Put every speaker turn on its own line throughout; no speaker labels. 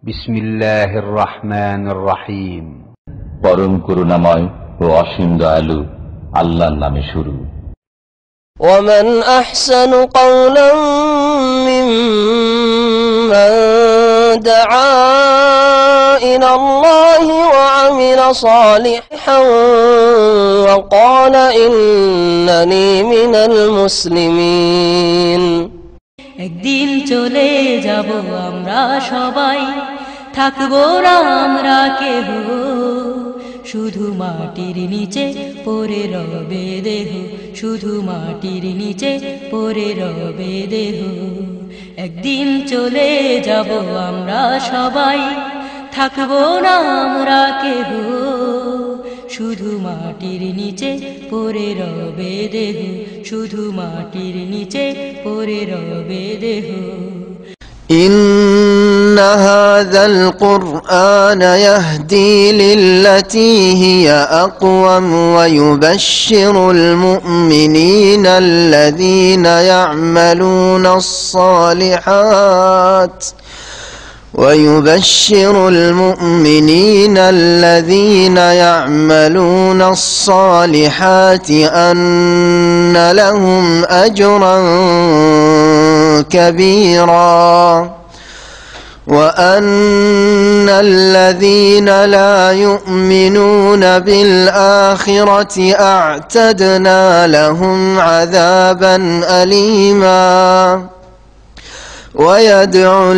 বিসমিল্লাহির রহমানির রহিম।
পরম করুণাময় ও অসীম দয়ালু আল্লাহর নামে শুরু।
ومن أحسن قولا ممن دعا إلى الله وعمل صالحا وقال إنني من المسلمين।
একদিন চলে যাব আমরা সবাই, থাকবো না আমরা কেহ, শুধু মাটির নিচে পড়ে রবে দেহ, শুধু মাটির নিচে পড়ে রবে দেহ। একদিন চলে যাব আমরা সবাই, থাকবো না আমরা কেহ, শুধু মাটির নিচে পড়ে রবে দেহ, শুধু মাটির নিচে পড়ে রবে দেহ।
إن هذا القرآن يهدي للتي هي أقوم ويبشر المؤمنين الذين يعملون الصالحات أن لهم أجرا كبيرا وأن الذين لا يؤمنون بالآخرة أعتدنا لهم عذابا أليما ويدعو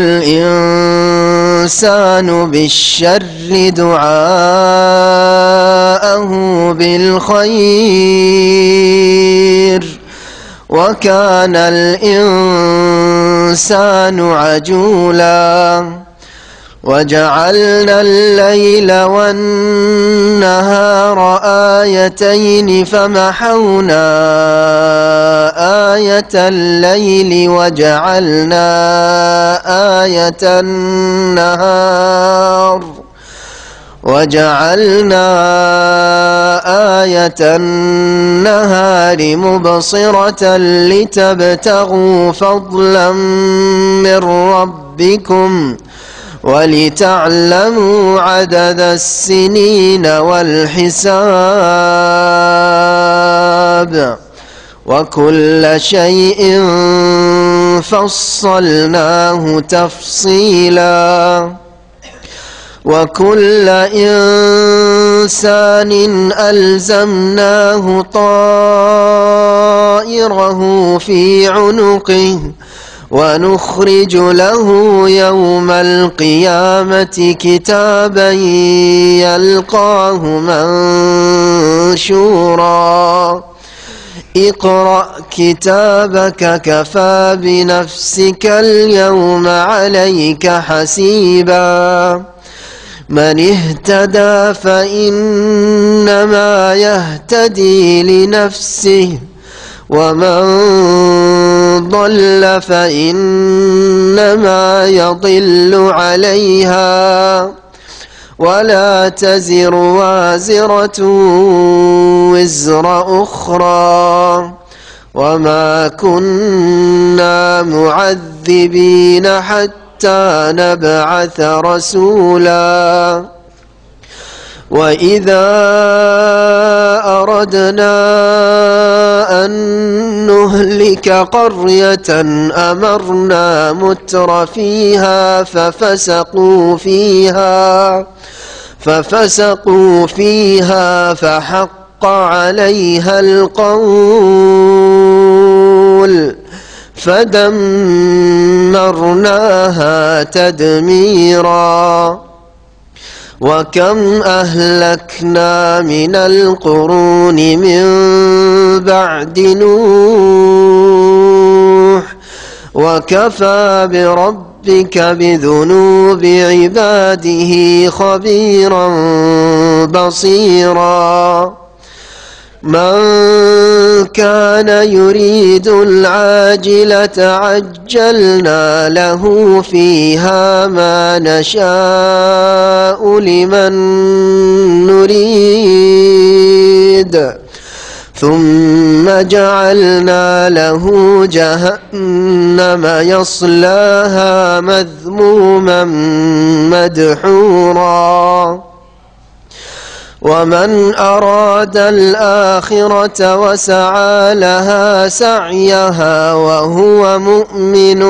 الإنسان بالشر دعاءه بالخير وكان الإنسان عجولا وجعلنا الليل والنهار آيتين فمحونا آية الليل وجعلنا آية النهار مبصرة لتبتغوا فضلا من ربكم ولتعلموا عدد السنين والحساب وكل شيء فصلناه تفصيلا وكل إنسان ألزمناه طائره في عنقه ونخرج له يوم القيامة كتابا يلقاه منشورا اقرأ كتابك كفى بنفسك اليوم عليك حسيبا من اهتدى فإنما يهتدي لنفسه ومن ضل فإنما يضل عليها ولا تزر وازرة وزر أخرى وما كنا معذبين حتى نبعث رسولا وإذا أردنا أن نهلك قرية أمرنا متر فيها ففسقوا فيها فحق عليها القول فدمرناها تدميرا وكم أهلكنا من القرون من بعد نوح وكفى بربك بذنوب عباده خبيرا بصيرا من كان يريد العاجلة عجلنا له فيها ما نشاء لمن نريد ثم جعلنا له جهنم يصلاها مذموما مدحورا ومن أراد الآخرة وسعى لها سعيها وهو مؤمن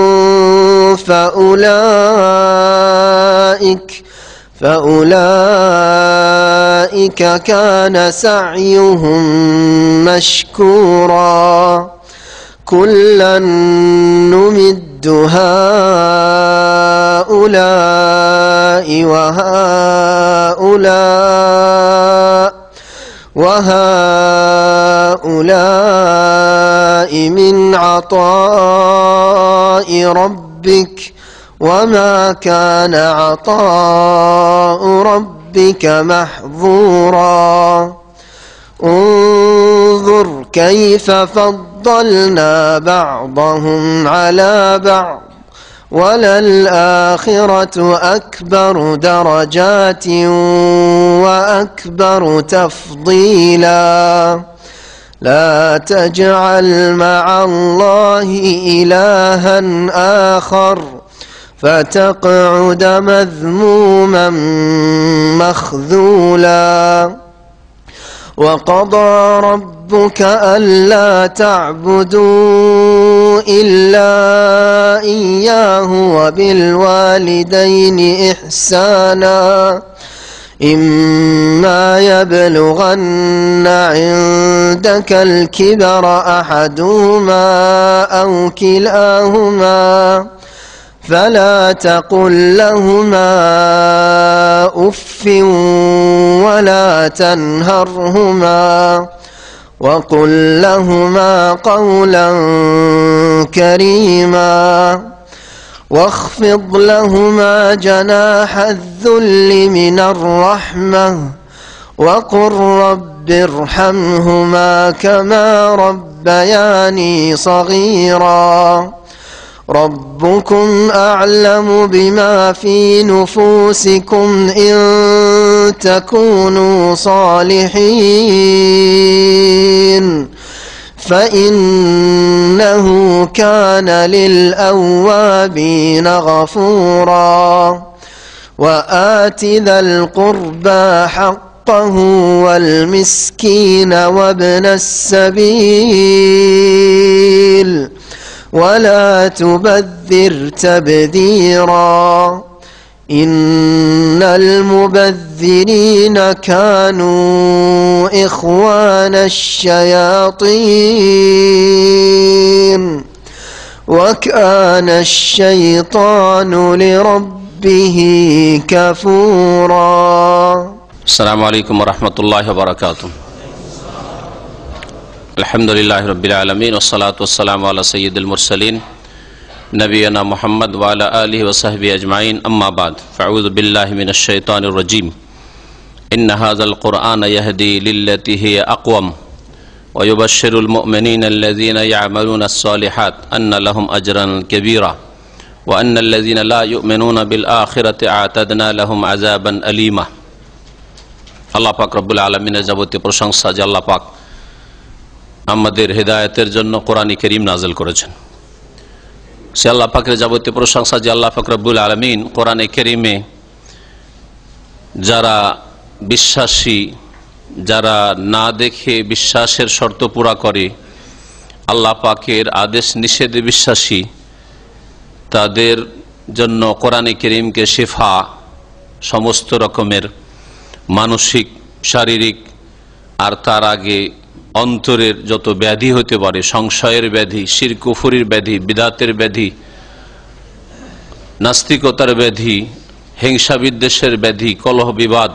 فأولئك كان سعيهم مشكورا كلا نمد هؤلاء وهؤلاء من عطاء ربك وما كان عطاء ربك محظورا انظر كيف فضلنا بعضهم على بعض وللآخرة أكبر درجات وأكبر تفضيلا لا تجعل مع الله إلها آخر فتقعد مذموما مخذولا وقضى ربك ألا تعبدوا إلا إياه وبالوالدين إحسانا إما يبلغن عندك الكبر أحدهما أو كلاهما فلا تقل لهما أف ولا تنهرهما وقل لهما قولا كريما واخفض لهما جناح الذل من الرحمة وقل رب ارحمهما كما ربياني صغيرا ربكم أعلم بما في نفوسكم إن تكونوا صالحين فإنه كان للأوابين غفورا وآت ذا القربى حقه والمسكين وابن السبيل ولا تبذر تبذيرا إن المبذرين كانوا إخوان الشياطين وكان الشيطان لربه كفورا
السلام عليكم ورحمة الله وبركاته الحمد لله رب العالمين والصلاة والسلام على سيد المرسلين نبينا محمد وعلى آله وصحبه أجمعين أما بعد فأعوذ بالله من الشيطان الرجيم إن هذا القرآن يهدي للتي هي أقوم ويبشر المؤمنين الذين يعملون الصالحات أن لهم أجرا كبيرا وأن الذين لا يؤمنون بالآخرة أعتدنا لهم عذابا أليما الله পাক রব্বুল আলামিনের যাবতীয় প্রশংসা যে আল্লাহ পাক আমাদের হেদায়েতের জন্য কোরআন কারীম নাযিল করেছেন সে আল্লাহ পাকের যাবতীয় প্রশংসা যে আল্লাহ পাক রব্বুল আলামিন কোরআন কারীমে যারা বিশ্বাসী যারা না দেখে বিশ্বাসের শর্ত পুরা করে আল্লাহ পাকের আদেশ নিষেধে বিশ্বাসী তাদের জন্য কোরআন কারীমকে শিফা সমস্ত রকমের মানসিক শারীরিক আর তার আগে অন্তরের যত ব্যাধি হতে পারে সংশয়ের ব্যাধি শিরক কুফরির ব্যাধি বিদআতের ব্যাধি নাস্তিকতার ব্যাধি হিংসা বিদ্বেষের ব্যাধি কলহ বিবাদ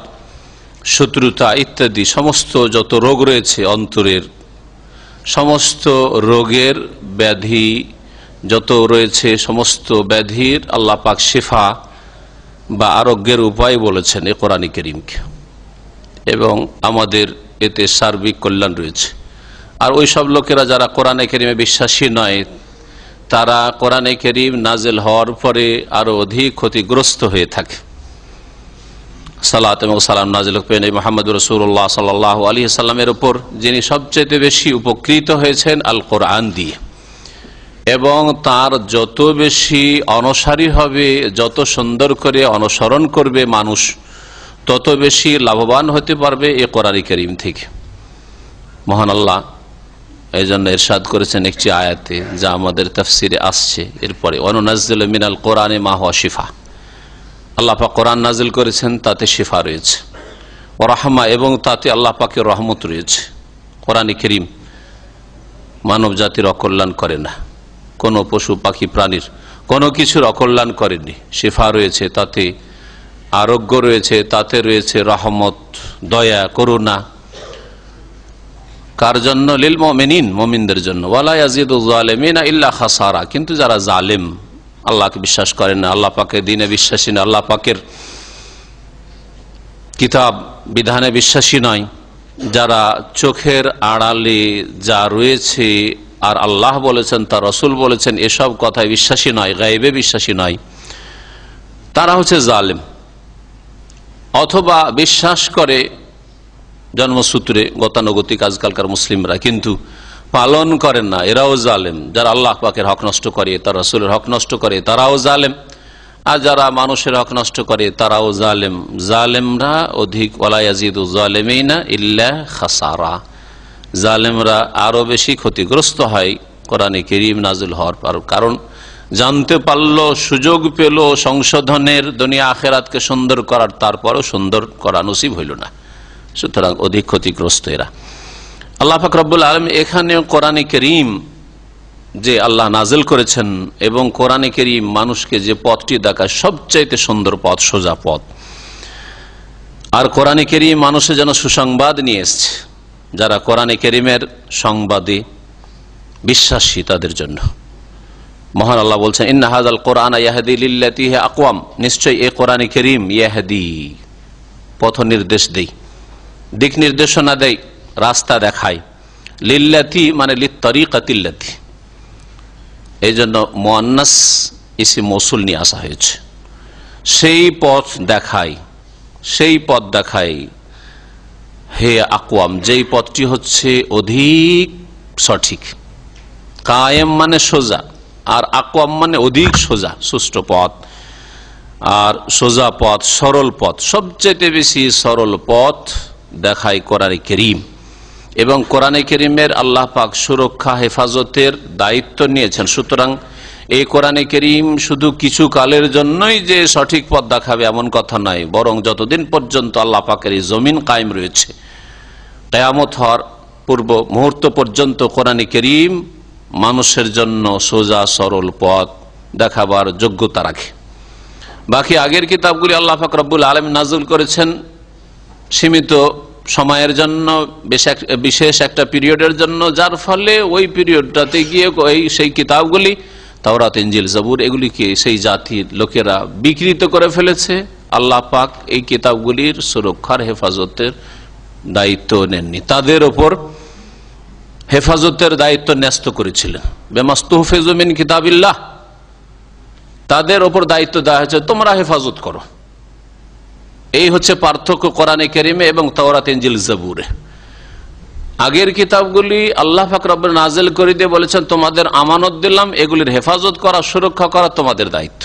শত্রুতা ইত্যাদি সমস্ত যত রোগ রয়েছে অন্তরের সমস্ত রোগের ব্যাধি যত রয়েছে সমস্ত ব্যাধির আল্লাহ পাক শিফা বা আরোগ্যের উপায় বলেছেন এই কোরআন কারীমকে এবং আমাদের এতে সার্বিক কল্যাণ রয়েছে আর ওই সব লোকেরা যারা কোরআন কারীমে বিশ্বাসী নয় তারা কোরআন কারীম নাজিল হওয়ার পরে আরো অধিক ক্ষতিগ্রস্ত হয়ে থাকে সালাত এবং সালাম নাজিল করেন মুহাম্মদুর রাসূলুল্লাহ সাল্লাল্লাহু আলাইহি সাল্লামের উপর যিনি সবচেয়ে বেশি উপকৃত হয়েছেন আল কোরআন দিয়ে এবং তার যত বেশি অনুসারী হবে, যত সুন্দর করে অনুসরণ করবে মানুষ, তত বেশি লাভবান হতে পারবে এই কোরআন কারীম থেকে। মহান আল্লাহ এই জন্য ইরশাদ করেছেন একটি আয়াতে, যা আমাদের তাফসিরে আসছে এরপরে, ওয়ানুনাজ্জিলু মিনাল কোরআনি মা হুয়া শিফা। আল্লাহ পাক কোরআন নাজিল করেছেন, তাতে শিফা রয়েছে, ওয়া রাহমা, এবং তাতে আল্লাহ পাকের রহমত রয়েছে। কোরআন কারীম মানব জাতির অকল্যাণ করে না, কোনো পশু পাখি প্রাণীর কোনো কিছুর অকল্যাণ করেনি। শিফা রয়েছে, তাতে আরোগ্য রয়েছে, তাতে রয়েছে রহমত, দয়া, করুণা। কার জন্য? লিল মুমিনিন, মুমিনদের জন্য। ওয়ালা ইয়াজিদু যালিমিনা ইল্লা খাসারা। কিন্তু যারা জালেম, আল্লাহকে বিশ্বাস করে না, আল্লাহ পাকের দ্বীনে বিশ্বাসী না, আল্লাহ পাকের কিতাব বিধানে বিশ্বাসী নয়, যারা চোখের আড়ালে যা রয়েছে আর আল্লাহ বলেছেন, তার রাসূল বলেছেন, এসব কথায় বিশ্বাসী নয়, গায়েবে বিশ্বাসী নয়, তারা হচ্ছে জালেম। অথবা বিশ্বাস করে জন্মসূত্রে, গতানুগতিক আজকালকার মুসলিমরা, কিন্তু পালন করেন না, এরাও জালেম। যারা আল্লাহ পাকের হক নষ্ট করে, তার রাসূলের হক নষ্ট করে, তারাও জালেম। আর যারা মানুষের হক নষ্ট করে, তারাও জালেম। জালেমরা অধিক, ওয়ালা ইয়াজিদু যালিমিনা ইল্লা খাসারা। জালেমরা আরো বেশি ক্ষতিগ্রস্ত হয় কোরআন কারীম নাযিল হওয়ার পর। কারণ জানতে পারলো, সুযোগ পেল সংশোধনের, দুনিয়া আখিরাতকে সুন্দর করার, তারপরও সুন্দর করা নসিব হইল না, সুতরাং অধিক ক্ষতিগ্রস্ত এরা। আল্লাহ পাক রব্বুল আলামিন এখানে কোরআন কারীম যে আল্লাহ নাজিল করেছেন, এবং কোরআন কারীম মানুষকে যে পথটি দেখায়, সবচাইতে সুন্দর পথ, সোজা পথ। আর কোরআন কারীম মানুষের যেন সুসংবাদ নিয়ে এসছে, যারা কোরআন কারীমের সংবাদে বিশ্বাসী তাদের জন্য। মহান আল্লাহ বলছেন, ইন্না হাযাল কোরআন ইয়াহদি লিল্লাতী হিয়া আকওয়াম। নিশ্চয়ই এই কোরআন কারীম ইয়াহদি, পথ নির্দেশ দেয়, দিক নির্দেশনা দেয়, রাস্তা দেখায়। লিল্লাতী মানে লিত্তরিকাতিল্লাতী, এই জন্য মুআন্নাস ইসম মৌসুল নিয়ে আসা হয়েছে। সেই পথ দেখায়, সেই পথ দেখায় হে আকওয়াম, যেই পথটি হচ্ছে অধিক সঠিক। কায়েম মানে সোজা, আর আকওয়াম মানে অধিক সোজা, সুষ্ঠু পথ। আর সোজা পথ, সরল পথ, সবচেয়ে বেশি সরল পথ দেখায় কোরআন কারীম। এবং কোরআন কারীমের আল্লাহ পাক সুরক্ষা, হেফাজতের দায়িত্ব নিয়েছেন। সুতরাং এই কোরআন কারীম শুধু কিছু কালের জন্যই যে সঠিক পথ দেখাবে এমন কথা নয়, বরং যতদিন পর্যন্ত আল্লাহ পাকের এই জমিন কায়েম রয়েছে, কিয়ামত হওয়ার পূর্ব মুহূর্ত পর্যন্ত কোরআন কারীম মানুষের জন্য সোজা সরল পথ দেখাবার যোগ্যতা রাখে। বাকি আগের কিতাবগুলি আল্লাহ পাক রব্বুল আলামিন নাযিল করেছেন সীমিত সময়ের জন্য, বিশেষ একটা পিরিয়ডের জন্য, যার ফলে ওই পিরিয়ডটাতে গিয়ে সেই কিতাবগুলি, তাওরাত, ইনজিল, জবুর, এগুলিকে সেই জাতির লোকেরা বিকৃত করে ফেলেছে। আল্লাহ পাক এই কিতাবগুলির সুরক্ষার, হেফাজতের দায়িত্ব নেননি, তাদের ওপর হেফাজতের দায়িত্ব ন্যস্ত করেছিলেন। বিমাস্তুহফিজু মিন কিতাবিল্লাহ, তাদের ওপর দায়িত্ব দেওয়া হয়েছে, তোমরা হেফাজত করো। এই হচ্ছে পার্থক্য কোরআন কারীমে এবং তাওরাত, ইনজিল, জবুরে। আগের কিতাবগুলি আল্লাহ পাক রব্বুল নাযিল করে দিয়ে বলেছেন, তোমাদের আমানত দিলাম, এগুলির হেফাজত করা, সুরক্ষা করা তোমাদের দায়িত্ব।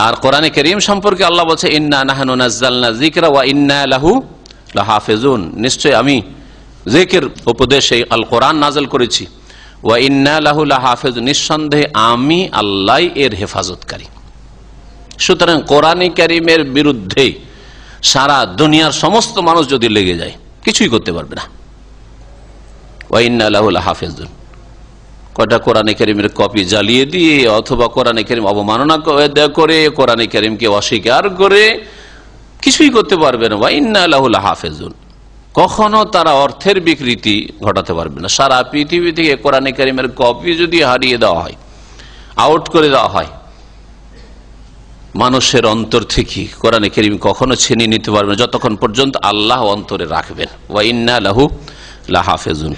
আর কোরআন কারীম সম্পর্কে আল্লাহ বলছে, ইন্না নাহনু নাযালনা যিকরা ওয়া ইন্না লাহু লাহাফিজুন। নিশ্চয় আমি জিকির, উপদেশ, এই আল কোরআন নাযিল করেছি, ওয়া ইন্না লাহু লাহাফিজুন, নিঃসন্দেহে আমি আল্লাহ এর হেফাজতকারী। সুতরাং কোরআন কারীমের বিরুদ্ধে সারা দুনিয়ার সমস্ত মানুষ যদি লেগে যায়, কিছুই করতে পারবে না। ওয়া ইন্না লাহু লাহাফিজুন, কয়টা কোরআন কারীমের কপি জ্বালিয়ে দিয়ে, অথবা কোরআন কারীম অবমাননা করে, কোরআন কারীমকে অস্বীকার করে কিছুই করতে পারবে না। ওয়া ইন্না লাহু লাহাফিজুন, কখনো তারা অর্থের বিকৃতি ঘটাতে পারবে না। সারা পৃথিবী থেকে কোরআন কারীমের কপি যদি হারিয়ে দেওয়া হয়, আউট করে দেওয়া হয়, মানুষের অন্তর থেকে কোরআন কারীম কখনো ছিনিয়ে নিতে পারবে না, যতক্ষণ পর্যন্ত আল্লাহ অন্তরে রাখবেন। ওয়া ইন্না লাহু লাহাফিজুন,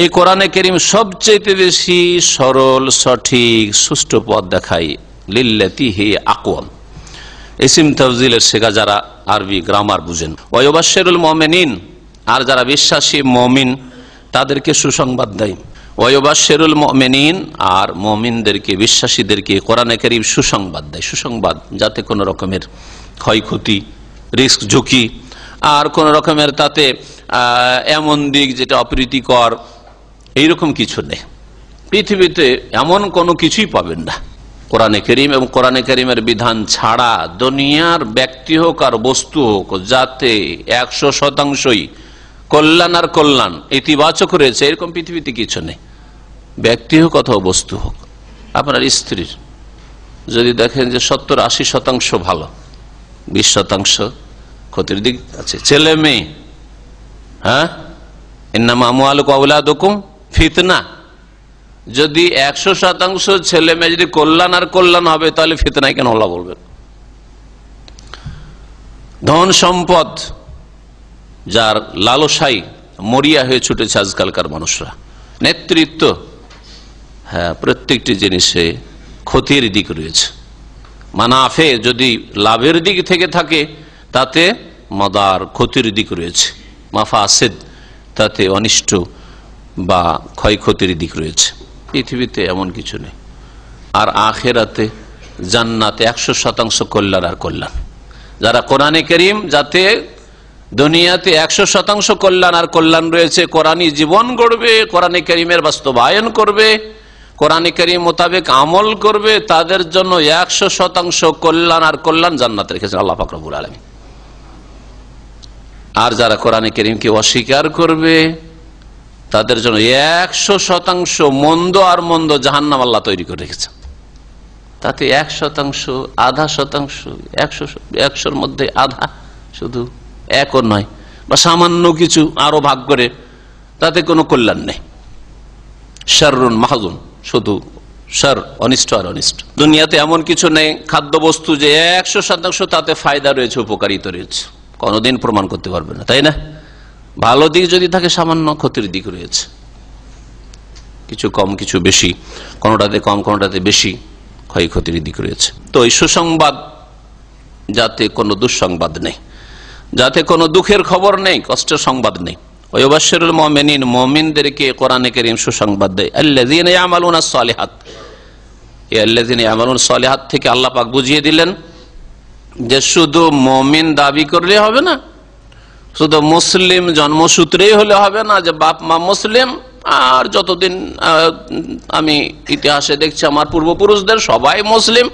এই কোরআন কারীম সবচেয়ে বেশি সরল, সঠিক, সুষ্ঠু পথ দেখায়। লিল্লাতী হিয়া আকওয়াম, ইসিম তাফজিলের শেখা যারা আরবি গ্রামার বুঝেন। ওয়া ইউবাশশিরুল মুমিনিন, আর যারা বিশ্বাসী মুমিন তাদেরকে সুসংবাদ দেয়। ওয়ায়ুবাশশিরুল মুমিনিন, আর মুমিনদেরকে, বিশ্বাসীদেরকে কোরআনে কারীম সুসংবাদ দেয়। সুসংবাদ যাতে কোনো রকমের ক্ষয়ক্ষতি, রিস্ক, ঝুঁকি আর কোন রকমের তাতে এমন দিক যেটা অপ্রীতিকর এইরকম কিছু নেই। পৃথিবীতে এমন কোনো কিছুই পাবেন না কোরআনে কারীম এবং কোরআনে কারীমের বিধান ছাড়া দুনিয়ার ব্যক্তি হোক আর বস্তু হোক যাতে 100%ই কল্যাণ আর কল্যাণ ইতিবাচক রয়েছে এরকম পৃথিবীতে কিছু নেই। ব্যক্তি হোক অথবা বস্তু হোক। আপনার স্ত্রীর যদি দেখেন যে 70-80% ভালো, 20% ক্ষতির দিক আছে। ছেলে মেয়ে, হ্যাঁ, ইন্নামা আমওয়ালুকুম ওয়া আওলাদুকুম ফিতনা, যদি 100% ছেলে মেয়ে যদি কল্যাণ আর কল্যাণ হবে তাহলে ফিতনায় কেন আল্লাহ বলবেন? ধন সম্পদ যার লালসাই মরিয়া হয়ে ছুটেছে আজকালকার মানুষরা, নেতৃত্ব, হ্যাঁ, প্রত্যেকটি জিনিসে ক্ষতির দিক রয়েছে। মানাফে যদি লাভের দিক থেকে থাকে তাতে মাদার ক্ষতির দিক রয়েছে, মাফাসিদ তাতে অনিষ্ট বা ক্ষয়ক্ষতির দিক রয়েছে। পৃথিবীতে এমন কিছু নেই। আর আখেরাতে জান্নাতে 100% কল্যাণ আর কল্যাণ। যারা কোরআনে কারীম, যাতে দুনিয়াতে 100% কল্যাণ আর কল্যাণ রয়েছে, কোরআনী জীবন গড়বে, কোরআনে কারীমের বাস্তবায়ন করবে, কোরআনে কারীম মোতাবেক আমল করবে, তাদের জন্য 100% কল্যাণ আর কল্যাণ জান্নাত রেখেছেন আল্লাহ পাক রব্বুল আলামিন। আর যারা কোরআনে কারীমকে অস্বীকার করবে তাদের জন্য 100% মন্দ আর মন্দ জাহান্নাম আল্লাহ তৈরি করে রেখেছেন। তাতে 100%, আধা শতাংশ, 100-র মধ্যে আধা, শুধু 1ও নয় বা সামান্য কিছু আরো ভাগ করে, তাতে কোনো কল্যাণ নেই। শাররুন মাহজুন, শুধু শার, অনিষ্ট আর অনিষ্ট। দুনিয়াতে এমন কিছু নেই খাদ্য বস্তু যে 100% তাতে ফায়দা রয়েছে, উপকারিতা রয়েছে, কোনদিন প্রমাণ করতে পারবে না, তাই না? ভালো দিক যদি থাকে সামান্য ক্ষতির দিক রয়েছে, কিছু কম কিছু বেশি, কোনটাতে কম কোনটাতে বেশি ক্ষয়ক্ষতির দিক রয়েছে। তো এই সুসংবাদ, যাতে কোনো দুঃসংবাদ নেই, যাতে কোনো দুঃখের খবর নেই, কষ্টের সংবাদ নেই। ওয়ায়ুবাশশিরুল মুমিনিন, মুমিনদেরকে কোরআনে কারীম সুসংবাদ দেয়। আল্লাযীনা ইয়ামালুনাস সালিহাত, এই আল্লাযীনা ইয়ামালুনাস সালিহাত থেকে আল্লাহ পাক বুঝিয়ে দিলেন যে শুধু মুমিন দাবি করলে হবে না, শুধু মুসলিম জন্মসূত্রেই হলে হবে না, যে বাপ মা মুসলিম আর যতদিন আমি ইতিহাসে দেখছি আমার পূর্বপুরুষদের সবাই মুসলিম,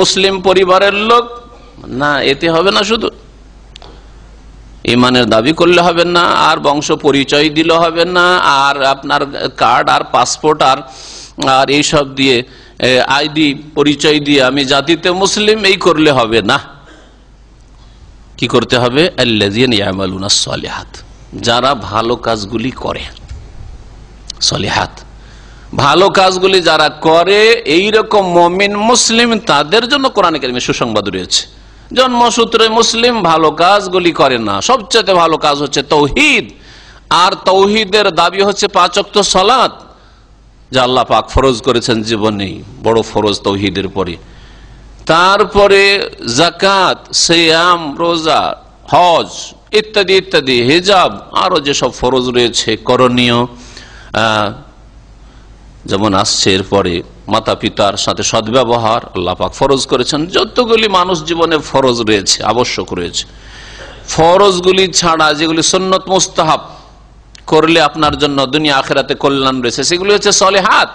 মুসলিম পরিবারের লোক, না, এতে হবে না। শুধু ইমানের দাবি করলে হবে না, আর বংশ পরিচয় দিলে হবে না, আর আপনার কার্ড আর পাসপোর্ট আর এইসব দিয়ে আইডি পরিচয় দিয়ে আমি জাতিতে মুসলিম এই করলে হবে না। কি করতে হবে? আল্লাযীনা ইয়ামালুনাস সালিহাত, যারা ভালো কাজগুলি করে, সালিহাত ভালো কাজগুলি যারা করে, এইরকম মুমিন মুসলিম তাদের জন্য কোরআনে কারীমে সুসংবাদ রয়েছে। জন্মসূত্রে মুসলিম, ভালো কাজগুলি করে না। সবচেয়ে ভালো কাজ হচ্ছে তৌহিদ, আর তৌহিদের দাবি হচ্ছে 5 ওয়াক্ত সালাত, যা আল্লাহ পাক ফরজ করেছেন জীবনে, বড় ফরজ তৌহিদের পরে। তারপরে যাকাত, সিয়াম, রোজা, হজ ইত্যাদি ইত্যাদি, হিজাব, আরো যেসব ফরজ রয়েছে করণীয়, যেমন আসছে এরপরে মাতা পিতার সাথে সদ্ব্যবহার আল্লাহ পাক ফরজ করেছেন। যতগুলি মানুষ জীবনে ফরজ রয়েছে, আবশ্যক রয়েছে, ফরজগুলি ছাড়া যেগুলি সুন্নত মুস্তাহাব করলে আপনার জন্য দুনিয়া আখিরাতে কল্যাণ রয়েছে, সেগুলি হচ্ছে সালিহাত,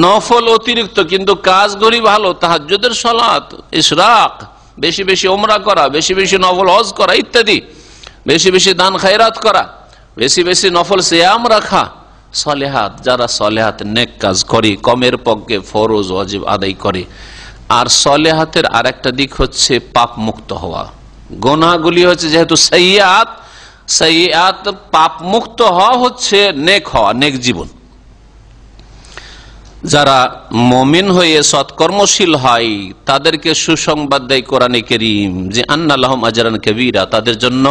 নফল অতিরিক্ত কিন্তু কাজগুলি ভালো। তাহাজ্জুদের সালাত, ইশরাক, বেশি বেশি ওমরা করা, বেশি বেশি নফল হজ করা ইত্যাদি, বেশি বেশি দান খায়রাত করা, বেশি বেশি নফল সিয়াম রাখা, সালেহাত। যারা সালেহাত নেক কাজ করে, কমের পক্ষে ফরজ ওয়াজিব আদায় করে। আর সালেহাতের আর একটা দিক হচ্ছে পাপ মুক্ত হওয়া। গুনাহগুলি হচ্ছে যেহেতু সাইয়্যাত, সাইয়্যাত পাপ মুক্ত হওয়া হচ্ছে নেক হওয়া, নেক জীবন। যারা মুমিন হয়ে সৎকর্মশীল হয় তাদেরকে সুসংবাদ দেয় কোরআনে কারীম যে আন্না লাহুম আজরান কাবীরা, তাদের জন্য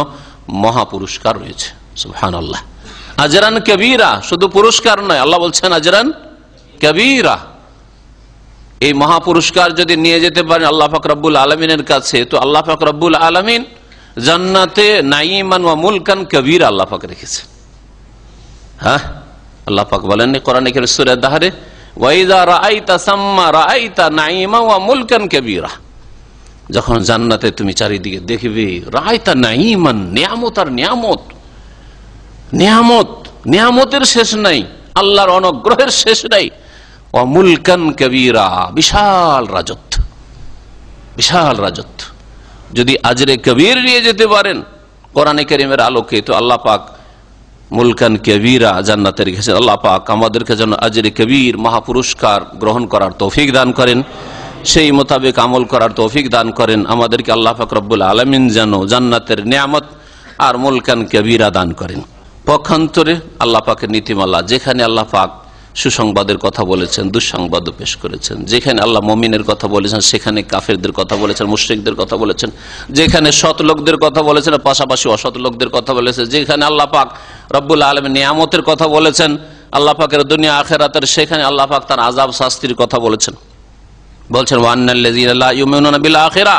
মহা পুরস্কার রয়েছে। সুবহানাল্লাহ, আজরান কাবীরা, শুধু পুরস্কার নয়, আল্লাহ বলছেন আজরান কাবীরা। এই মহা পুরস্কার যদি নিয়ে যেতে পারেন আল্লাহ পাক রব্বুল আলামিনের কাছে, তো আল্লাহ পাক রব্বুল আলামিন জান্নাতে নাঈমান ওয়া মুলকান কাবীরা আল্লাহ পাক রেখেছে। হ্যাঁ, আল্লাহ পাক বলেন কোরআনে কারীম সূরা দাহরে, ওয়াইযা রাআইতা সাম্মা রাআইতা নাঈমা ওয়া মুলকান কাবীরা, যখন জান্নাতে তুমি চারিদিকে দেখবে রাআইতা নাঈমান, নিয়ামত আর নিয়ামত, নিয়ামত নিয়ামতের শেষ নাই, আল্লাহর অনুগ্রহের শেষ নাই, ওয়া মুলকান কাবীরা, বিশাল রাজত্ব, বিশাল রাজত্ব। যদি আজরে কবীর নিয়ে যেতে পারেন কোরআনে কারীমের আলোকে, তো আল্লাহ পাক মুলকান কবীরা জান্নাতে রেখেছেন। আল্লাহ পাক আমাদেরকে যেন আজরে কবীর মহাপুরস্কার গ্রহণ করার তৌফিক দান করেন, সেই মোতাবেক আমল করার তৌফিক দান করেন। আমাদেরকে আল্লাহ পাক রব্বুল আলামিন যেন জান্নাতের নিয়ামত আর মুলকান কবীরা দান করেন। পক্ষান্তরে আল্লাহ পাকের নীতিমালা, যেখানে আল্লাহ পাক সুসংবাদের কথা বলেছেন, দুঃসংবাদও পেশ করেছেন, যেখানে আল্লাহ মুমিনের কথা বলেছেন সেখানে কাফেরদের কথা বলেছেন, মুশরিকদের কথা বলেছেন, যেখানে সৎ লোকদের কথা বলেছেন পাশাপাশি অসৎ লোকদের কথা বলেছেন, যেখানে আল্লাহ পাক রব্বুল আলামিন নিয়ামতের কথা বলেছেন আল্লাহ পাকের দুনিয়া আখিরাতের, সেখানে আল্লাহ পাক তার আযাব শাস্তির কথা বলেছেন। বলছেন ওয়ান্নাল্লাযীনা লা ইউমিনুনা বিল আখিরা,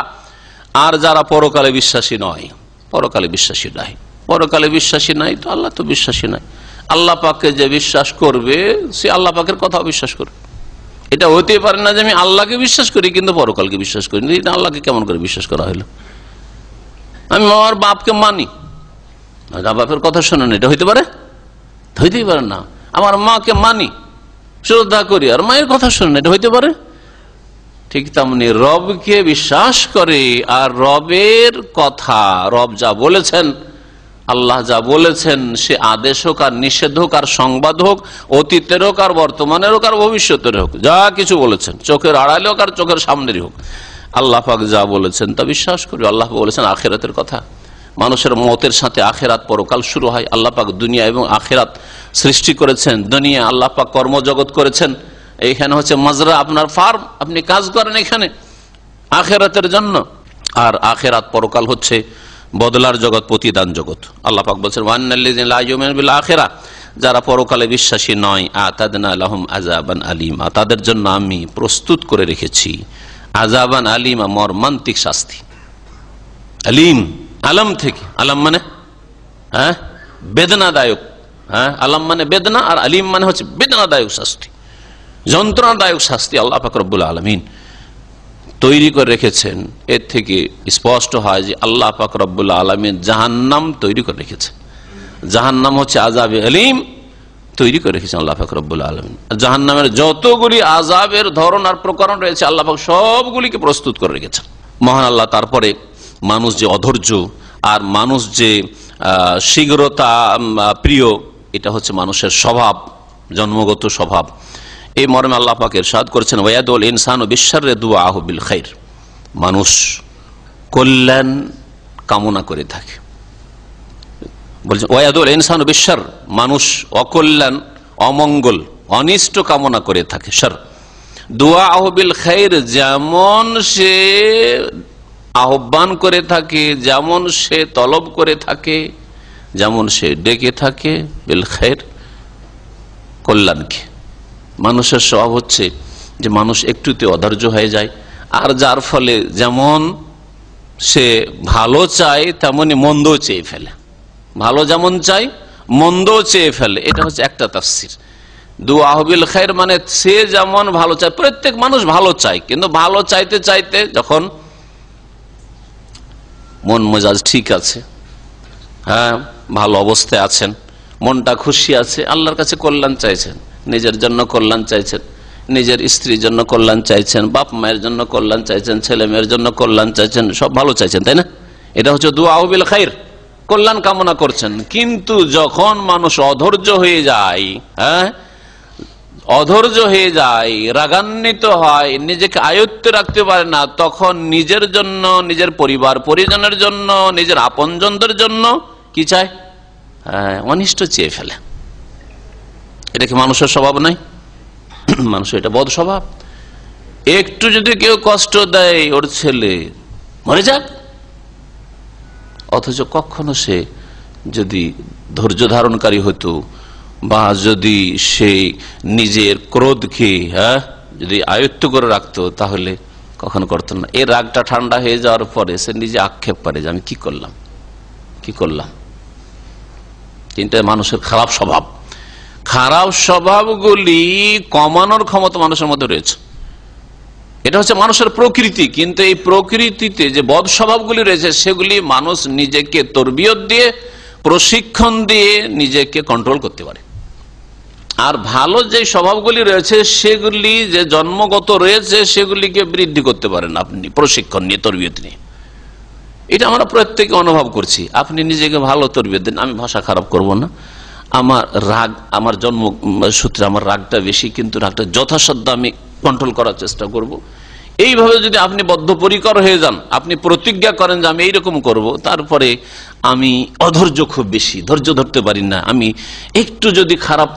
আর যারা পরকালে বিশ্বাসী নয়, পরকালে বিশ্বাসী নাই, পরকালে বিশ্বাসী নাই তো আল্লাহ তো বিশ্বাসী নাই। আল্লাহ পাককে যে বিশ্বাস করবে সে আল্লাহ পাকের কথা বিশ্বাস করবে। এটা হতে পারে না যে আমি আল্লাহকে বিশ্বাস করি কিন্তু পরকালকে বিশ্বাস করি, এটা আল্লাহকে কেমন করে বিশ্বাস করা হলো? আমি আমার বাপকে মানি, বাপের কথা শোনেন, এটা হইতে পারে? হইতেই পারে না। আমার মাকে মানি, শ্রদ্ধা করি, আর মায়ের কথা শোনেন, এটা হইতে পারে? ঠিক তেমনি রবকে বিশ্বাস করে আর রবের কথা, রব যা বলেছেন, আল্লাহ যা বলেছেন, সে আদেশ হোক আর নিষেধ হোক আর সংবাদ হোক, অতীতের হোক আর বর্তমানের হোক আর ভবিষ্যতের হোক, যা কিছু বলেছেন, চোখের আড়ালে হোক আর চোখের সামনেরই হোক, আল্লাহ পাক যা বলেছেন তা বিশ্বাস করি। আল্লাহ বলেছেন আখিরাতের কথা, মানুষের মতের সাথে আখিরাত পরকাল শুরু হয়। আল্লাহ পাক দুনিয়া এবং আখিরাত সৃষ্টি করেছেন। দুনিয়া আল্লাহ পাক কর্মজগৎ করেছেন, এইখানে হচ্ছে মাজরা, আপনার ফার্ম, আপনি কাজ করেন এখানে আখিরাতের জন্য। আর আখিরাত পরকাল হচ্ছে বদলার জগৎ, প্রতিদান জগৎ। আল্লাহ পাক বলছেন ওয়ান্নাল্লাযীনা লা ইউমিনুনা বিল আখিরা, যারা পরকালে বিশ্বাসী নয়, আতাদনা লাহুম আযাবান আলীমা, তাদের জন্য আমি প্রস্তুত করে রেখেছি আযাবান আলীমা, মর্মান্তিক শাস্তি। আলিম, আলম থেকে, আলম মানে বেদনাদায়ক, আলম মানে বেদনা, আর আলিম মানে হচ্ছে বেদনাদায়ক শাস্তি, যন্ত্রণাদায়ক শাস্তি আল্লাহ পাক রব্বুল আলামিন তৈরি করে রেখেছেন। এর থেকে স্পষ্ট হয় যে আল্লাহ পাক রব্বুল আলামিন জাহান্নাম তৈরি করে রেখেছেন। জাহান্নাম হচ্ছে আযাবে আলীম তৈরি করে রেখেছেন আল্লাহ পাক রব্বুল আলামিন। জাহান্নামের যতগুলি আযাবের ধরন আর প্রকরণ রয়েছে আল্লাহ পাক সবগুলিকে প্রস্তুত করে রেখেছেন মহান আল্লাহ। তারপরে মানুষ যে অধৈর্য আর মানুষ যে শীঘ্রতা প্রিয়, এটা হচ্ছে মানুষের স্বভাব, জন্মগত স্বভাব। এই মর্মে আল্লাহ পাক ইরশাদ করেছেন ওয়ায়াদুল ইনসানু বিশশাররি দুআহু বিল খাইর, মানুষ কল্যাণ কামনা করে থাকে। বলছেন ওয়ায়াদুল ইনসানু বিশশার, মানুষ অকল্যাণ, অমঙ্গল, অনিষ্ট কামনা করে থাকে। শার দুআহু বিল খাইর, যেমন সে আহ্বান করে থাকে, যেমন সে তলব করে থাকে, যেমন সে ডেকে থাকে বিল খাইর, কল্যাণকে। মানুষের স্বভাব হচ্ছে যে মানুষ একটুতে অধৈর্য হয়ে যায়, আর যার ফলে যেমন সে ভালো চায় তেমনি মন্দ চেয়ে ফেলে, ভালো যেমন চায় মন্দ চেয়ে ফেলে। এটা হচ্ছে একটা তাফসীর। দুআহু বিল খাইর মানে সে যেমন ভালো চায়, প্রত্যেক মানুষ ভালো চায়, কিন্তু ভালো চাইতে চাইতে যখন মন মেজাজ ঠিক আছে, ভালো অবস্থায় আছেন, মনটা খুশি আছে, আল্লাহর কাছে কল্যাণ চাইছেন, নিজের জন্য কল্যাণ চাইছেন, নিজের স্ত্রীর জন্য কল্যাণ চাইছেন, বাপ মায়ের জন্য কল্যাণ চাইছেন, ছেলে মেয়ের জন্য কল্যাণ চাইছেন, সব ভালো চাইছেন, তাই না? এটা হচ্ছে দুআহু বিল খাইর, কল্যাণ কামনা করছেন। কিন্তু যখন মানুষ অধৈর্য হয়ে যায়, অধৈর্য হয়ে যায়, রাগান্বিত হয়, নিজেকে আয়ত্তে রাখতে পারে না, তখন নিজের জন্য, নিজের পরিবার পরিজনের জন্য, নিজের আপনজনদের জন্য কি চায়? অনিষ্ট চেয়ে ফেলে। এটা কি মানুষের স্বভাব নাই? মানুষের এটা বদ স্বভাব। একটু যদি কেউ কষ্ট দেয়, ওর ছেলে মরে যাক, অথচ কখনো সে যদি ধৈর্য ধারণকারী হতো বা যদি সে নিজের ক্রোধকে যদি আয়ত্ত করে রাখতো, তাহলে কখনো করতো না। এই রাগটা ঠান্ডা হয়ে যাওয়ার পরে সে নিজে আক্ষেপ করে যে আমি কি করলাম। কিন্তু মানুষের খারাপ স্বভাব। খারাপ স্বভাবগুলি কমানোর ক্ষমতা মানুষের মধ্যে রয়েছে। এটা হচ্ছে মানুষের প্রকৃতি, কিন্তু এই প্রকৃতিতে যে বদ স্বভাবগুলি রয়েছে সেগুলি মানুষ নিজেকে তরবিয়ত দিয়ে, প্রশিক্ষণ দিয়ে নিজেকে কন্ট্রোল করতে পারে। আর ভালো যে স্বভাবগুলি রয়েছে সেগুলি যে জন্মগত রয়েছে সেগুলিকে বৃদ্ধি করতে পারেন আপনি প্রশিক্ষণ নিয়ে, তরবিয়ত নিয়ে। এটা আমরা প্রত্যেকে অনুভব করছি। আপনি নিজেকে ভালো তরবিয়ত দেন, আমি ভাষা খারাপ করব না, আমার রাগ, আমার জন্ম সূত্রে আমার রাগটা বেশি, কিন্তু রাগটা যথাসাধ্য আমি কন্ট্রোল করার চেষ্টা করব। এইভাবে যদি আপনি বদ্ধপরিকর হয়ে যান, আপনি প্রতিজ্ঞা করেন যে আমি এইরকম করব, তারপরে আমি অধৈর্য খুব বেশি, ধৈর্য ধরতে পারি না, আমি একটু যদি খারাপ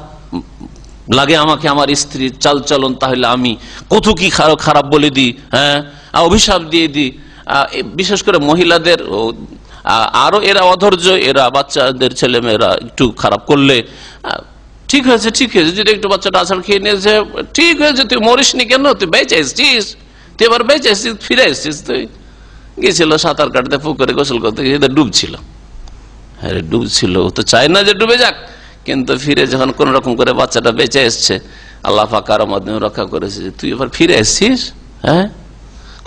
লাগে আমাকে আমার স্ত্রীর চালচলন, তাহলে আমি কত কি খারাপ বলে দিই, হ্যাঁ, অভিশাপ দিয়ে দিই। বিশেষ করে মহিলাদের আরো এরা অধৈর্য, এরা বাচ্চাদের ছেলে মেয়েরা একটু খারাপ করলে ঠিক হয়েছে, ঠিক হয়েছে, যদি একটু বাচ্চাটা আছাড় খেয়ে নিয়েছে, ঠিক হয়েছে, তুই মরিস নি কেন, তুই বেঁচে এসছিস, তুই এবার বেঁচে এসছিস, ফিরে এসছিস। তুই গিয়েছিল সাঁতার কাটতে, পুকুরে গোসল করতে গিয়ে ডুবছিল, হ্যাঁ ডুবছিল, ও তো চায় না যে ডুবে যাক, কিন্তু ফিরে যখন কোন রকম করে বাচ্চাটা বেঁচে এসছে, আল্লাহ পাক কারো মাধ্যমে রক্ষা করেছে, তুই এবার ফিরে এসছিস, হ্যাঁ,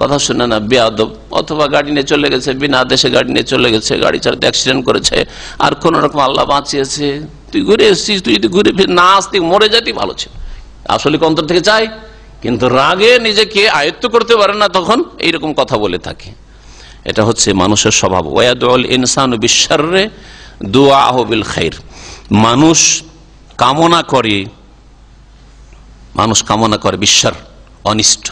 কথা শুনে না, বেয়াদব। অথবা গাড়ি নিয়ে চলে গেছে, বিনা আদেশে গাড়ি নিয়ে চলে গেছে, গাড়ি চালাতে অ্যাক্সিডেন্ট করেছে, আর কোন রকম আল্লাহ বাঁচিয়েছে, তুই ঘুরে এসছিস, তুই যদি ঘুরে ফিরে না আসতি মরে যেতেই ভালো ছিল। আসলে অন্তর থেকে চাই, কিন্তু রাগে নিজেকে আয়ত্ত করতে পারে না, তখন এইরকম কথা বলে থাকে। এটা হচ্ছে মানুষের স্বভাব। ওয়াদউল ইনসানু বিশশাররি দুআহু বিল খাইর। মানুষ কামনা করে বিশশার, অনিষ্ট।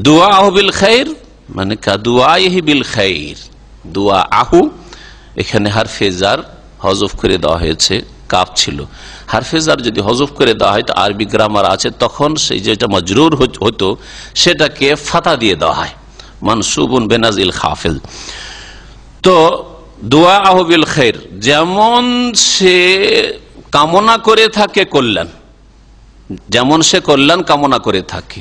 দুআহু বিল খাইর মানে কাদুআইহি বিল খাইর। দুআহু এখানে হারফে জার হযফ করে দেওয়া হয়েছে, কাফ ছিল, হারফে জার যদি হযফ করে দেওয়া হয় তো আরবি গ্রামার আছে, তখন সেই যেটা মজরুর হতো সেটাকে ফাতা দিয়ে দেওয়া হয়, মানসুবুন বিনাজিল খাফিল। তো দুআহু বিল খাইর, যেমন সে কামনা করে থাকে কল্যাণ, যেমন সে কল্যাণ কামনা করে থাকে,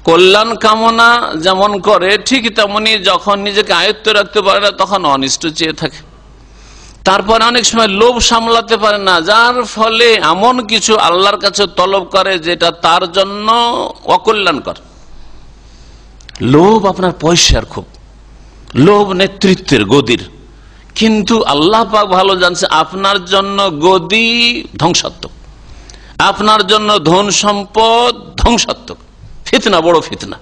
কল্যাণ কামনা যেমন করে, ঠিক তেমনি যখন নিজেকে আয়ত্ত রাখতে পারে না তখন অনিষ্ট চেয়ে থাকে। তারপর অনেক সময় লোভ সামলাতে পারে না, যার ফলে এমন কিছু আল্লাহর কাছে তলব করে যেটা তার জন্য অকল্যাণকর। লোভ আপনার পয়সার, খুব লোভ নেতৃত্বের, গদির, কিন্তু আল্লাহ পাক ভালো জানছে আপনার জন্য গদি ধ্বংসাত্মক, আপনার জন্য ধন সম্পদ ধ্বংসাত্মক, ফিতনা, বড় ফিতনা।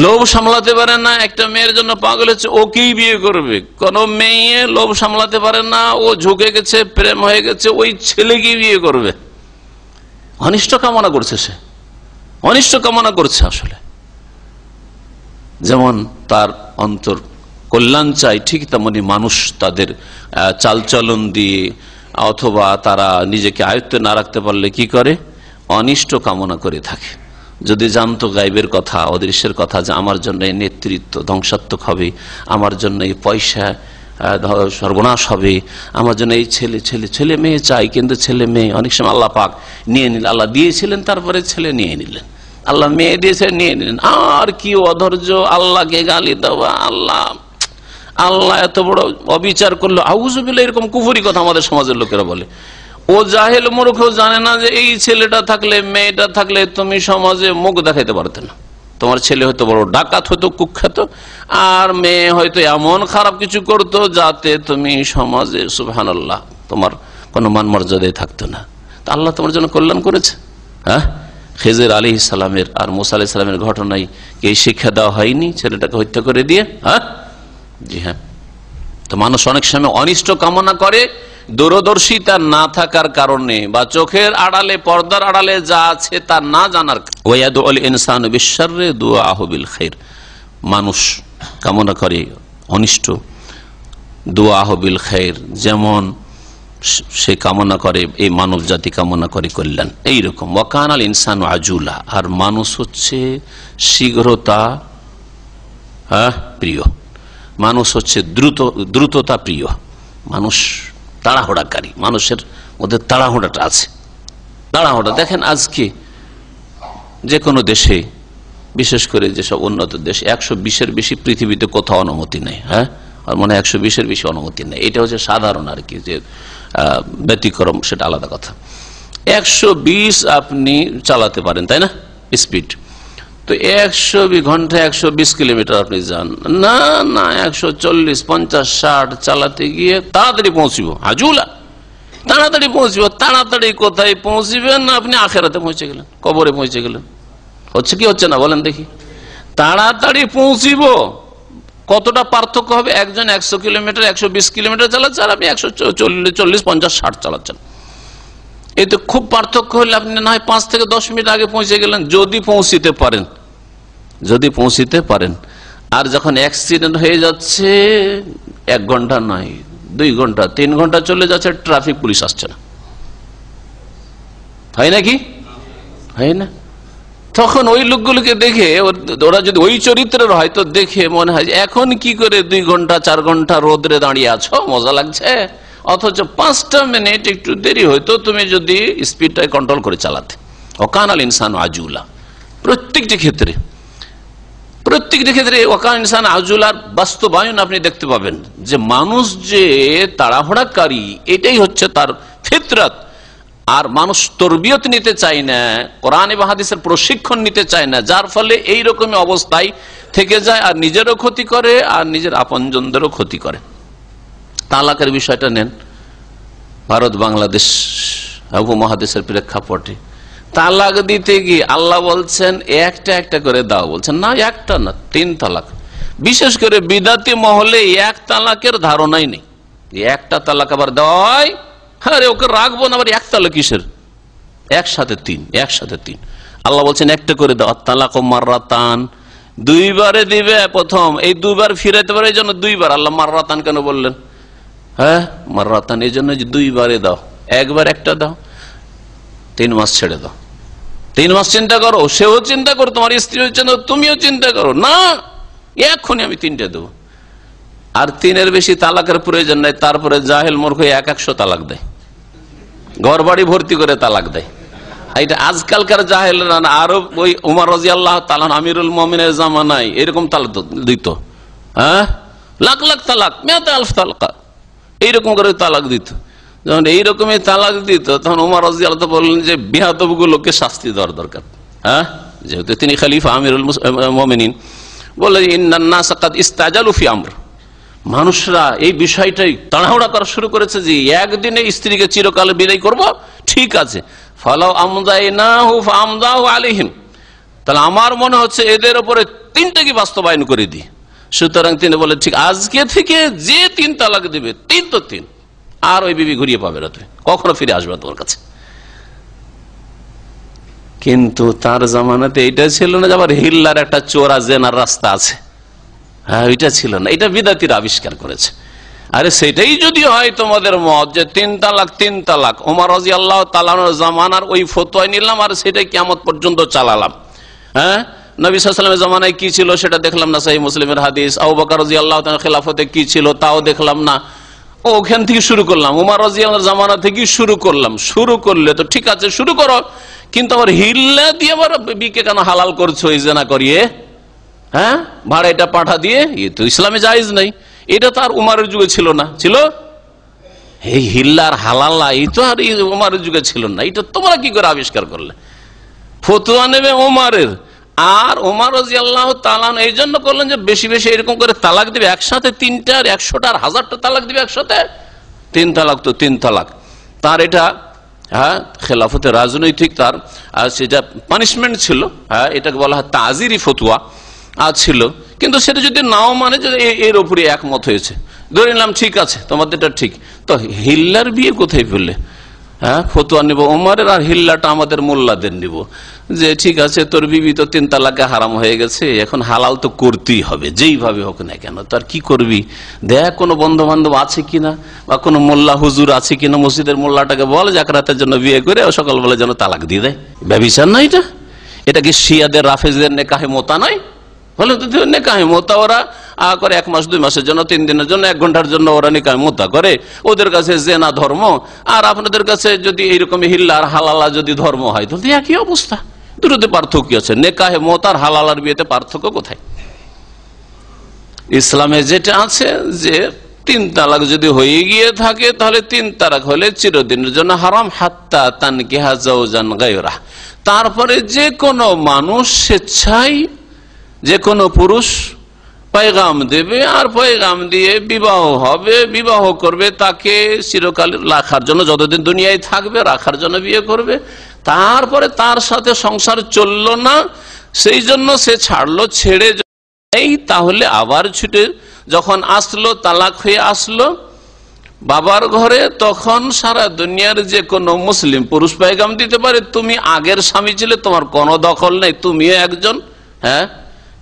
লোভ সামলাতে পারে না, একটা মেয়ের জন্য পাগল হচ্ছে, ওকেই বিয়ে করবে। কোন মেয়ে লোভ সামলাতে পারে না, ও ঝুঁকে গেছে, প্রেম হয়ে গেছে, ওই ছেলেকে বিয়ে করবে। অনিষ্ট কামনা করছে, সে অনিষ্ট কামনা করছে। আসলে যেমন তার অন্তর কল্যাণ চাই, ঠিক তেমনি মানুষ তাদের চালচলন দিয়ে অথবা তারা নিজেকে আয়ত্তে না রাখতে পারলে কি করে, অনিষ্ট কামনা করে থাকে। যদি জানতো গায়েবের কথা, অদৃশ্যের কথা, যে আমার জন্য এই নেতৃত্ব ধ্বংসাত্মক হবে, আমার জন্য এই পয়সা সর্বনাশ হবে, আমার জন্য এই ছেলে মেয়ে চাই, কিন্তু ছেলে মেয়ে অনেক সময় আল্লাহ পাক নিয়ে নিলেন, আল্লাহ দিয়েছিলেন তারপরে ছেলে নিয়ে নিলেন, আল্লাহ মেয়ে দিয়েছে নিয়ে নিলেন। আর কি অধৈর্য, আল্লাহকে গালি দেওয়া, আল্লাহ এত বড় অবিচার করলো, আউযুবিল্লাহ, এরকম কুফরি কথা আমাদের সমাজের লোকেরা বলে। ও জাহেল মূর্খ, জানে না যে এই ছেলেটা থাকলে, মেয়েটা থাকলে তুমি সমাজে মুখ দেখাইতে পারতে না। তোমার ছেলে হয়তো বড় ডাকাত হতো, কুখ্যাত, আর মেয়ে হয়তো এমন খারাপ কিছু করতো যাতে তুমি সমাজে সুবহানাল্লাহ তোমার কোনো মান মর্যাদায় থাকতো না। তা আল্লাহ তোমার জন্য কল্যাণ করেছে। হ্যাঁ, খেজর আলাইহিস সালামের আর মুসা আলাইহিস সালামের ঘটনায় এই শিক্ষা দেওয়া হয়নি, ছেলেটাকে হত্যা করে দিয়ে? হ্যাঁ, জি হ্যাঁ। তো মানুষ অনেক সময় অনিষ্ট কামনা করে দূরদর্শিতা না থাকার কারণে, বা চোখের আড়ালে, পর্দার আড়ালে যা আছে তা না জানার। ওয়াদউল ইনসানু বিশশাররি দুআহু বিল খাইর, মানুষ কামনা করে অনিষ্ট, দুআহু বিল খাইর, যেমন সে কামনা করে, এই মানব জাতি কামনা করে কল্যাণ। এইরকম ওয়াকানাল ইনসানু আজুলা, আর মানুষ হচ্ছে শীঘ্রতা প্রিয়, মানুষ হচ্ছে দ্রুততা প্রিয়, মানুষ তাড়াহুড়াকারী, মানুষের মধ্যে তাড়াহুড়াটা আছে, তাড়াহুড়া। দেখেন আজকে যে কোনো দেশে, বিশেষ করে যেসব উন্নত দেশ, 120-এর বেশি পৃথিবীতে কোথাও অনুমতি নেই। হ্যাঁ, আর মনে হয় 120-এর বেশি অনুমতি নেই। এটা হচ্ছে সাধারণ আর কি, যে ব্যতিক্রম সেটা আলাদা কথা। 120 আপনি চালাতে পারেন, তাই না, স্পিড। তো 120 ঘন্টায় 120 কিলোমিটার আপনি যান না, 140, 50, 60 চালাতে গিয়ে তাড়াতাড়ি পৌঁছিব, আজুলা তাড়াতাড়ি পৌঁছিব। তাড়াতাড়ি কোথায় পৌঁছিবেন? আপনি আখেরাতে পৌঁছে গেলেন, কবরে পৌঁছে গেলেন। হচ্ছে কি হচ্ছে না বলেন দেখি? তাড়াতাড়ি পৌঁছিব, কতটা পার্থক্য হবে? একজন 100 কিলোমিটার 120 কিলোমিটার চালাচ্ছে, আর আপনি 140, 50, 60 চালাচ্ছেন। এই তো খুব পার্থক্য হলে আপনি না হয় 5 থেকে 10 মিনিট আগে পৌঁছে গেলেন, যদি পৌঁছিতে পারেন। আর যখন অ্যাক্সিডেন্ট হয়ে যাচ্ছে 1 ঘন্টা নয়, 2 ঘন্টা, 3 ঘন্টা চলে যাচ্ছে, ট্রাফিক পুলিশ আসছে না, হয় নাকি? হয় না? তখন ওই লোকগুলোকে দেখে, ওরা যদি ওই চরিত্রের হয়, তো দেখে মনে হয় এখন কি করে 2 ঘন্টা 4 ঘন্টা রোদরে দাঁড়িয়ে আছো, মজা লাগছে। অথচ 5টা মিনিট একটু দেরি হইতো তুমি যদি স্পিডটা কন্ট্রোল করে চালাতে। ওয়াকানাল ইনসানু আজুলা। প্রত্যেকটি ক্ষেত্রে ওয়াকানাল ইনসানু আজুলার বাস্তবায়ন আপনি দেখতে পাবেন, যে মানুষ যে তাড়াহুড়াকারী, এটাই হচ্ছে তার ফিতরত। আর মানুষ তরবিয়ত নিতে চায় না, কোরআন এবং হাদিসের প্রশিক্ষণ নিতে চায় না, যার ফলে এই রকমই অবস্থায় থেকে যায়, আর নিজেরও ক্ষতি করে আর নিজের আপনজনদেরও ক্ষতি করে। তালাকের বিষয়টা নেন, ভারত বাংলাদেশ উপমহাদেশের প্রেক্ষাপটে তালাক দিতে গিয়ে আল্লাহ বলছেন একটা করে দাও, বলছেন না একটা না 3 তালাক। বিশেষ করে বিদাতি মহলে 1 তালাকের ধারণাই নেই, একটা তালাক আবার দেওয়াই, আরে ওকে রাখবো না, আবার 1 তালাক কিসের, একসাথে 3। আল্লাহ বলছেন একটা করে দাও। তালাক মাররাতান, 2 বারে দিবে। প্রথম এই 2 বার ফিরাইতে পারে, এই জন্য 2 বার। আল্লাহ মাররাতান কেন বললেন? হ্যাঁ, মাররাতান এই জন্য যে 2 বারে দাও, একবার একটা দাও, 3 মাস ছেড়ে দাও। 3 মাস চিন্তা করো, সেও চিন্তা করো, তোমার স্ত্রীও চিন্তা, তুমিও চিন্তা করো, না এক্ষুনি আমি 3টে দেবো। আর 3-এর বেশি তালাকের প্রয়োজন নাই। তারপরে জাহেল মূর্খ 100 তালাক দেয়, ঘর বাড়ি ভর্তি করে তালাক দেয়। এটা আজকালকার জাহেলরা না, আরো ওই উমর রাদিয়াল্লাহু তাআলা আমিরুল মুমিনের জামানায় এরকম তালাক দিত। হ্যাঁ, লাখ লাখ তালাক, 100,000 তালাক, এইরকম করে তালাক দিত। যখন এইরকমই তালাক দিত, তখন উমর রাদিয়াল্লাহু তাআলা বললেন যে বিহাতবগুলোকে শাস্তি দেওয়ার দরকার। হ্যাঁ, যেহেতু তিনি খলিফা আমিরুল মুমিনিন, বলে ইন্নান নাস কাদ ইস্তাজালু ফি আমর, মানুষরা এই বিষয়টাই তাড়াহুড়া করা শুরু করেছে যে একদিনে স্ত্রীকে চিরকালে বিদায় করব, ঠিক আছে। ফালাউ আমদাইনাহু ফামদাহু আলাইহিম, তাহলে আমার মনে হচ্ছে এদের উপরে 3টাকে বাস্তবায়ন করে দিই। সুতরাং তিনি বলে ঠিক আজকে থেকে যে 3 তালাক দিবে, 3 তো 3, আর ওই বিবি ঘুরিয়ে পাবে না, তুই কখনো ফিরে আসবে তোমার কাছে। কিন্তু তার জামানাতে এইটা ছিল না, আবার হিল্লার একটা চোরা জেনার রাস্তা আছে। হ্যাঁ, এটা ছিল না, এটা বিদাতিরা আবিষ্কার করেছে। আরে সেটাই যদি হয় তোমাদের মত যে 3 তালাক, ওমর রাদিয়াল্লাহু তাআলার জামানার ওই ফতোয়া নিলাম, আর সেটাই কিয়ামত পর্যন্ত চালালাম। হ্যাঁ, নবী সাল্লাল্লাহু আলাইহি ওয়াসাল্লামের জামানায় কি ছিল সেটা দেখলাম না, সহিহ মুসলিমের হাদিস। আবু বকর রাদিয়াল্লাহু তাআলার খেলাফতে কি ছিল তাও দেখলাম না, ওখান থেকে শুরু করলাম, ওমর রাদিয়াল্লাহু জামানা থেকে শুরু করলাম। শুরু করলে তো ঠিক আছে, শুরু করো, কিন্তু আবার হিল্লা দিয়ে আবার বিকে কেন হালাল করছো এই জেনা করিয়ে? হ্যাঁ, ভাড়া এটা পাঠা দিয়ে, এ তো ইসলামে জায়েজ নাই। এটা তো আর উমারের যুগে ছিল না, ছিল এই হিল্লার হালাল্লা, এই তো আর উমারের যুগে ছিল না। এটা তোমরা কি করে আবিষ্কার করলে? ফতোয়া নেবে উমারের, আর উমর রাদিয়াল্লাহু তাআলা এই জন্য করলেন যে বেশি বেশি এরকম করে তালাক দিবে, একসাথে 3টা আর 100টা আর 1000টা তালাক দিবে একসাথে। 3 তালাক তো 3 তালাক। তার এটা হ্যাঁ খেলাফতের রাজনৈতিক তার সেটা পানিশমেন্ট ছিল। হ্যাঁ, এটাকে বলা হয় তাজিরি ফতোয়া ছিল। কিন্তু সেটা যদি নাও মানে যে এর উপরে একমত হয়েছে, ধরে নিলাম ঠিক আছে তোমাদেরটা ঠিক, তো হিল্লার বিয়ে কোথায় ফেললে? হ্যাঁ, ফতোয়া নিব ওমরের, আর হিল্লাটা আমাদের মোল্লাদের নিব, যে ঠিক আছে তোর বিবি তো 3 তালাকে হারাম হয়ে গেছে, এখন হালাল তো করতেই হবে যেইভাবে হোক না কেন। তার কি করবি, দেখ কোনো বন্ধু বান্ধব আছে কিনা, বা কোনো মোল্লা হুজুর আছে কিনা, মসজিদের মোল্লাটাকে বল জাকারাতের জন্য বিয়ে করে সকালবেলা যেন তালাক দিয়ে দেয়। ব্যভিচার না এটা কি শিয়াদের রাফেজদের নেকাহে মোতা নয়? বলে তো নেকাহে মোতা ওরা করে 1 মাস 2 মাসের জন্য, 3 দিনের জন্য, 1 ঘন্টার জন্য ওরা নেকাহে মোতা করে। ওদের কাছে জেনা ধর্ম, আর আপনাদের কাছে যদি এইরকম হিল্লা আর হালালা যদি ধর্ম হয়, তাহলে একই অবস্থা। দুটোতে পার্থক্য আছে, নেকাহে মোতা আর হালালার বিয়েতে পার্থক্য কোথায়? ইসলামে যেটা আছে যে 3 তালাক যদি হয়ে গিয়ে থাকে তাহলে 3 তালাক হলে চিরদিনের জন্য হারাম, হাত্তা তানকিহা যাওজান গায়রা। তারপরে যে কোনো মানুষ স্বেচ্ছায় যে কোনো পুরুষ পয়গাম দেবে আর পয়গাম দিয়ে বিবাহ হবে, বিবাহ করবে, তাকে চিরকাল রাখার জন্য, যতদিন দুনিয়ায় থাকবে রাখার জন্য বিয়ে করবে। তারপরে তার সাথে সংসার চললো না, সেই জন্য সে ছাড়লো, ছেড়ে এই তাহলে আবার ছুটে যখন আসলো, তালাক হয়ে আসলো বাবার ঘরে, তখন সারা দুনিয়ার যে কোনো মুসলিম পুরুষ পয়গাম দিতে পারে, তুমি আগের স্বামী ছিলে, তোমার কোনো দখল নেই, তুমিও একজন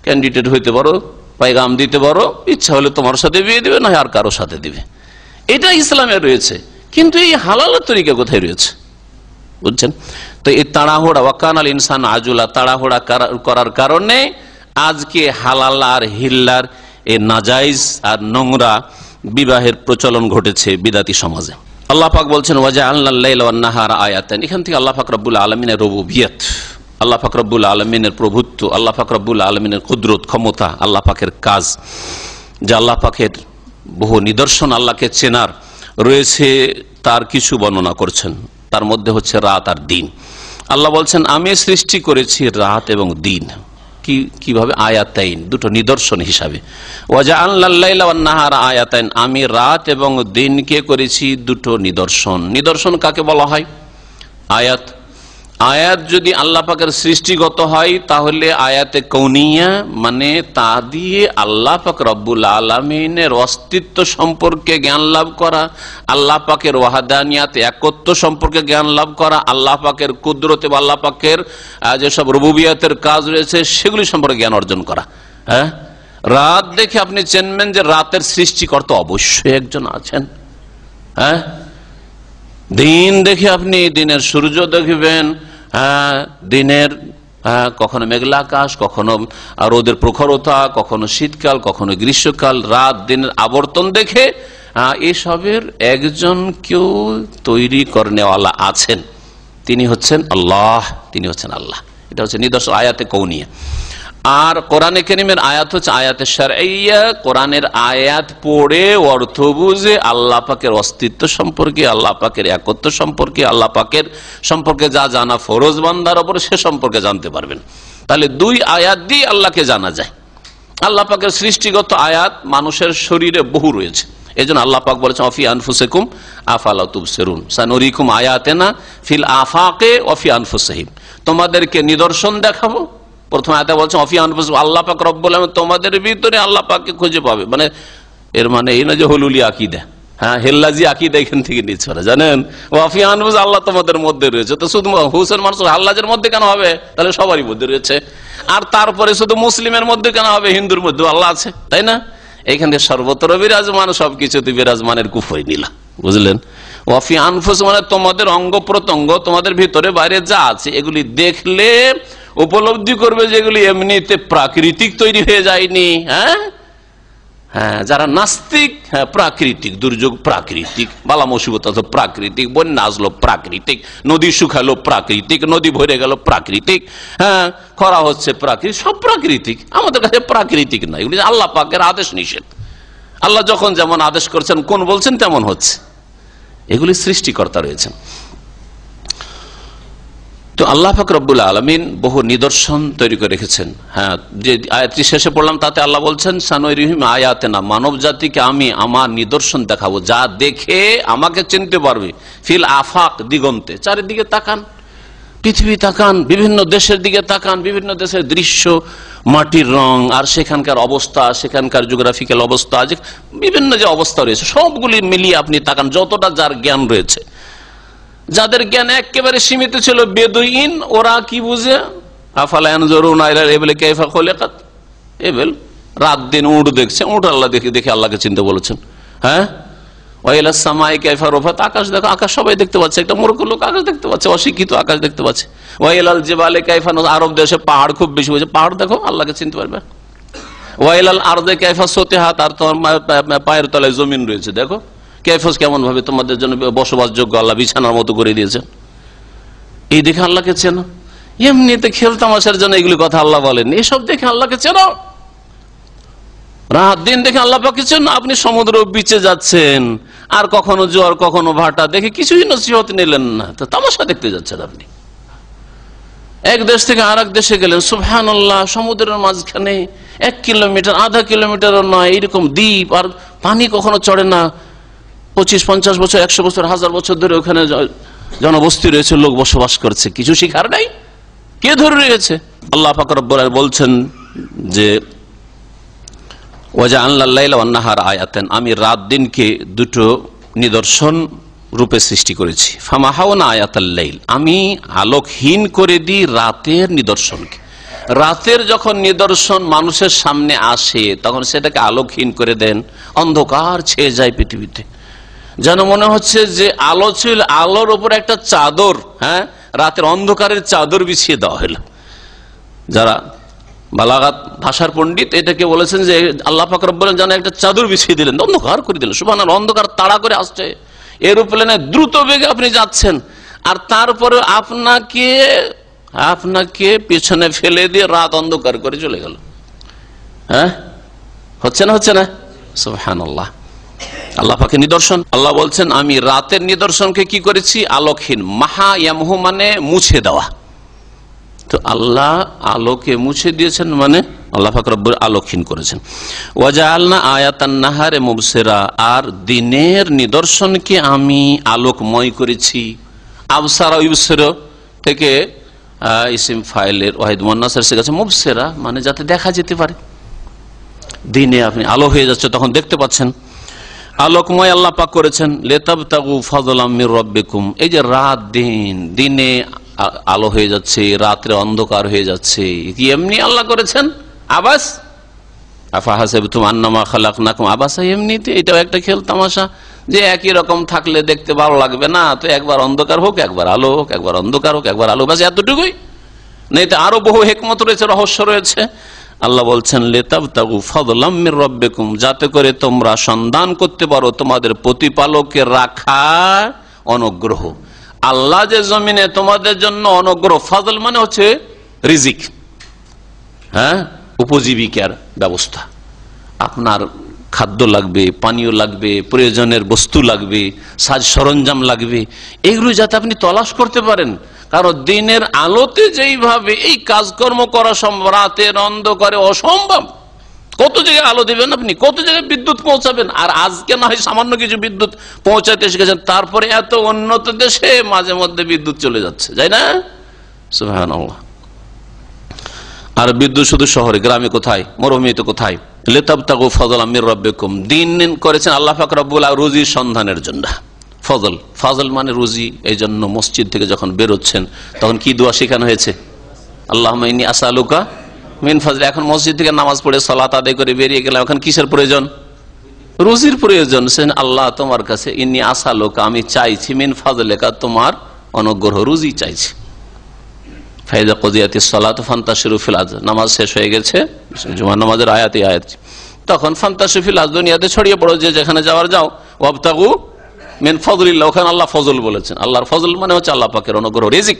ক্যান্ডিডেট হইতে পারো, পয়গাম দিতে পারো, ইচ্ছা হলে তোমার সাথে বিয়ে দিবে, না আর কারো সাথে দিবে। এটা ইসলামে রয়েছে, কিন্তু এই হালালের তরিকা কোথায় রয়েছে বুঝছেন? তো এই তাড়াহুড়া, ওয়াকানাল ইনসান আজুলা, তাড়াহুড়া করার কারণে আজকে হালাল আর হিল্লার এই নাজাইজ আর নোংরা বিবাহের প্রচলন ঘটেছে বিদাতি সমাজে। আল্লাহ পাক বলছেন ওয়াজআলনাল লাইলা ওয়ান নাহারা আয়াতান। এখান থেকে আল্লাহ পাক রব্বুল আলামিনের রুবুবিয়ত, আল্লাহ পাক রব্বুল আলামিনের প্রভুত্ব, আল্লাহ পাক রব্বুল আলামিনের কুদরত, ক্ষমতা, আল্লাহ পাকের কাজ, যে আল্লাহ পাকের বহু নিদর্শন আল্লাহকে চেনার রয়েছে, তার কিছু বর্ণনা করছেন। তার মধ্যে হচ্ছে রাত আর দিন। আল্লাহ বলছেন আমি সৃষ্টি করেছি রাত এবং দিন। কিভাবে? আয়াতাইন, দুটো নিদর্শন হিসাবে। ওয়াজআলনাল লাইলা ওয়ান নাহারা আয়াতাইন, আমি রাত এবং দিনকে করেছি দুটো নিদর্শন। নিদর্শন কাকে বলা হয়? আয়াত। আয়াত যদি আল্লাহ পাকের সৃষ্টিগত হয় তাহলে আয়াতে কৌনিয়া, মানে তা দিয়ে আল্লাহ পাক রব্বুল আলামিনের অস্তিত্ব সম্পর্কে জ্ঞান লাভ করা, আল্লাহ পাকের ওয়াহদানিয়াত, একত্ব সম্পর্কে জ্ঞান লাভ করা, আল্লাহ পাকের কুদরতে বা আল্লাহ পাকের যেসব রুবুবিয়তের কাজ রয়েছে সেগুলি সম্পর্কে জ্ঞান অর্জন করা। রাত দেখে আপনি চিনবেন যে রাতের সৃষ্টিকর্তা অবশ্যই একজন আছেন। দিন দেখে আপনি দিনের সূর্য দেখবেন, দিনের কখনো মেঘলা আকাশ, কখনো রোদের প্রখরতা, কখনো শীতকাল, কখনো গ্রীষ্মকাল, রাত দিনের আবর্তন দেখে এসবের একজন কেউ তৈরি করনেওয়ালা আছেন, তিনি হচ্ছেন আল্লাহ, তিনি হচ্ছেন আল্লাহ। এটা হচ্ছে নিদর্শন আয়াতে কৌনিয়া। আর কোরআনে কারীমের আয়াত হচ্ছে আয়াতে শারঈয়া, কোরআনের আয়াত পড়ে অর্থ বুঝে আল্লাহ পাকের অস্তিত্ব সম্পর্কে, আল্লাহ পাকের একত্ব সম্পর্কে, আল্লাহ পাকের সম্পর্কে যা জানা ফরজ বান্দার উপর, সে সম্পর্কে জানতে পারবেন। তাহলে দুই আয়াত দিয়ে আল্লাহকে জানা যায়। আল্লাহ পাকের সৃষ্টিগত আয়াত মানুষের শরীরে বহু রয়েছে। এই জন্য আল্লাহ পাক বলেছেন অফি আনফুসিকুম আফালা তুবসিরুন সানুরিকুম আয়াতিনা ফিল আফাকে ওয়াফি আনফুসিহিম, তোমাদেরকে নিদর্শন দেখাবো। প্রথম আয়াতে বলছেন অফি আনফুসিকুম, আল্লাহ পাক রব্বুল আলামিন তোমাদের ভিতরে আল্লাহ পাককে খুঁজে পাবে। মানে এর মানে এই না যে হলুলি আকীদা, হেল্লাজি আকীদা এখান থেকে নিচ্ছে ওরা, জানেন? ওয়াফি আনফুস, আল্লাহ তোমাদের মধ্যে রয়েছে। তো শুধু হুসেন মানুষের হাল্লাজের মধ্যে কেন হবে? তাহলে সবারই মধ্যে রয়েছে। আর তারপরে শুধু মুসলিমের মধ্যে কেন হবে? হিন্দুর মধ্যে আল্লাহ আছে, তাই না? এইখানে সর্বত্র বিরাজমান, সবকিছুতে বিরাজমানের কুফরি নিলা, বুঝলেন? ওয়াফি আনফুস মানে তোমাদের অঙ্গ প্রত্যঙ্গ, তোমাদের ভিতরে বাইরে যা আছে এগুলি দেখলে উপলব্ধি করবে যেগুলি এমনিতে প্রাকৃতিক তৈরি হয়ে যায়নি। যারা নাস্তিক, প্রাকৃতিক দুর্যোগ, প্রাকৃতিক বালা মুসিবত প্রাকৃতিক, বন্যা আসলো প্রাকৃতিক, নদী শুকালো প্রাকৃতিক, নদী ভরে গেল প্রাকৃতিক, খরা হচ্ছে প্রাকৃতিক, সব প্রাকৃতিক। আমাদের কাছে প্রাকৃতিক না, এগুলি আল্লাহ পাকের আদেশ নিষেধ। আল্লাহ যখন যেমন আদেশ করছেন, কোন বলছেন তেমন হচ্ছে। এগুলি সৃষ্টিকর্তা রয়েছেন। তো আল্লাহ পাক রব্বুল আলামিন বহু নিদর্শন তৈরি করে রেখেছেন। যে আয়াতটি শেষে পড়লাম তাতে আল্লাহ বলছেন সানুরিহিম আয়াতিনা, মানব জাতিকে আমি আমার নিদর্শন দেখাবো, যা দেখে আমাকে চিনতে পারবে। ফিল আফাক, দিগন্তে, চারিদিকে তাকান, পৃথিবী তাকান, বিভিন্ন দেশের দিকে তাকান, বিভিন্ন দেশের দৃশ্য, মাটির রং আর সেখানকার অবস্থা, সেখানকার জিওগ্রাফিক্যাল অবস্থা, বিভিন্ন যে অবস্থা রয়েছে সবগুলি মিলিয়ে আপনি তাকান, যতটা যার জ্ঞান রয়েছে। যাদের জ্ঞান একেবারে সীমিত ছিল, বেদুইন, ওরা কি বুঝে? আফালা ইয়ানজুরুনা ইলা ইবলি কাইফা খুলিকাত, এবেল রাত দিন উট দেখছে, উট আল্লাহ দেখে দেখে আল্লাহকে চিনতে বলেছেন। ওয়াইলা সামাই কাইফা রফাত, আকাশ দেখো, আকাশ সবাই দেখতে পাচ্ছে, একটা মূর্খ লোক আকাশ দেখতে পাচ্ছে, অশিক্ষিত আকাশ দেখতে পাচ্ছে। ওয়াইলাল জিবালে কাইফা, আরব দেশে পাহাড় খুব বেশি হয়েছে, পাহাড় দেখো, আল্লাহকে চিনতে পারবে। ওয়াইলাল আরদে কাইফা সতিহাত, আর তোমার পায়ের তলায় জমিন রয়েছে, দেখো কেফস কেমন ভাবে তোমাদের জন্য বসবাসযোগ্য আল্লাহ বিছানার মতো করে দিয়েছেন। এই দেখে আল্লাহকে চেনো। এমনিতে খেলতামাশার জন্য এগুলি কথা আল্লাহ বলেন, এসব দেখে আল্লাহকে চেনো। রাত দিন দেখে আল্লাহ পাক কিছু না, আপনি সমুদ্র বিচে যাচ্ছেন আর কখনো জোয়ার কখনো ভাটা দেখে কিছুই নসিহত নিলেন না, তো তামাশা দেখতে যাচ্ছেন আপনি। এক দেশ থেকে আর এক দেশে গেলেন, সুবহানাল্লাহ, সমুদ্রের মাঝখানে 1 কিলোমিটার, আধা কিলোমিটারও নয়, এরকম দ্বীপ, আর পানি কখনো চড়ে না। 25-50 বছর, 100 বছর, 1000 বছর ধরে ওখানে জনবস্তি রয়েছে, লোক বসবাস করছে, কিছু শিখার নাই, কে ধরে রয়েছে? আল্লাহ পাক রব্বুল আলামিন বলছেন যে ওয়াজআলনা আল-লাইলা ওয়ান-নাহারা আয়াতান, আমি রাত দিনকে দুটো নিদর্শন রূপে সৃষ্টি করেছি। ফামাহাওনা আয়াতাল লাইল, আমি আলোকহীন করে দিই রাতের নিদর্শনকে। রাতের যখন নিদর্শন মানুষের সামনে আসে তখন সেটাকে আলোকহীন করে দেন, অন্ধকার ছেয়ে যায় পৃথিবীতে, যেন মনে হচ্ছে যে আলো ছিল, আলোর উপর একটা চাদর, রাতের অন্ধকারের চাদর বিছিয়ে দেওয়া হলো। যারা বালাগাত ভাষার পণ্ডিত এটাকে বলেছেন যে আল্লাহ পাক রব্বুল আলামিন যেন একটা চাদর বিছিয়ে দিলেন, অন্ধকার করে দিলেন। সুবহানাল্লাহ, অন্ধকার তাড়া করে আসছে, এরোপ্লেনে দ্রুত বেগে আপনি যাচ্ছেন, আর তারপরে আপনাকে পেছনে ফেলে দিয়ে রাত অন্ধকার করে চলে গেল। হচ্ছে না? সুবহানাল্লাহ, আল্লাহ পাকের নিদর্শন। আল্লাহ বলছেন আমি রাতের নিদর্শনকে কি করেছি? আলোকহীন। মাহা ইয়ামহু মানে মুছে দেওয়া, তো আল্লাহ আলোকে মুছে দিয়েছেন, মানে আল্লাহ পাক রব্বুল আলোকহীন করেছেন। ওয়াজআলনা আয়াতান নাহারে মুবসিরা, আর দিনের নিদর্শনকে আমি আলোকময় করেছি। আবসারা ইউবসিরা থেকে ইসিম ফাইলের ওয়াহিদ মুন্নাস এসে গেছে মুবসিরা, মানে যাতে দেখা যেতে পারে। দিনে আপনি আলো হয়ে যাচ্ছে, তখন দেখতে পাচ্ছেন, আলোকময় আল্লাহ পাক করেছেন। লিতাবতাগু ফাদলাম মির রাব্বিকুম, এই যে রাত দিন, দিনে আলো হয়ে যাচ্ছে, রাত্রে অন্ধকার হয়ে যাচ্ছে, এমনি আল্লাহ করেছেন। আবাস আফাহাসিবতুম আন্নামা খালাকনাকুম আবাসা, এমনিতে এটাও একটা খেল তামাশা, যে একই রকম থাকলে দেখতে ভালো লাগবে না, তো একবার অন্ধকার হোক, একবার আলো হোক, একবার অন্ধকার হোক, একবার আলো, বাস এতটুকুই, নেই তো আরো বহু হিকমত রয়েছে, রহস্য রয়েছে। আল্লাহ বলছেন লিতাবতাগু ফাদলাম মির রাব্বিকুম, যাতে করে তোমরা সন্ধান করতে পারো তোমাদের প্রতিপালকের রাখা অনুগ্রহ। আল্লাহ যে জমিনে তোমাদের জন্য অনুগ্রহ, ফাজল মানে হচ্ছে রিজিক, উপজীবিকার ব্যবস্থা। আপনার খাদ্য লাগবে, পানীয় লাগবে, প্রয়োজনের বস্তু লাগবে, সাজ সরঞ্জাম লাগবে, এগুলো যাতে আপনি তলাশ করতে পারেন। কারণ দিনের আলোতে যেইভাবে এই কাজকর্ম করা সম্ভব, রাতের অন্ধকারে অসম্ভব। কত জায়গায় আলো দিবেন আপনি, কত জায়গায় বিদ্যুৎ পৌঁছাবেন। আর আজকে না হয় সামান্য কিছু বিদ্যুৎ পৌঁছাতে শিখেছেন, তারপরে এত উন্নত দেশে মাঝে মধ্যে বিদ্যুৎ চলে যাচ্ছে, যাই না? সুবহানাল্লাহ। আর বিদ্যুৎ শুধু শহরে, গ্রামে কোথায়, মরুভূমিতে কোথায়? লিতাবতাগু ফাদলাম মির রাব্বিকুম, দিন করেছেন আল্লাহ পাক রব্বুল আলামিন রুজির সন্ধানের জন্য। ফজল মানে রুজি। এই জন্য মসজিদ থেকে যখন বেরোচ্ছেন তখন কি দোয়া শেখানো হয়েছে? আল্লাহুম্মা ইন্নী আসআলুকা মিন ফাজলি। এখন মসজিদ থেকে নামাজ পড়ে সালাত আদায় করে বেরিয়ে গেলাম, এখন কিসের প্রয়োজন? রুজির প্রয়োজন। আল্লাহ তোমার কাছে ইন্নী আসআলুকা, আমি চাইছি, মিন ফাজলিকা, তোমার অনুগ্রহ, রুজি চাইছি। ফাইদা কুদিয়াতিস সালাতু ফান্তাশিরু ফিল আরদ, নামাজ শেষ হয়ে গেছে, জুমার নামাজের আয়াত, তখন ফান্তাশিরু ফিল আরদ, দুনিয়াতে ছড়িয়ে পড়ো, যে যেখানে যাওয়ার যাও। ওয়াবতাগু মিন ফাদলিল্লাহ, ওখানে আল্লাহ ফজল বলেছেন। আল্লাহর ফজল মানে হচ্ছে আল্লাহ পাকের অনুগ্রহ, রিজিক,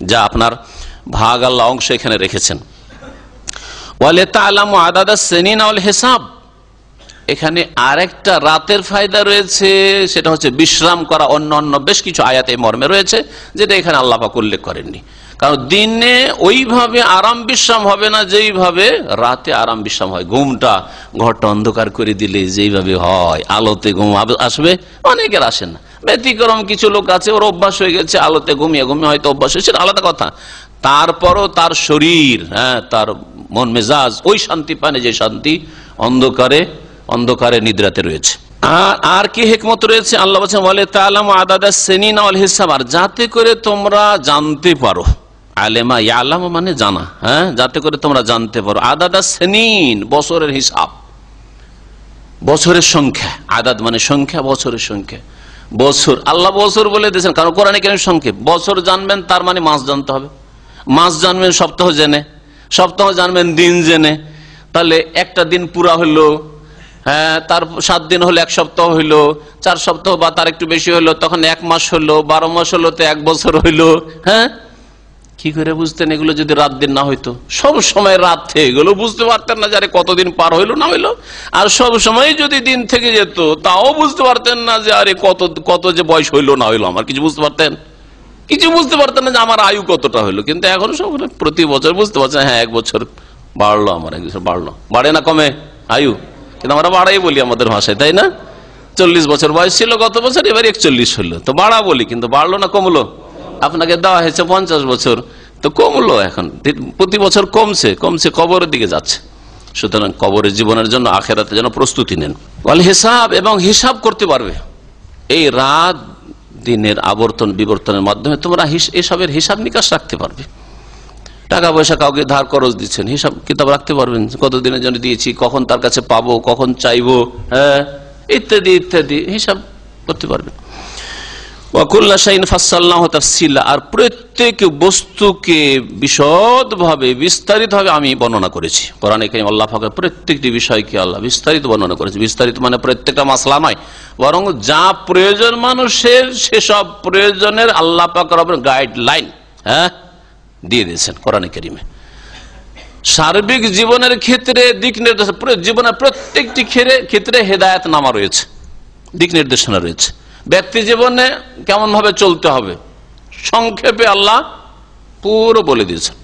যা আপনার ভাগ, আল্লাহ অংশ এখানে রেখেছেন। ওয়ালিতাআলামু আদাদাস সিনিনা ওয়াল হিসাব, এখানে আরেকটা রাতের ফায়দা রয়েছে, সেটা হচ্ছে বিশ্রাম করা। অন্য বেশ কিছু আয়াতে মর্মে রয়েছে, যেটা এখানে আল্লাহ পাক উল্লেখ করেননি। কারণ দিনে ওইভাবে আরাম বিশ্রাম হবে না যেইভাবে রাতে আরাম বিশ্রাম হয়। ঘুমটা ঘরটা অন্ধকার করে দিলে যেইভাবে হয়, আলোতে ঘুম আসবে, অনেকের আসে না, ব্যতিক্রম কিছু লোক আছে, ওর অভ্যাস হয়ে গেছে আলোতে ঘুমিয়ে হয়তো অভ্যাস হয়েছে, সেটা আলাদা কথা। তারপরও তার শরীর, তার মন মেজাজ ওই শান্তি পানে যে শান্তি অন্ধকারে নিদ্রাতে রয়েছে। আর কি হিকমত রয়েছে? আল্লাহ বলেছেন ওয়ালিতাআলামু আদাদাস সিনিনা ওয়াল হিসাব, আর যাতে করে তোমরা জানতে পারো। আলেমা ইয়ালামু মানে জানা, যাতে করে তোমরা জানতে পারো। আদাদাস সিনিন, বছরের হিসাব, বছরের সংখ্যা। আদাদ মানে সংখ্যা, বছরের সংখ্যা। বছর আল্লাহ বছর বলে দিয়েছেন, কারণ কোরআনে কারীম সংখ্যা। বছর জানবেন তার মানে মাস জানতে হবে, মাস জানবেন সপ্তাহ জেনে, সপ্তাহ জানবেন দিন জেনে। তাহলে একটা দিন পুরা হইলো, তার 7 দিন হলো 1 সপ্তাহ হইলো, 4 সপ্তাহ বা তার একটু বেশি হলো, তখন 1 মাস হলো, 12 মাস হলো, তো 1 বছর হইলো। কি করে বুঝতেন এগুলো যদি রাত দিন না হইতো? সব সময় রাত থেকে এগুলো বুঝতে পারতেন না, যারে কতদিন পার হইলো না হইলো। আর সব সময় যদি দিন থেকে যেত তাও বুঝতে পারতেন না যে আরে কত কত যে বয়স হইলো না হইলো আমার। কিছু বুঝতে পারতেন? কিছু বুঝতে পারতেন না যে আমার আয়ু কতটা হইলো। কিন্তু এখন সব প্রতি বছর বুঝতে পারছেন, হ্যাঁ 1 বছর বাড়লো, আমার 1 বছর বাড়লো। বাড়ে না কমে আয়ু? কিন্তু আমরা বাড়াই বলি আমাদের ভাষায়, তাই না? 40 বছর বয়স ছিল গত বছর, এবার 41 হলো, তো বাড়া বলি। কিন্তু বাড়লো না কমলো? আপনাকে দেওয়া হয়েছে 50 বছর, তো কমলো। এখন প্রতি বছর কমছে কমছে, কবরের দিকে যাচ্ছে। সুতরাং কবরের জীবনের জন্য, আখেরাতের জন্য প্রস্তুতি নেন। ওয়াল হিসাব, এবং হিসাব করতে পারবে। এই রাত দিনের আবর্তন বিবর্তনের মাধ্যমে তোমরা এসবের হিসাব নিকাশ রাখতে পারবে। টাকা পয়সা কাউকে ধার খরচ দিচ্ছেন, হিসাব কিতাব রাখতে পারবেন, কতদিনের জন্য দিয়েছি, কখন তার কাছে পাবো, কখন চাইবো, হ্যাঁ, ইত্যাদি ইত্যাদি হিসাব করতে পারবেন। আর প্রত্যেক বস্তুকে বিশদভাবে বিস্তারিতভাবে আমি বর্ণনা করেছি। কোরআনে কারীম আল্লাহ পাক প্রত্যেকটি বিষয়কে আল্লাহ বিস্তারিত বর্ণনা করেছে। বিস্তারিত মানে প্রত্যেকটা মাসলা নয়, বরং যা প্রয়োজন মানুষের সেসব প্রয়োজনের আল্লাহ পাক রব্বুল গাইডলাইন দিয়ে দিয়েছেন কোরআনে কারীমে। সার্বিক জীবনের ক্ষেত্রে দিক নির্দেশনা, জীবনের প্রত্যেকটি ক্ষেত্রে হেদায়েত নামা রয়েছে, দিক নির্দেশনা রয়েছে। ব্যক্তি জীবনে কেমন ভাবে চলতে হবে সংক্ষেপে আল্লাহ পুরো বলে দিয়েছেন।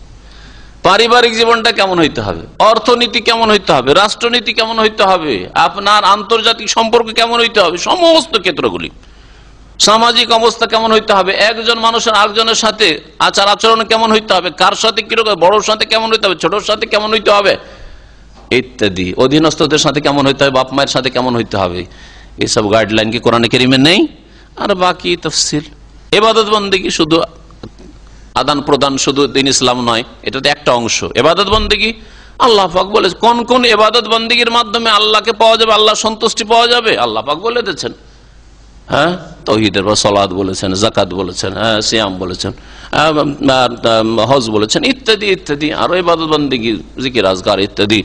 পারিবারিক জীবনটা কেমন হইতে হবে, অর্থনীতি কেমন হইতে হবে, রাষ্ট্রনীতি কেমন হইতে হবে, আপনার আন্তর্জাতিক সম্পর্ক কেমন হইতে হবে, সমস্ত ক্ষেত্রগুলি, সামাজিক অবস্থা কেমন হইতে হবে, একজন মানুষের আরেকজনের সাথে আচার আচরণ কেমন হইতে হবে, কার সাথে কিরকম, বড়োর সাথে কেমন হইতে হবে, ছোটর সাথে কেমন হইতে হবে ইত্যাদি, অধীনস্থদের সাথে কেমন হইতে হবে, বাপ মায়ের সাথে কেমন হইতে হবে, এইসব গাইডলাইন কি কোরআনে কারীমে নেই? আর বাকি তাফসীর, ইবাদত বন্দেগী, শুধু আদান প্রদান শুধু দিন ইসলাম নয়, এটা তো একটা অংশ। ইবাদত বন্দেগী আল্লাহ পাক বলে কোন কোন ইবাদত বন্দেগীর মাধ্যমে আল্লাহকে পাওয়া যাবে, আল্লাহ সন্তুষ্টি পাওয়া যাবে, আল্লাহ পাক বলে দিয়েছেন। হ্যাঁ, তাওহীদের বা সালাত বলেছেন, যাকাত বলেছেন, হ্যাঁ সিয়াম বলেছেন, হজ বলেছেন, ইত্যাদি ইত্যাদি। আরো ইবাদত বন্দেগী, জিকির আজকার ইত্যাদি,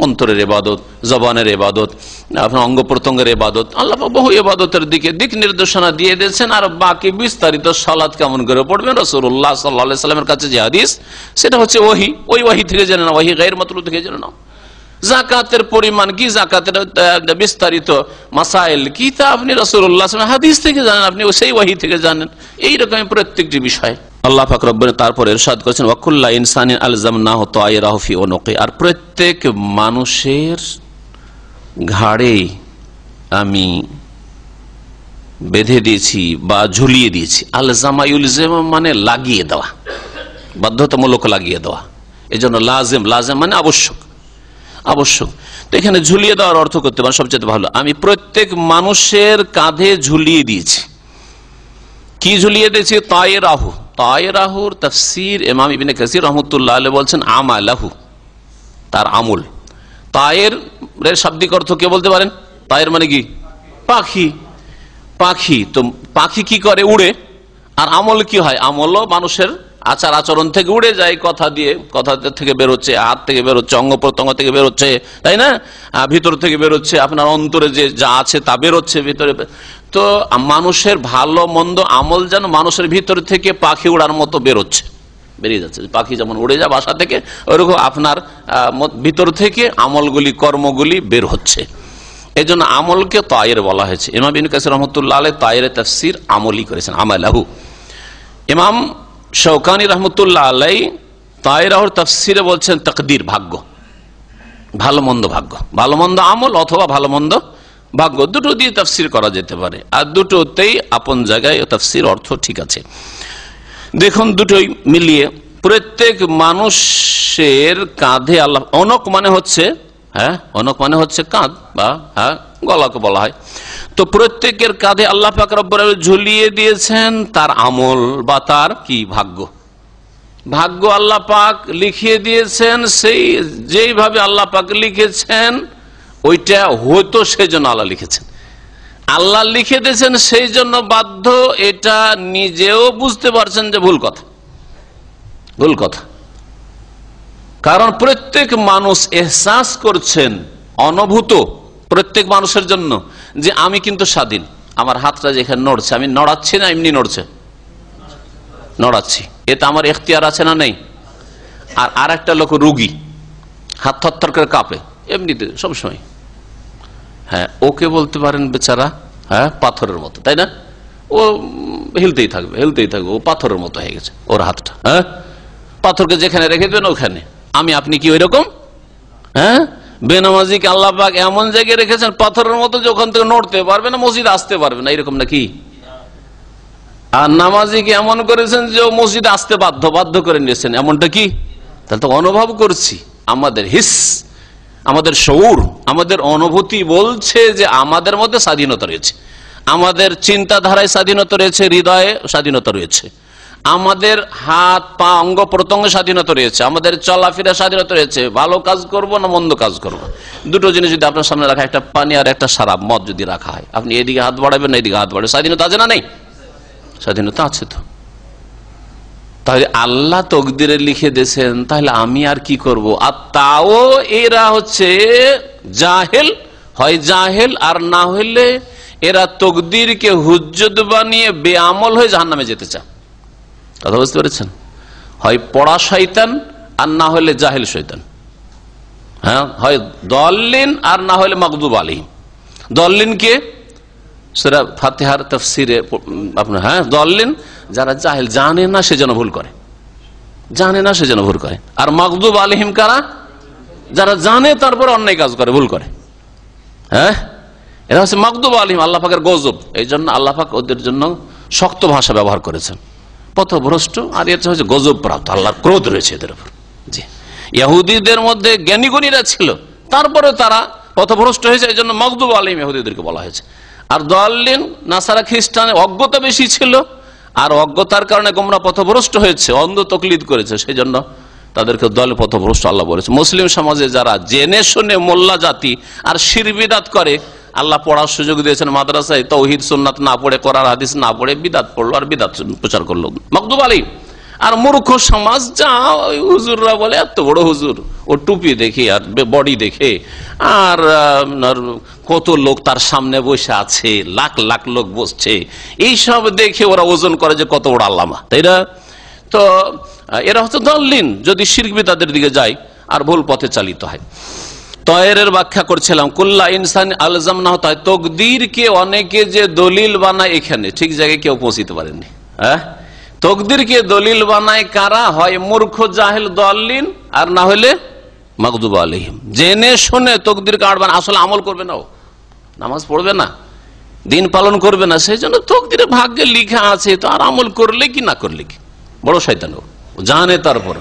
অন্তরের ইবাদত, জবানের ইবাদত, আপনার অঙ্গ প্রত্যঙ্গের ইবাদত, আল্লাহ পাক বহু ইবাদতের দিকে দিক নির্দেশনা দিয়ে দিয়েছেন। আর বাকি বিস্তারিত সালাত কেমন করে পড়বেন, রাসূলুল্লাহ সাল্লাল্লাহু আলাইহি সাল্লামের কাছে যে হাদিস, সেটা হচ্ছে ওহী, ওই ওহী থেকে জেনে নাও, ওহী গায়র মাতলু থেকে জেনে নাও। যাকাতের পরিমাণ কি, যাকাতের বিস্তারিত মাসাইল কি, তা আপনি রাসূলুল্লাহ হাদিস থেকে জানেন, আপনি সেই ওহী থেকে জানেন। এইরকম প্রত্যেকটি বিষয় আল্লাহ পাক রব্বুল তারপর ইরশাদ করেছেন, ওয়াকুল্লা ইনসানিন আলজামনাহু তায়রাহু ফি উনুকি, আর প্রত্যেক মানুষের ঘাড়ে আমি বেঁধে দিয়েছি বা ঝুলিয়ে দিয়েছি। আলজামা ইউলজাম মানে লাগিয়ে দেওয়া, বাধ্যতামূলক লাগিয়ে দেওয়া। এজন্য লাজিম, লাজিম মানে আবশ্যক, আবশ্যক। তো এখানে ঝুলিয়ে দেওয়ার অর্থ করতে পারেন সবচেয়ে ভালো, আমি প্রত্যেক মানুষের কাঁধে ঝুলিয়ে দিয়েছি। কি ঝুলিয়ে দিয়েছি? তায়রাহু। তায়রাহুর তাফসীর ইমাম ইবনে কাসির রাহমাতুল্লাহ আলাইহি বলছেন আমালাহু, তার আমল। তায়ের এর শাব্দিক অর্থ কে বলতে পারেন? তায়ের মানে কি? পাখি। পাখি, তো পাখি কি করে? উড়ে। আর আমল কি হয়? আমলও মানুষের আচার আচরণ থেকে উড়ে যায়, কথা দিয়ে, কথা থেকে বেরোচ্ছে, হাত থেকে বেরোচ্ছে, অঙ্গ প্রত্যঙ্গ থেকে বেরোচ্ছে, তাই না? ভিতর থেকে বেরোচ্ছে, আপনার অন্তরে যে যা আছে তা বেরোচ্ছে ভিতরে। তো মানুষের ভালো মন্দ আমল যেন মানুষের ভিতর থেকে পাখি উড়ার মতো বেরোচ্ছে, বেরিয়ে যাচ্ছে। পাখি যেমন উড়ে যায় বাসা থেকে, ওইরকম আপনার ভিতর থেকে আমলগুলি, কর্মগুলি বের হচ্ছে। এই জন্য আমলকে তায়ের বলা হয়েছে। ইমাম ইবনে কাসির রাহমাতুল্লাহ আলাইহি তায়ের তাফসীর আমলি করেছেন, আমালাহু। ইমাম শওকানী রহমতুল্লাহ আলাই তায়রাহুর তাফসীরে বলছেন তাকদীর, ভাগ্য, ভালো মন্দ ভাগ্য, ভালো মন্দ আমল অথবা ভালো মন্দ ভাগ্য, দুটো দিয়ে তাফসীর করা যেতে পারে। আর দুটোতেই আপন জায়গায় তাফসীর অর্থ ঠিক আছে। দেখুন দুটোই মিলিয়ে প্রত্যেক মানুষের কাঁধে আল্লাহ, অনক মানে হচ্ছে, হ্যাঁ অনক মানে হচ্ছে কাঁধ বা হ্যাঁ গলাকে বলা হয়। তো প্রত্যেকের কাঁধে আল্লাহ পাক রব্বুল আলামিন ঝুলিয়ে দিয়েছেন তার আমল বা তার কি ভাগ্য। ভাগ্য আল্লাহ পাক লিখিয়ে দিয়েছেন, সেই যেইভাবে আল্লাহ পাক লিখেছেন ওইটা হয়তো সেই জন্য আল্লাহ লিখেছেন। আল্লাহ লিখে দিয়েছেন সেই জন্য বাধ্য, এটা নিজেও বুঝতে পারছেন যে ভুল কথা, ভুল কথা। কারণ প্রত্যেক মানুষ এহসাস করছেন, অনুভূত প্রত্যেক মানুষের জন্য যে আমি কিন্তু স্বাধীন। আমার হাতটা যেখানে নড়ছে, আমি নড়াচ্ছি না এমনি নড়ছে, নড়াচ্ছি। এতে আমার এখতিয়ার আছে না নেই? আর একটা লোক রুগী, হাত থরথর করে কাঁপে এমনিতে সবসময়, হ্যাঁ, ওকে বলতে পারেন বেচারা হ্যাঁ পাথরের মতো, তাই না? ও হিলতেই থাকবে ও পাথরের মতো হয়ে গেছে ওর হাতটা, হ্যাঁ, পাথরকে যেখানে রেখে দেবেন ওখানে। আপনি কি ওই রকম? হ্যাঁ, বেনামাজিকে আল্লাহ পাক এমন জায়গায় রেখেছেন পাথরের মতো যে ওখান থেকে নড়তে পারবে না, মসজিদে আসতে পারবে না, এরকম নাকি? আর নামাজিকে এমন করেছেন যে ও মসজিদে আসতে বাধ্য করে নিয়েছেন, এমনটা কি? তাহলে তো অনুভব করছি, আমাদের হিস, আমাদের শউর, আমাদের অনুভূতি বলছে যে আমাদের মধ্যে স্বাধীনতা রয়েছে, আমাদের চিন্তাধারায় স্বাধীনতা রয়েছে, হৃদয়ে স্বাধীনতা রয়েছে, আমাদের হাত পা অঙ্গ প্রত্যঙ্গ স্বাধীনতা রয়েছে, আমাদের চলাফেরা স্বাধীনতা রয়েছে, ভালো কাজ করব না মন্দ কাজ করব। দুটো জিনিস যদি আপনার সামনে রাখা, একটা পানি আর একটা শরাব মদ যদি রাখা হয়, আপনি এদিকে হাত বাড়াবেন না এদিকে হাত বাড়াবেন, স্বাধীনতা আছে না নেই? স্বাধীনতা আছে। তো তাহলে আল্লাহ তকদিরে লিখে দিয়েছেন, তাহলে আমি আর কি করব? আর তাও এরা হচ্ছে জাহেল, হয় জাহেল আর না হইলে এরা তকদিরকে হুজ্জত বানিয়ে বেআমল হয়ে জাহান্নামে যেতে চায়। কথা বুঝতে পেরেছেন? হয় পড়া শয়তান আর না হলে জাহেল শয়তান, হ্যাঁ, হয় দল্লিন আর না হলে মাগদুব আলাইহিম। দল্লিন কে? সূরা ফাতিহার তাফসিরে আপনার, হ্যাঁ, দল্লিন যারা জাহেল, জানে না সে যেন ভুল করে, আর মাগদুব আলাইহিম কারা? যারা জানে তারপর অন্যায় কাজ করে, ভুল করে, হ্যাঁ, এরা হচ্ছে মাগদুব আলাইহিম, আল্লাহ পাকের গজব। এই জন্য আল্লাহ পাক ওদের জন্য শক্ত ভাষা ব্যবহার করেছেন, পথভ্রষ্ট, আর এটা হচ্ছে গজব প্রাপ্ত, আল্লাহর ক্রোধ রয়েছে এদের উপর। জি, ইহুদিদের মধ্যে জ্ঞানীগুণীরা ছিল, তারপরে তারা পথভ্রষ্ট হয়েছে, এই জন্য মাগদুব আলাইহিম ইহুদিদেরকে বলা হয়েছে। আর দল্লিন নাসারা খ্রিস্টানের অজ্ঞতা বেশি ছিল, আর অজ্ঞতার কারণে গোমরা পথভ্রষ্ট হয়েছে, অন্ধ তকলিদ করেছে, সেই জন্য তাদেরকে দলে পথভ্রষ্ট আল্লাহ বলেছে। মুসলিম সমাজে যারা জেনে শুনে মোল্লা জাতি আর শিরক বিদআত করে, আল্লাহ পড়ার সুযোগ দিয়েছেন মাদ্রাসায়, তাওহীদ সুন্নাত না পড়ে, কোরআন হাদিস না পড়ে বিদআত পড়লো আর বিদআত প্রচার করলো, মাগদুব আলাইহিম। আর মূর্খ সমাজ যা হুজুররা বলে, এত বড় হুজুর, ও টুপি দেখে আর বডি দেখে, আর কত লোক তার সামনে বসে আছে, লাখ লাখ লোক বসছে, এইসব দেখে ওরা ওজন করে যে কত বড় আল্লামা, তাই না? তো এরা হচ্ছে দল্লিন, যদি শিরক বিদআতের দিকে যায় আর ভুল পথে চালিত হয়। তয়ের ব্যাখ্যা করছিলাম, কুল্লা ইনসান আলজামনা, তকদিরকে অনেকে যে দলিল বানায়, এখানে ঠিক জায়গায় কেউ পৌঁছিতে পারেনি। হ্যাঁ, তকদিরকে দলিল বানায় কারা? হয় মূর্খ জাহেল দল্লিন, আর না হলে মাগদুব আলাইহিম। জেনে শুনে তকদির কাটবেন, আসলে আমল করবে না, ও নামাজ পড়বে না, দিন পালন করবে না, সেই জন্য তকদিরে ভাগ্যে লিখা আছে, তো আর আমল করলে কি না করলে কি, বড় শয়তান ও, জানে তারপর,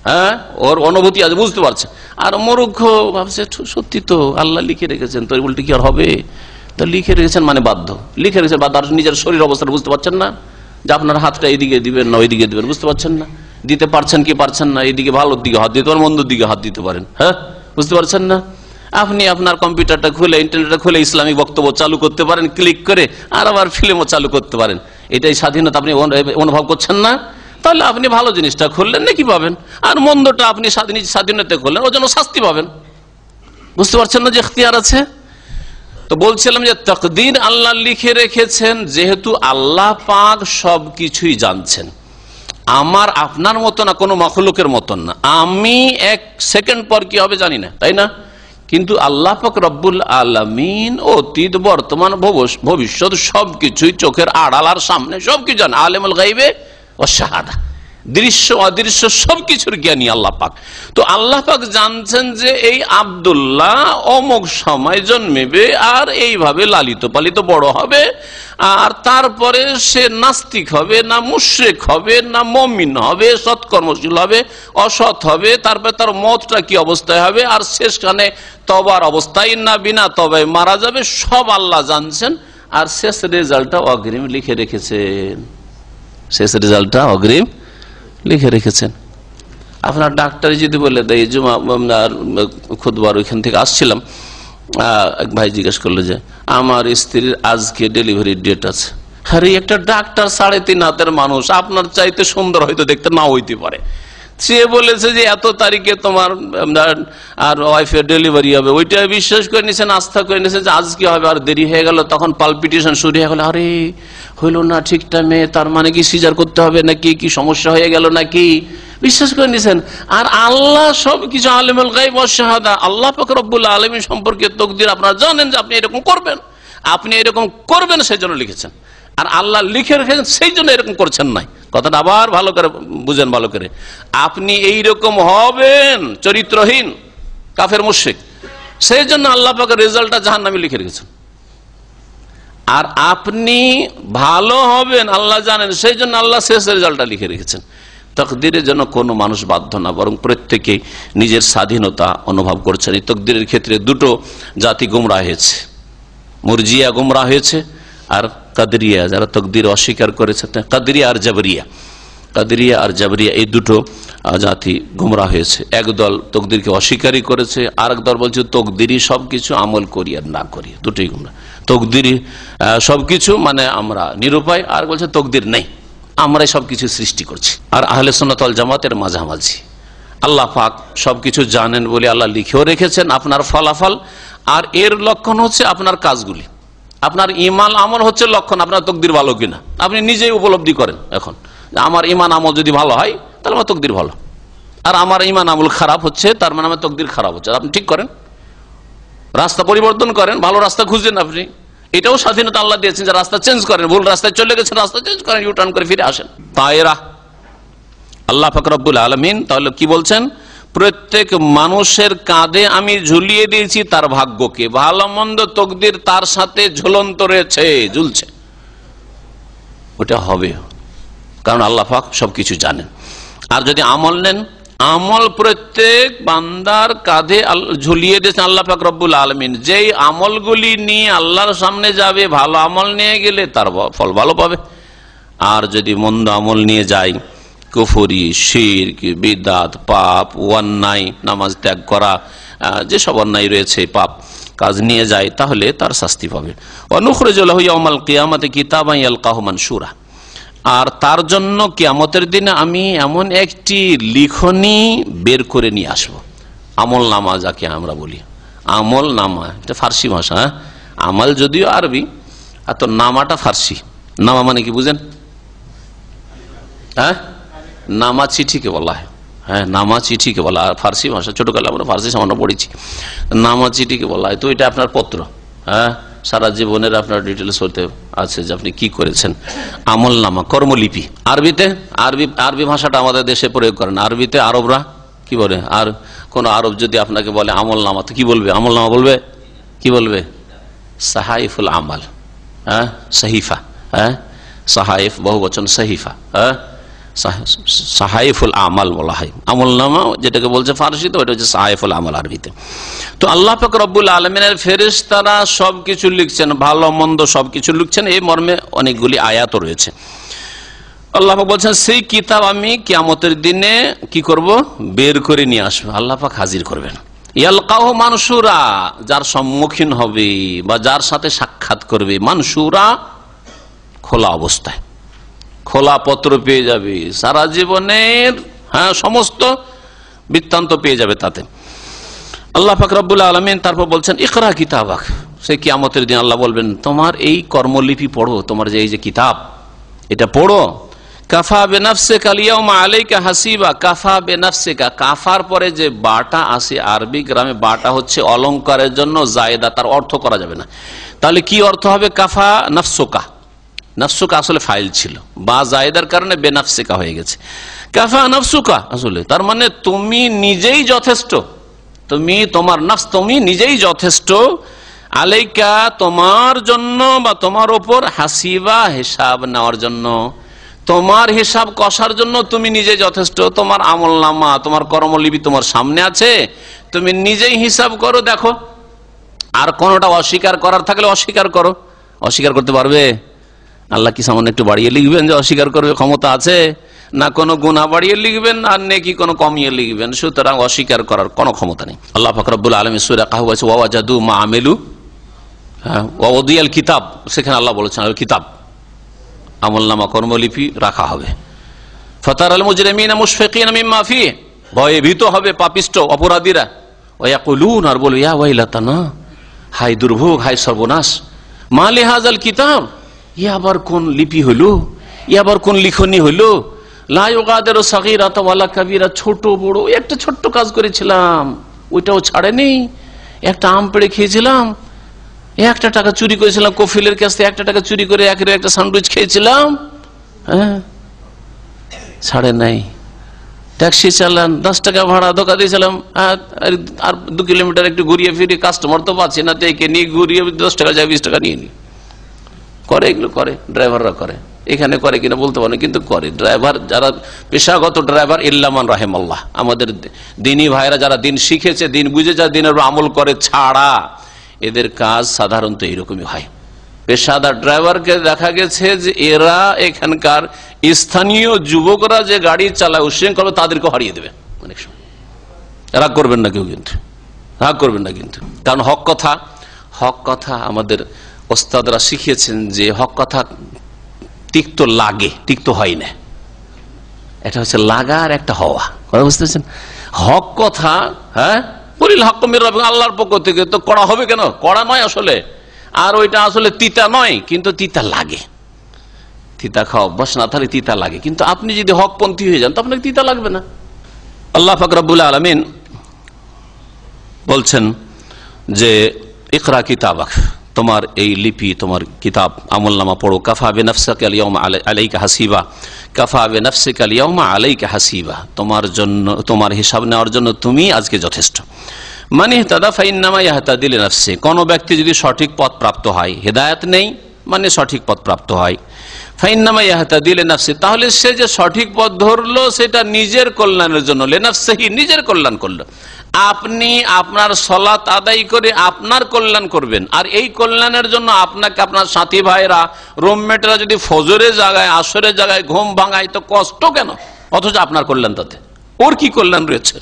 হ্যাঁ, ওর অনুভূতি আছে, বুঝতে পারছে। আর মূর্খ ভাবছে সত্যি তো আল্লাহ লিখে রেখেছেন, তো উল্টে কি আর হবে? তো লিখে রেখেছেন মানে বাধ্য, লিখে রেখেছেন বাধ্য। আর নিজের শরীর অবস্থাটা বুঝতে পারছেন না, যে আপনার হাতটা এইদিকে দিবেন না ওইদিকে দিবেন, বুঝতে পারছেন না, দিতে পারছেন কি পারছেন না, এইদিকে ভালোর দিকে হাত দিতে পারেন, মন্দর দিকে হাত দিতে পারেন, হ্যাঁ, বুঝতে পারছেন না। আপনি আপনার কম্পিউটারটা খুলে, ইন্টারনেটটা খুলে ইসলামিক বক্তব্য চালু করতে পারেন ক্লিক করে, আর আবার ফিল্মও চালু করতে পারেন, এটাই স্বাধীনতা আপনি অনুভব করছেন না? তাহলে আপনি ভালো জিনিসটা খুললেন নাকি পাবেন, আর মন্দটা আপনি স্বাধীনতা খুললেন, ওর জন্য শাস্তি পাবেন। বুঝতে পারছেন না যে ইখতিয়ার আছে? তো বলছিলাম যে তাকদীর আল্লাহ লিখে রেখেছেন, যেহেতু আল্লাহ পাক সবকিছুই জানছেন, আমার আপনার মতো না, কোনো মাখলুকের মতন না, আমি এক সেকেন্ড পর কি হবে জানি না, তাই না? কিন্তু আল্লাহ পাক রব্বুল আলামিন অতীত বর্তমান ভবিষ্যৎ সবকিছুই চোখের আড়াল আর সামনে সবকিছু জানে, আলিমুল গায়বে ওয়াশ শাহাদা, দৃশ্য অদৃশ্য সবকিছুর জ্ঞানী আল্লাহ পাক। তো আল্লাহ পাক জানছেন যে এই আব্দুল্লাহ অমুক সময় জন্মেবে, আর এইভাবে লালিত পালিত বড় হবে, আর তারপরে সে নাস্তিক হবে না মুশরিক হবে না মুমিন হবে, সৎকর্মশীল হবে অসৎ হবে, তারপরে তার মতটা কি অবস্থায় হবে, আর শেষখানে তওবার অবস্থায় না বিনা তবায় মারা যাবে, সব আল্লাহ জানছেন। আর শেষ রেজাল্টটা অগ্রিম লিখে রেখেছেন, শেষ রেজাল্টটা অগ্রিম লিখে রেখেছেন। আপনার ডাক্তার যদি বলে দেয়, জুমা খুদবার ওইখান থেকে আসছিলাম, এক ভাই জিজ্ঞেস করলো যে আমার স্ত্রীর আজকে ডেলিভারি ডেট আছে। আরে একটা ডাক্তার 3.5 হাতের মানুষ, আপনার চাইতে সুন্দর হয়তো দেখতে না হইতে পারে, সে বলেছে যে এত তারিখে তোমার আর ওয়াইফের ডেলিভারি হবে, ওইটা বিশ্বাস করে নিয়েছেন, আস্থা করে নিয়েছেন যে আজকে হবে, আর দেরি হয়ে গেল, তখন পালপিটেশন শুরু হয়ে গেল, আরে হইল না ঠিক টাইমে, তার মানে কি সিজার করতে হবে নাকি, কি সমস্যা হয়ে গেল নাকি, বিশ্বাস করে নিয়েছেন। আর আল্লাহ সবকিছু আলিমুল গায়ব ওয়াশ শাহাদা, আল্লাহ পাক রব্বুল আলামিন সম্পর্কে তকদির আপনারা জানেন যে আপনি এরকম করবেন, আপনি এরকম করবেন সেই জন্য লিখেছেন, আর আল্লাহ লিখে রেখেছেন সেই জন্য এরকম করছেন নাই। কথাটা আবার ভালো করে বুঝেন, ভালো করে। আপনি এইরকম হবেন চরিত্রহীন কাফের মুশরিক, সেই জন্য আল্লাহ পাকের রেজাল্টটা জাহান্নামে লিখে রেখেছেন। আর আপনি ভালো হবেন আল্লাহ জানেন, সেই জন্য আল্লাহ শেষ রেজাল্টটা লিখে রেখেছেন। তকদিরের জন্য কোনো মানুষ বাধ্য না, বরং প্রত্যেকে নিজের স্বাধীনতা অনুভব করছেন। এই তকদিরের ক্ষেত্রে দুটো জাতি গুমরাহ হয়েছে, মুরজিয়া গুমরাহ হয়েছে আর কাদরিয়া, যারা তকদির অস্বীকার করেছে, কাদরিয়া আর জাবরিয়া, কাদরিয়া আর জাবরিয়া এই দুটো জাতি গুমরাহ হয়েছে। একদল তকদিরকে অস্বীকারই করেছে, আরেক দল বলছে তকদিরই সবকিছু, আমল করি আর না করি দুটোই গুমরাহ। তকদিরই সবকিছু মানে আমরা নিরুপায়, আর বলছে তকদির নেই, আমরাই সবকিছু সৃষ্টি করছি। আর আহলে সুন্নাত ওয়াল জামাতের মাঝামাঝি। আল্লাহ পাক সবকিছু জানেন বলে আল্লাহ লিখেও রেখেছেন আপনার ফলাফল, আর এর লক্ষণ হচ্ছে আপনার কাজগুলি, আপনার ইমান আমল হচ্ছে লক্ষণ আপনার তকদির ভালো কিনা। আপনি নিজেই উপলব্ধি করেন এখন, আমার ইমান আমল যদি ভালো হয় তাহলে আমার তকদির ভালো, আর আমার ইমান আমল খারাপ হচ্ছে তার মানে আমার তকদির খারাপ হচ্ছে। আপনি ঠিক করেন, রাস্তা পরিবর্তন করেন, ভালো রাস্তা খুঁজছেন আপনি, এটাও স্বাধীনতা আল্লাহ দিয়েছেন যে রাস্তা চেঞ্জ করেন, ভুল রাস্তায় চলে গেছেন রাস্তা চেঞ্জ করেন, ইউটার্ন করে ফিরে আসেন। তাইরা আল্লাহ পাক রব্বুল আলামিন তাহলে কি বলছেন, প্রত্যেক মানুষের কাঁধে আমি ঝুলিয়ে দিয়েছি তার ভাগ্যকে, ভালো মন্দ তকদির তার সাথে ঝুলন্ত রয়েছে, ঝুলছে, ওটা হবে, কারণ আল্লাহ পাক সবকিছু জানেন। আর যদি আমল নেন, আমল প্রত্যেক বান্দার কাঁধে ঝুলিয়ে দিয়েছেন আল্লাহ পাক রব্বুল আলামিন। যেই আমলগুলি নিয়ে আল্লাহর সামনে যাবে, ভালো আমল নিয়ে গেলে তার ফল ভালো পাবে, আর যদি মন্দ আমল নিয়ে যায়, কুফরি, শিরক, বিদআত, পাপ, অন্যায়, নামাজ ত্যাগ করা, যেসব অন্যায় রয়েছে পাপ কাজ নিয়ে যায়, তাহলে তার শাস্তি পাবে। অনুখরিজু লাহু ইয়াউমাল কিয়ামাতি কিতাবান ইয়ালকাহু মানশুরা, আর তার জন্য কিয়ামতের দিনে আমি এমন একটি লিখনি বের করে নিয়ে আসবো। আমল নামা যাকে আমরা বলি, আমল নামা, এটা ফার্সি ভাষা, আমল যদিও আরবি, আর তো নামাটা ফার্সি। নামা মানে কি বুঝেন? হ্যাঁ, নামা চিঠিকে বলা হয়, হ্যাঁ নামা চিঠিকে বলা, আর ফার্সি ভাষা ছোটকালে আমরা ফার্সি সামান্য পড়েছি, নামা চিঠিকে বলা হয়। তো এটা আপনার পত্র, হ্যাঁ সারা জীবনের আপনার ডিটেলস হতে আছে যে আপনি কি করেছেন। আমল নামা কর্মলিপি, আরবিতে আরবি ভাষাটা আমাদের দেশে প্রয়োগ করেন, আরবিতে আরবরা কি বলে, আর কোন আরব যদি আপনাকে বলে আমল নামা, তো কি বলবে? আমল নামা বলবে, কি বলবে? সাহাইফুল আমাল, হ্যাঁ সহিফা, হ্যাঁ সাহাইফ বহু বচন সহিফা, হ্যাঁ সাহাইফুল আমাল বলা হয়। আমল নামা যেটাকে বলছে ফারসিতে, ওটা হচ্ছে সাহাইফুল আমাল আরবিতে। তো আল্লাহ পাক রব্বুল আলামিনের ফেরেশতারা সবকিছু লিখছেন, ভালো মন্দ সবকিছু লিখছেন, এই মর্মে অনেকগুলি আয়াত রয়েছে। আল্লাহ পাক বলছেন সেই কিতাব আমি কিয়ামতের দিনে কি করব, বের করে নিয়ে আসবো, আল্লাহ পাক হাজির করবেন। ইয়ালকাহু মানশুরা, যার সম্মুখীন হবে বা যার সাথে সাক্ষাৎ করবে, মানশুরা খোলা অবস্থায়, খোলা পত্র পেয়ে যাবে, সারা জীবনের হ্যাঁ সমস্ত বৃত্তান্ত পেয়ে যাবে তাতে। আল্লাহ পাক রব্বুল আলামিন তারপর বলছেন ইকরা কিতাবাক, সেই কিয়ামতের দিন আল্লাহ বলবেন তোমার এই কর্মলিপি পড়ো, তোমার যে এই যে কিতাব এটা পড়ো। কাফা বিনাফসিকা আল-ইয়াওমা আলাইকা হাসিবা, কাফা বিনাফসিকা, কাফার পরে যে বাটা আসে আরবি গ্রামে, বাটা হচ্ছে অলংকারের জন্য জায়েদা, তার অর্থ করা যাবে না, তাহলে কি অর্থ হবে? কাফা নাফসুকা, নাফসুকা আসলে ফাইল ছিল, বা জায়েদার কারণে বেনাফসিকা হয়ে গেছে। কাফা নাফসুকা আসলে তার মানে তুমি নিজেই যথেষ্ট, তুমি তোমার নাফস, তুমি নিজেই যথেষ্ট, আলাইকা তোমার জন্য বা তোমার ওপর, হাসিবা হিসাব নেওয়ার জন্য, তোমার হিসাব কষার জন্য তুমি নিজে যথেষ্ট। তোমার আমল নামা, তোমার কর্মলিপি তোমার সামনে আছে, তুমি নিজেই হিসাব করো, দেখো। আর কোনোটা অস্বীকার করার থাকলে অস্বীকার করো, অস্বীকার করতে পারবে? আল্লাহ কি সামান্য একটু বাড়িয়ে লিখবেন যে অস্বীকার করবে? ক্ষমতা আছে না? কোনো গুনাহ বাড়িয়ে লিখবেন আর নেকি কোনো কমিয়ে লিখবেন? সুতরাং অস্বীকার করার কোনো ক্ষমতা নেই। আল্লাহ পাক রব্বুল আলামিন সূরা কাহফ আছে ওয়াজাদু মা আমিলু, হ্যাঁ ওয়াদিয়াল কিতাব, সেখানে আল্লাহ বলেছেন কিতাব, আমলনামা কর্মলিপি রাখা হবে। ফাতারাল মুজরিমিনা মুশফিকিনা মিম্মা ফিহি, ভয়ে ভীত হবে পাপিষ্ঠ অপরাধীরা। ওয়া ইয়াকুলুন, আর বলবে ইয়া ওয়াইলাতানা, হায় দুর্ভোগ, হায় সর্বনাশ, মা লিহাযাল কিতাব, ই আবার কোন লিপি হইল, ই আবার কোন লিখনি হইল, লা ইউগাদিরু সাগীরাতান ওয়ালা কাবীরা, ছোট বড় একটা ছোট্ট কাজ করেছিলাম ওইটাও ছাড়েনি, একটা আম পেড়ে খেয়েছিলাম, 1 টাকা চুরি করেছিলাম কফিলের কাছ থেকে, 1 টাকা চুরি করে একটা স্যান্ডউইচ খেয়েছিলাম, হ্যাঁ ছাড়ে নাই। ট্যাক্সি চালান, 10 টাকা ভাড়া, ধোকা দিয়েছিলাম, আর 2 কিলোমিটার একটু ঘুরিয়ে ফিরিয়ে, কাস্টমার তো পাচ্ছি না, তো একে নিয়ে ঘুরিয়ে 10 টাকা যায় 20 টাকা নিয়ে নি। করে, এগুলো করে, ড্রাইভাররা করে। এখানে করে কিনা বলতে পারেন, কিন্তু করে ড্রাইভার, যারা পেশাগত ড্রাইভার, ইল্লামান রাহিমাল্লাহ, আমাদের দিনী ভাইরা যারা দিন শিখেছে, দিন বুঝে, যারা দিনের আমল করে, ছাড়া এদের কাজ সাধারণত এইরকমই হয়। পেশাদার ড্রাইভারকে দেখা গেছে যে এরা এখানকার স্থানীয় যুবকরা যে গাড়ি চালায় উশৃঙ্খল, তাদেরকে হারিয়ে দেবে অনেক সময়। রাগ করবেন না কেউ, কিন্তু রাগ করবেন না কিন্তু, কারণ হক কথা আমাদের ওস্তাদরা শিখিয়েছেন যে হক কথা তিক্ত লাগে, তিক্ত হয় না। এটা হচ্ছে লাগার একটা হওয়া, কথা বুঝতে পারছেন? হক কথা, হ্যাঁ, বলিল হক মির রাব্বিক, আল্লাহর পক্ষ থেকে, তো কড়া হবে কেন? কড়া নয় আসলে, আর ওইটা আসলে তিতা নয়, কিন্তু তিতা লাগে। তিতা খাওয়া অভ্যাস না থাকলে তিতা লাগে, কিন্তু আপনি যদি হকপন্থী হয়ে যান তো আপনাকে তিতা লাগবে না। আল্লাহ পাক রব্বুল আলামিন বলছেন যে ইকরা কিতাবাক, তোমার এই লিপি, তোমার কিতাব আমলনামা পড়ো, কাফা বিনাফসিকা আল-ইয়াওমা আলাইকা হাসিবা, কাফা বিনাফসিকা আল-ইয়াওমা আলাইকা হাসিবা, তোমার জন্য, তোমার হিসাব নেওয়ার জন্য তুমি আজকে যথেষ্ট। মান ইহতাদা ফাইন্নামা ইয়াহতাদি লিনাফসি, কোন ব্যক্তি যদি সঠিক পথ প্রাপ্ত হয়, হেদায়েত নেই মানে সঠিক পথ প্রাপ্ত হয়, ফাইন্নামা ইয়াহতাদি লিনাফসি, তাহলে সে যে সঠিক পথ ধরলো সেটা নিজের কল্যাণের জন্য, লিনাফসিহি, নিজের কল্যাণ করলো। আপনি আপনার সালাত আদায় করে আপনার কল্যাণ করবেন, আর এই কল্যাণের জন্য আপনাকে আপনার সাথী ভাইরা, রুমমেটরা যদি ফজরের জায়গায়, আসরের জায়গায় ঘুম ভাঙায়, তো কষ্ট কেন? অথচ আপনার কল্যাণ তাতে, ওর কি কল্যাণ রয়েছে?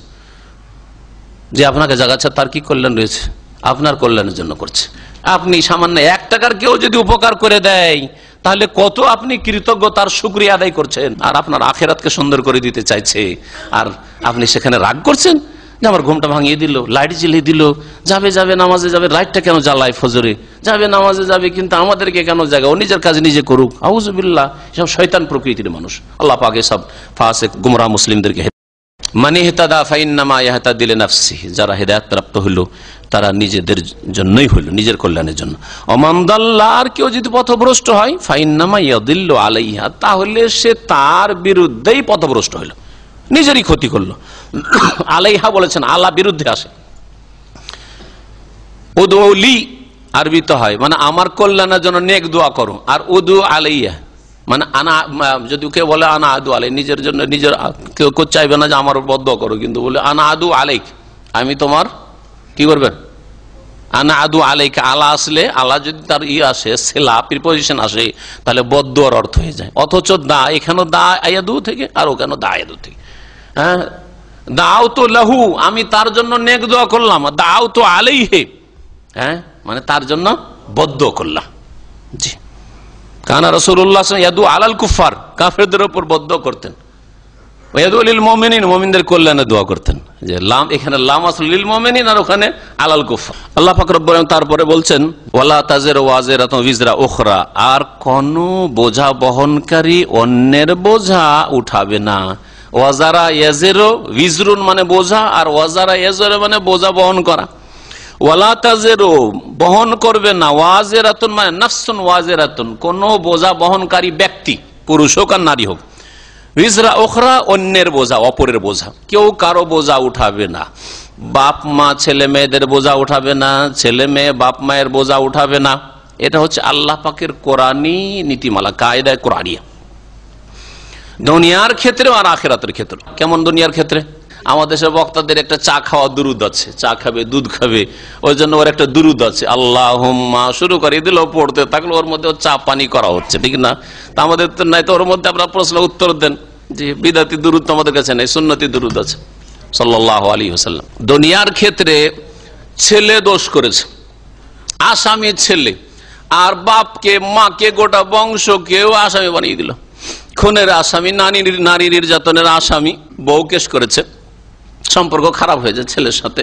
যে আপনাকে জাগাচ্ছে তার কি কল্যাণ রয়েছে? আপনার কল্যাণের জন্য করছে। আপনি সামান্য 1 টাকার কেউ যদি উপকার করে দেয়, তাহলে কত আপনি কৃতজ্ঞতার শুকরিয়া আদায় করছেন, আর আপনার আখেরাতকে সুন্দর করে দিতে চাইছে, আর আপনি সেখানে রাগ করছেন যে আমার ঘুমটা ভাঙিয়ে দিল, লাইট জ্বালিয়ে দিল, যাবে নামাজে যাবে, লাইটটা কেন জ্বালায় ফজরে, যাবে নামাজে যাবে, কিন্তু আমাদেরকে কেন জায়গা, ও নিজের কাজ নিজে করুক। আউযুবিল্লাহ, সব শয়তান প্রকৃতির মানুষ। আল্লাহ পাক সব ফাসিক গুমরাহ মুসলিমদেরকে, মান ইহতাদা ফাইন্নামা ইয়াহতাদি লিনাফসিহি, যারা হেদায়েত প্রাপ্ত হলো তারা নিজেদের জন্যই হলো, নিজের কল্যাণের জন্য। ওমান দাল্লা, আর কেউ যদি পথভ্রষ্ট হয়, ফাইন্নামা ইয়াদিল্লু আলাইহা, তাহলে সে তার বিরুদ্ধেই পথভ্রষ্ট হলো, নিজেরই ক্ষতি করলো। আলাইহা বলেছেন, আল্লাহ বিরুদ্ধে আসে। উদউলি আরবিতে হয় মানে আমার কল্যাণের জন্য নেক দোয়া করো, আর উদু আলাইহা মানে আনা, যদি কেউ বলে আনা আদু আলাই, নিজের জন্য নিজের, কেউ চাইবে না যে আমার বদদোয়া করো, কিন্তু বলে আনা আদু আলাইক, আমি তোমার কি করবেন, আনা আদু আলাইক, আলা আসলে, আলা যদি তার আসে, সেলা প্রিপোজিশন আসে, তাহলে বদদোয়ার অর্থ হয়ে যায়। অথচ দা, এখানেও দা আয়াদু থেকে, আর ওখানেও দা আয়াদু থেকে। হ্যাঁ, দাও তো লাহু, আমি তার জন্য নেক দোয়া করলাম, দাও তো আলাইহে, হ্যাঁ, মানে তার জন্য বদদোয়া করলাম। জি, কানা রাসূলুল্লাহ ইয়াদু আলাল কুফার, কাফেরদের উপর বদদোয়া করতেন, ওয়াদু লিল মুমিনিন, মুমিনদের কল্যাণে দোয়া করতেন। যে লাম, এখানে লাম আসল লিল মুমিনিন, আর ওখানে আলাল কুফার। আল্লাহ পাক রব্বুল আলামিন তারপরে বলছেন, ওয়ালা তাজিরু ওয়াজিরাতুন বিজরা উখরা, আর কোন বোঝা বহনকারী অন্যের বোঝা উঠাবে না। ওয়াজারা ইয়াজিরু, বিজরুন মানে বোঝা, আর ওয়াজারা ইয়াজিরু মানে বোঝা বহন করা। ওয়ালা তাজিরু, বহন করবে না, ওয়াজিরাতুন মানে নাফসুন ওয়াজিরাতুন, কোন বোঝা বহনকারী ব্যক্তি, পুরুষ হোক আর নারী হোক, বিজরা উখরা, অন্যের বোঝা, অপরের বোঝা, কেউ কারো বোঝা উঠাবে না। বাপ মা ছেলে মেয়েদের বোঝা উঠাবে না, ছেলে মেয়ে বাপ মায়ের বোঝা উঠাবে না। এটা হচ্ছে আল্লাহ পাকের কোরআনী নীতিমালা, কায়দায়ে কোরআনিয়া, দুনিয়ার ক্ষেত্রে আর আখিরাতের ক্ষেত্রে। কেমন দুনিয়ার ক্ষেত্রে? আমাদের দেশের বক্তাদের একটা চা খাওয়া দুরুদ আছে, চা খাবে, দুধ খাবে, ওই জন্য ওর একটা দুরুদ আছে, আল্লাহুম্মা শুরু করে দিল, পড়তে থাকলো, ওর মধ্যে চা পানি করা হচ্ছে, ঠিক না? তা আমাদের তো নাই, তো ওর মধ্যে আপনারা প্রশ্ন উত্তর দেন যে বিদাতি দুরুদ তো আমাদের কাছে নেই, সুন্নতি দুরুদ আছে সাল্লাল্লাহু আলাইহি ওয়াসাল্লাম। দুনিয়ার ক্ষেত্রে ছেলে দোষ করেছে, আসামি ছেলে, আর বাপকে মাকে গোটা বংশকেও আসামি বানিয়ে দিল। খুনের আসামি, নারী নির্যাতনের আসামি, বউ কেস করেছে, সম্পর্ক খারাপ হয়েছে ছেলের সাথে,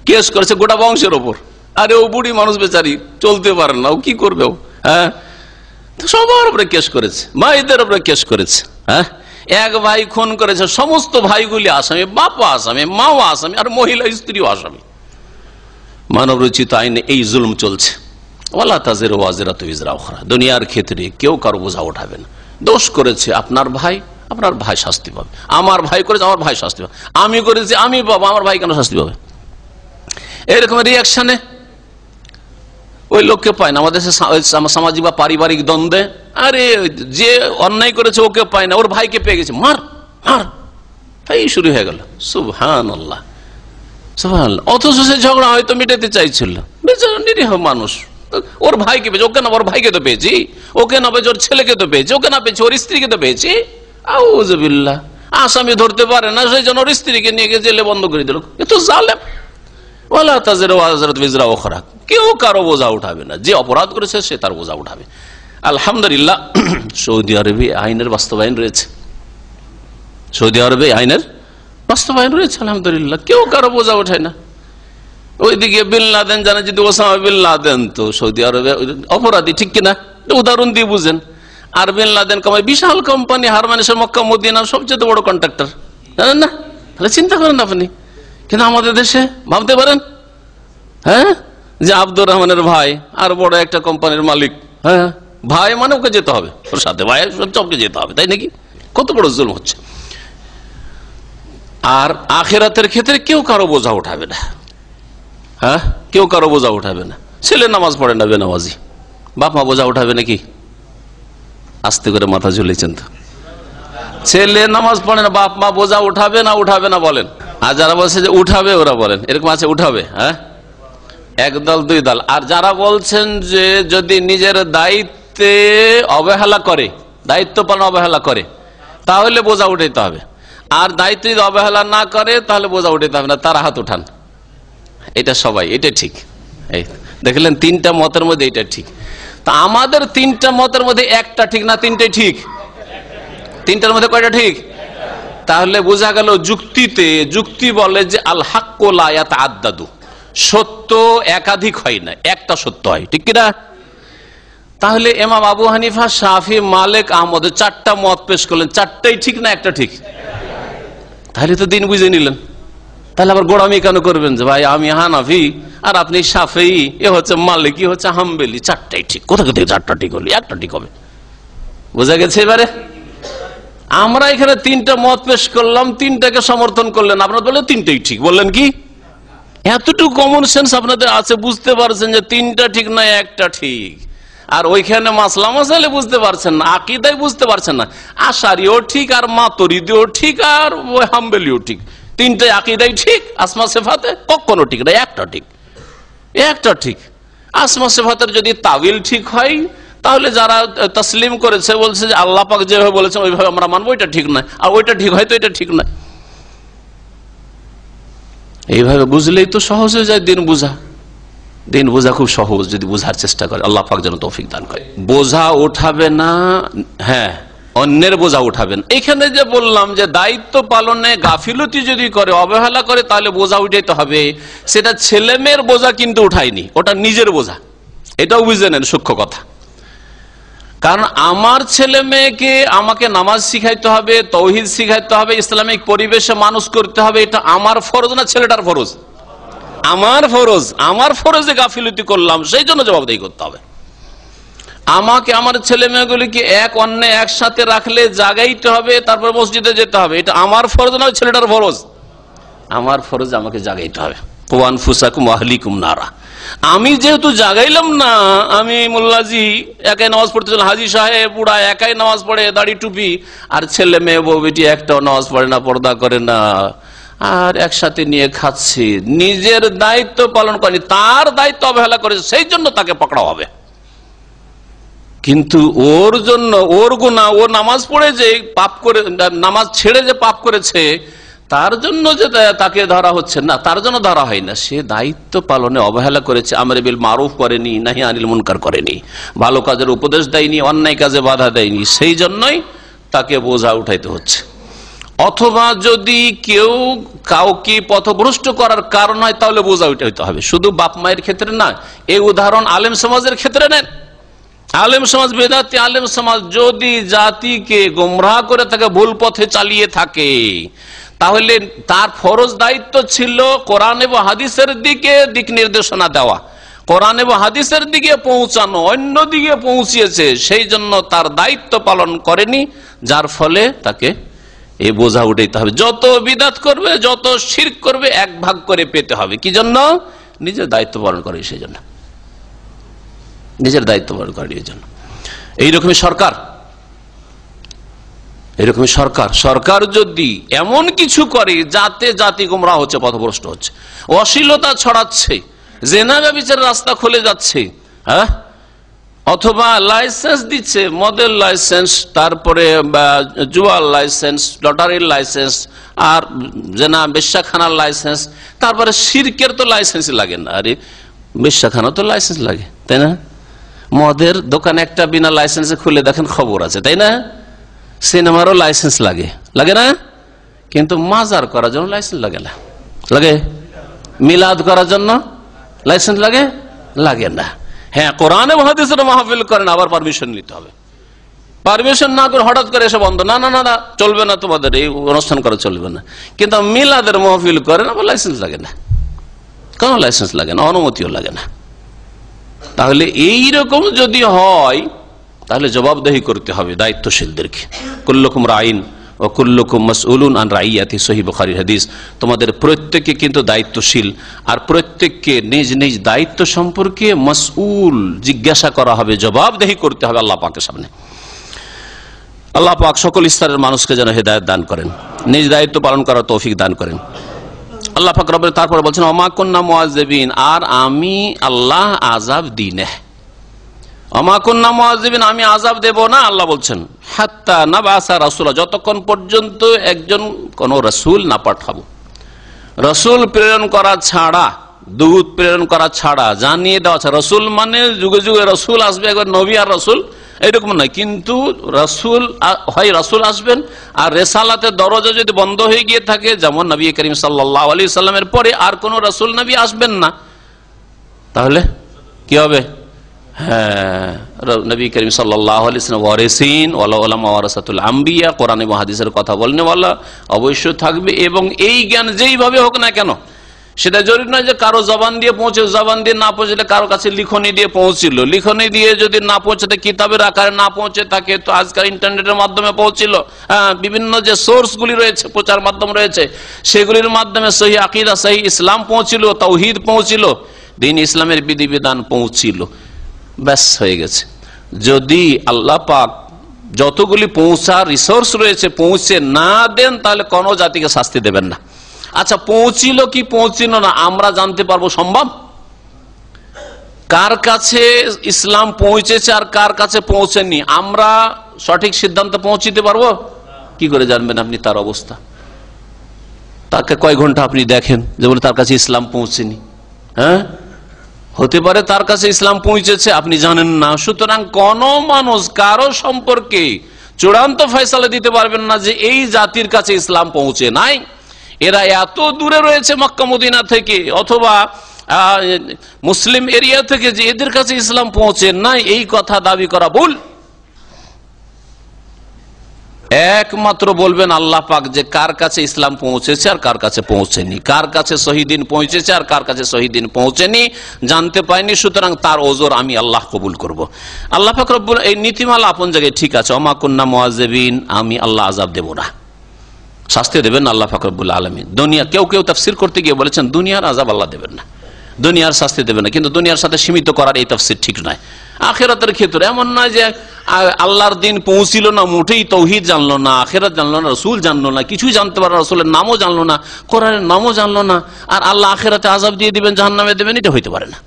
কেস করেছে গোটা বংশের ওপর। আরে ও বুড়ি মানুষ বেচারি, চলতে পারে না, ও কি করবে? ও হ্যাঁ, সবার উপরে কেস করেছে, ভাইদের উপরে কেস করেছে। হ্যাঁ, এক ভাই খুন করেছে, সমস্ত ভাইগুলি আসামি, বাপা আসামি, মাও আসামি, আর মহিলা স্ত্রীও আসামি। মানব রচিত আইনে এই জুলুম চলছে। ওয়ালা তাজিরু ওয়াজিরাতু বিজরা উখরা। দুনিয়ার ক্ষেত্রে কেউ কারো বোঝা উঠাবে না। দোষ করেছে আপনার ভাই, আপনার ভাই শাস্তি পাবে। আমার ভাই করেছে, আমার ভাই শাস্তি পাবে। আমি করেছি, আমি পাবো, আমার ভাই কেন শাস্তি পাবে? এরকম রিয়াকশনে ওই লোককে পায় না। আমাদের সামাজিক বা পারিবারিক দ্বন্দ্বে আরে যে অন্যায় করেছে ওকে পায় না, ওর ভাইকে পেয়ে গেছে, মার মার, এই শুরু হয়ে গেল। সুবহানাল্লাহ সুবহানাল্লাহ। অথচ সে ঝগড়া হয়তো মিটাতে চাইছিল, বেচারা নিরীহ মানুষ, ওর ভাইকে পেয়েছে। ওকে না, ওর ভাইকে তো পেয়েছি, ওকে না পেয়েছি ওর ছেলেকে তো পেয়েছি, ওকে না পেয়েছি ওর স্ত্রীকে তো পেয়েছি। আউযুবিল্লাহ। আসামি ধরতে পারে না, সেই জন্য ওর স্ত্রীকে নিয়ে গিয়ে জেলে বন্ধ করে দিল। এ তো জালেম। ওয়ালা তাজিরু ওয়াজিরাতু বিজরা উখরা। কেউ কারো বোঝা উঠাবে না, যে অপরাধ করেছে সে তার বোঝা উঠাবে। আলহামদুলিল্লাহ, সৌদি আরবে আইনের বাস্তবায়ন রয়েছে। সৌদি আরবে আইনের বাস্তবায়ন রয়েছে আলহামদুলিল্লাহ, কেউ কারো বোঝা ওঠায় না। ওইদিকে বিন লাদেন জানে, যদি ওসামা বিন লাদেন তো সৌদি আরবে অপরাধী, ঠিক কিনা? উদাহরণ দিয়ে বুঝেন। আর বিন লাদেন কামাই বিশাল কোম্পানি, হারমানিসের মক্কা মদিনার সবচেয়ে বড় কন্ট্রাক্টর, জানেন না? তাহলে চিন্তা করেন আপনি। কিন্তু আমাদের দেশে ভাবতে পারেন, হ্যাঁ, যে আব্দুর রহমানের ভাই আর বড় একটা কোম্পানির মালিক, হ্যাঁ, ভাই মানে ওকে যেতে হবে, ওর সাথে ভাই চপকে যেতে হবে, তাই নাকি? কত বড় জুলুম হচ্ছে। আর আখিরাতের ক্ষেত্রে কেউ কারো বোঝা উঠাবে না। হ্যাঁ, কেউ কারো বোঝা উঠাবে না। ছেলে নামাজ পড়ে না, বেনামাজি, বাপ মা বোঝা উঠাবে নাকি? আস্তে করে মাথা ঝুলেছেন তো। ছেলে নামাজ পড়ে না, বাপ মা বোঝা উঠাবে না? উঠাবে না বলেন? আর যারা বলছে যে উঠাবে, ওরা বলেন এরকম আছে, উঠাবে? হ্যাঁ, একদল দুই দল। আর যারা বলছেন যে যদি নিজের দায়িত্বে অবহেলা করে, দায়িত্ব পালন অবহেলা করে, তাহলে বোঝা উঠাইতে হবে। আর দায়িত্ব যদি অবহেলা না করে তাহলে বোঝা উঠাইতে হবে না, তারা হাত উঠান। এটা সবাই, এটা ঠিক। এই দেখলেন, তিনটা মতের মধ্যে এটা ঠিক। তা আমাদের তিনটা মতের মধ্যে একটা ঠিক না তিনটাই ঠিক? তিনটার মধ্যে কয়টা ঠিক? তাহলে বোঝা গেল যুক্তিতে, যুক্তি বলে যে আল হাক্কু লা ইয়াতাআদ্দাদু, সত্য একাধিক হয় না, একটা সত্য হয়, ঠিক কিনা? তাহলে ইমাম আবু হানিফা, শাফি, মালিক, আহমদ চারটা মত পেশ করলেন, চারটাই ঠিক না একটা ঠিক? তাহলে তো দিন বুঝে নিলেন। তাহলে আবার গোড়ামি কেন করবেন যে ভাই আমি হানাফি আর আপনি শাফেঈ, এ হচ্ছে মালিকি, হচ্ছে হাম্বলি, চারটাই ঠিক? কোথা থেকে চারটা ঠিক হলো? একটা ঠিক হবে। বোঝা গেছে? এবারে আমরা এখানে তিনটা মত পেশ করলাম, তিনটাকে সমর্থন করলেন, আপনারা বললেন তিনটাই ঠিক। বললেন কি? এতটুকু কমন সেন্স আপনাদের আছে, বুঝতে পারছেন যে তিনটা ঠিক না একটা ঠিক। আর ওইখানে মাসলা মাসাইলে বুঝতে পারছেন না, আকীদায় বুঝতে পারছেন না। আশারিও ঠিক, আর মাতুরিদিও ঠিক, আর হাম্বলিও ঠিক। তিনটাই আকীদায় ঠিক, আসমা সিফাতে কখনো ঠিক না, একটা ঠিক, একটা ঠিক। আসমা সিফাতের যদি তাবিল ঠিক হয় তাহলে যারা তসলিম করেছে বলছে যে আল্লাহ পাক যেভাবে বলেছেন ওইভাবে আমরা মানবো, এটা ঠিক না। আর ওইটা ঠিক হয় তো এটা ঠিক না। এইভাবে বুঝলেই তো সহজ হয়ে যায় দিন বুঝা। দিন বোঝা খুব সহজ যদি বোঝার চেষ্টা করে। আল্লাহ পাক যেন তৌফিক দান করে। বোঝা উঠাবে না, হ্যাঁ, অন্যের বোঝা উঠাবেন। এখানে যে বললাম যে দায়িত্ব পালনে গাফিলতি যদি করে, অবহেলা করে, তাহলে বোঝা উঠাইতে হবে। সেটা ছেলে মেয়ের বোঝা কিন্তু উঠায়নি, ওটা নিজের বোঝা। এটাও বুঝে নেন, সূক্ষ্ম কথা। কারণ আমার ছেলে মেয়েকে আমাকে নামাজ শিখাইতে হবে, তৌহিদ শিখাইতে হবে, ইসলামিক পরিবেশে মানুষ করতে হবে, এটা আমার ফরজ না ছেলেটার ফরজ? আমার ফরজ। আমার ফরজে গাফিলতি করলাম, সেই জন্য জবাবদেহি করতে হবে। আমাকে আমার ছেলে মেয়েগুলিকে এক অন্যে একসাথে রাখলে জাগাইতে হবে, তারপর মসজিদে যেতে হবে, এটা আমার ফরজ না ছেলেটার ফরজ? আমার ফরজ, আমাকে জাগাইতে হবে। কু আনফুসাকুম ওয়া আহলিকুম নারা। আমি যেহেতু জাগাইলাম না, আমি মোল্লাজি একাই নামাজ পড়তে চলেন, হাজি সাহেব বুড়া একাই নামাজ পড়ে, দাড়ি টুপি, আর ছেলে মেয়ে বউ বেটি একটাও নামাজ পড়ে না, পর্দা করে না, আর একসাথে নিয়ে খাচ্ছি, নিজের দায়িত্ব পালন করেনি, তার দায়িত্ব অবহেলা করেছে, সেই জন্য তাকে পকড়া হবে। কিন্তু ওর জন্য, ওর গুনাহ, ও নামাজ পড়ে যে পাপ করে, নামাজ ছেড়ে যে পাপ করেছে, তার জন্য যে তাকে ধরা হচ্ছে না, তার জন্য ধরা হয় না। সে দায়িত্ব পালনে অবহেলা করেছে, আমরে বিল মারুফ করেনি, নাহি আনিল মুনকার করেনি, ভালো কাজের উপদেশ দেয়নি, অন্যায় কাজে বাধা দেয়নি, সেই জন্যই তাকে বোঝা উঠাইতে হচ্ছে। অথবা যদি কেউ কাউকে পথভ্রষ্ট করার কারণ হয় তাহলে বোঝা উঠাইতে হবে। শুধু বাপ মায়ের ক্ষেত্রে না, এই উদাহরণ আলেম সমাজের ক্ষেত্রে নেন। আলেম সমাজ, বেদাতি আলেম সমাজ যদি জাতিকে গোমরাহ করে থাকে, ভুল পথে চালিয়ে থাকে, তাহলে তার ফরজ দায়িত্ব ছিল কোরআন এবং হাদিসের দিকে দিক নির্দেশনা দেওয়া, কোরআন এবং হাদিসের দিকে পৌঁছানো, অন্য দিকে পৌঁছিয়েছে, সেই জন্য তার দায়িত্ব পালন করেনি, যার ফলে তাকে এই বোঝা উঠাইতে হবে। যত বিদাত করবে, যত শিরক করবে, এক ভাগ করে পেতে হবে। কি জন্য? নিজের দায়িত্ব পালন করে, সেই জন্য নিজের দায়িত্ব পালন করে এই জন্য। এইরকমই সরকার, এরকমই সরকার যদি এমন কিছু করে যাতে জাতি গোমরাহ হচ্ছে, পথভ্রষ্ট হচ্ছে, অশ্লীলতা ছড়াচ্ছে, জেনা ব্যভিচারের রাস্তা খুলে যাচ্ছে, হ্যাঁ, অথবা লাইসেন্স দিচ্ছে, মদের লাইসেন্স, তারপরে জুয়ার লাইসেন্স, লটারির লাইসেন্স, আর জেনা বেশ্যাখানার লাইসেন্স, তারপরে শিরকের তো লাইসেন্স লাগে না, আরে বেশ্যাখানা তো লাইসেন্স লাগে, তাই না? মদের দোকান একটা বিনা লাইসেন্সে খুলে দেখেন, খবর আছে, তাই না? সিনেমারও লাইসেন্স লাগে, লাগে না? কিন্তু মাজার করার জন্য লাইসেন্স লাগে না। লাগে? মিলাদ করার জন্য লাইসেন্স লাগে? লাগে না। হ্যাঁ, কোরআন এবং হাদিসের মাহফিল করেন, আবার পারমিশন নিতে হবে। পারমিশন না করে হঠাৎ করে এসে বন্ধ, না না না না, চলবে না, তোমাদের এই অনুষ্ঠান করা চলবে না। কিন্তু মিলাদের মাহফিল করেন, আবার লাইসেন্স লাগে না, কোনো লাইসেন্স লাগে না, অনুমতিও লাগে না। তাহলে এইরকম যদি হয়, তাহলে জবাবদেহি করতে হবে দায়িত্বশীলদেরকে। কুল্লুকুম রাইন ও কুল্লুকুম মাসউলুন আন রাইয়াতি, সহিহ বুখারীর হাদিস। তোমাদের প্রত্যেককে কিন্তু দায়িত্বশীল, আর প্রত্যেককে নিজ নিজ দায়িত্ব সম্পর্কে মাসউল, জিজ্ঞাসা করা হবে, জবাবদেহি করতে হবে আল্লাহ পাকের সামনে। আল্লাহ পাক সকল স্তরের মানুষকে যেন হেদায়েত দান করেন, নিজ দায়িত্ব পালন করার তৌফিক দান করেন। আল্লাহ পাক রব্বুল তারপরে বলছেন, ওমা কুন্না মুআযযিবিন, আর আমি আল্লাহ আযাব দিই না। ওমা কুন্না মুআযযিবিন, আমি আযাব দেব না, আল্লাহ বলছেন, হাত্তা নাবআসা রাসূলা, যতক্ষণ পর্যন্ত একজন কোন রাসূল না পাঠাবো। রাসূল প্রেরণ করা ছাড়া, দূত প্রেরণ করা ছাড়া, জানিয়ে দেওয়া ছাড়া। রাসূল মানে যুগে যুগে রাসূল আসবে, একবার নবী আর রাসূল এরকম নয়, কিন্তু রাসূল হয়, রাসূল আসবেন, আর রেসালাতের দরজা যদি বন্ধ হয়ে গিয়ে থাকে, যেমন নবী করিম সাল্লাল্লাহু আলাইহি সাল্লামের পরে আর কোন রাসূল নবী আসবেন না, তাহলে কি হবে? হ্যাঁ, নবী করিম সাল্লাল্লাহু আলাইহি ওয়াসাল্লাম ওয়ারিসিন ওয়ালা উলামা ওয়ারাসাতুল আম্বিয়া, কোরআন এবং হাদিসের কথা বলনেওয়ালা অবশ্যই থাকবে। এবং এই জ্ঞান যেইভাবে হোক না কেন, সেটা জরুরি নয় যে কারো জবান দিয়ে পৌঁছে, জবান দিয়ে না পৌঁছলে কারো কাছে লিখনি দিয়ে পৌঁছিল, লিখনি দিয়ে যদি না পৌঁছাতে, কিতাবের আকারে না পৌঁছে থাকে, তো আজকাল ইন্টারনেটের মাধ্যমে পৌঁছিল। হ্যাঁ, বিভিন্ন যে সোর্সগুলি রয়েছে, প্রচার মাধ্যম রয়েছে, সেগুলির মাধ্যমে সহিহ আকীদা, সহিহ ইসলাম পৌঁছিল, তাওহীদ পৌঁছিল, দ্বীন ইসলামের বিধিবিধান পৌঁছিল, ব্যাস হয়ে গেছে। যদি আল্লাহ পাক যতগুলি পৌঁছার রিসোর্স রয়েছে পৌঁছে না দেন, তাহলে কোনো জাতিকে শাস্তি দেবেন না। আচ্ছা, পৌঁছিল কি পৌঁছিল না আমরা জানতে পারবো সম্ভব? কার কাছে ইসলাম পৌঁছেছে আর কার কাছে পৌঁছেনি আমরা সঠিক সিদ্ধান্ত পৌঁছিতে পারবো? কি করে জানবেন আপনি তার অবস্থা? তাকে কয় ঘন্টা আপনি দেখেন যে বলে তার কাছে ইসলাম পৌঁছেনি? হ্যাঁ, হতে পারে তার কাছে ইসলাম পৌঁছেছে, আপনি জানেন না। সুতরাং কোন মানুষ কারো সম্পর্কে চূড়ান্ত ফয়সালা দিতে পারবেন না যে এই জাতির কাছে ইসলাম পৌঁছে নাই, এরা এত দূরে রয়েছে মক্কা মদিনা থেকে অথবা মুসলিম এরিয়া থেকে, যে এদের কাছে ইসলাম পৌঁছে নাই, এই কথা দাবি করা ভুল। একমাত্র বলবেন আল্লাহ পাক যে কার কাছে ইসলাম পৌঁছেছে আর কার কাছে পৌঁছেনি, কার কাছে শহীদিন পৌঁছেছে আর কার কাছে শহীদিন পৌঁছেনি, জানতে পাইনি। সুতরাং তার ওজর আমি আল্লাহ কবুল করব। আল্লাহ পাক রব্বুল এই নীতিমালা আপন জায়গায় ঠিক আছে। ওমা কুন্না মুআযযিবিন, আমি আল্লাহ আযাব দেব না, শাস্তি দেবেন আল্লাহ পাক রব্বুল আলামিন। দুনিয়া কেউ তাফসীর করতে গিয়ে বলেছেন দুনিয়ার আযাব আল্লাহ দেবেন না, দুনিয়ার শাস্তি দেবেন না, কিন্তু দুনিয়ার সাথে সীমিত করার এই তাফসীর ঠিক নয়। আখিরাতের ক্ষেত্রে এমন নয় যে আল্লাহর দিন পৌঁছিল না, মোটেই তাওহীদ জানলো না, আখিরাত জানলো না, রাসূল জানলো না, কিছুই জানতে পারে, রাসূলের নামও জানলো না, কোরআনের নামও জানলো না, আর আল্লাহ আখিরাতে আযাব দিয়ে দিবেন, জাহান্নামে দেবেন, এটা হইতে পারে না।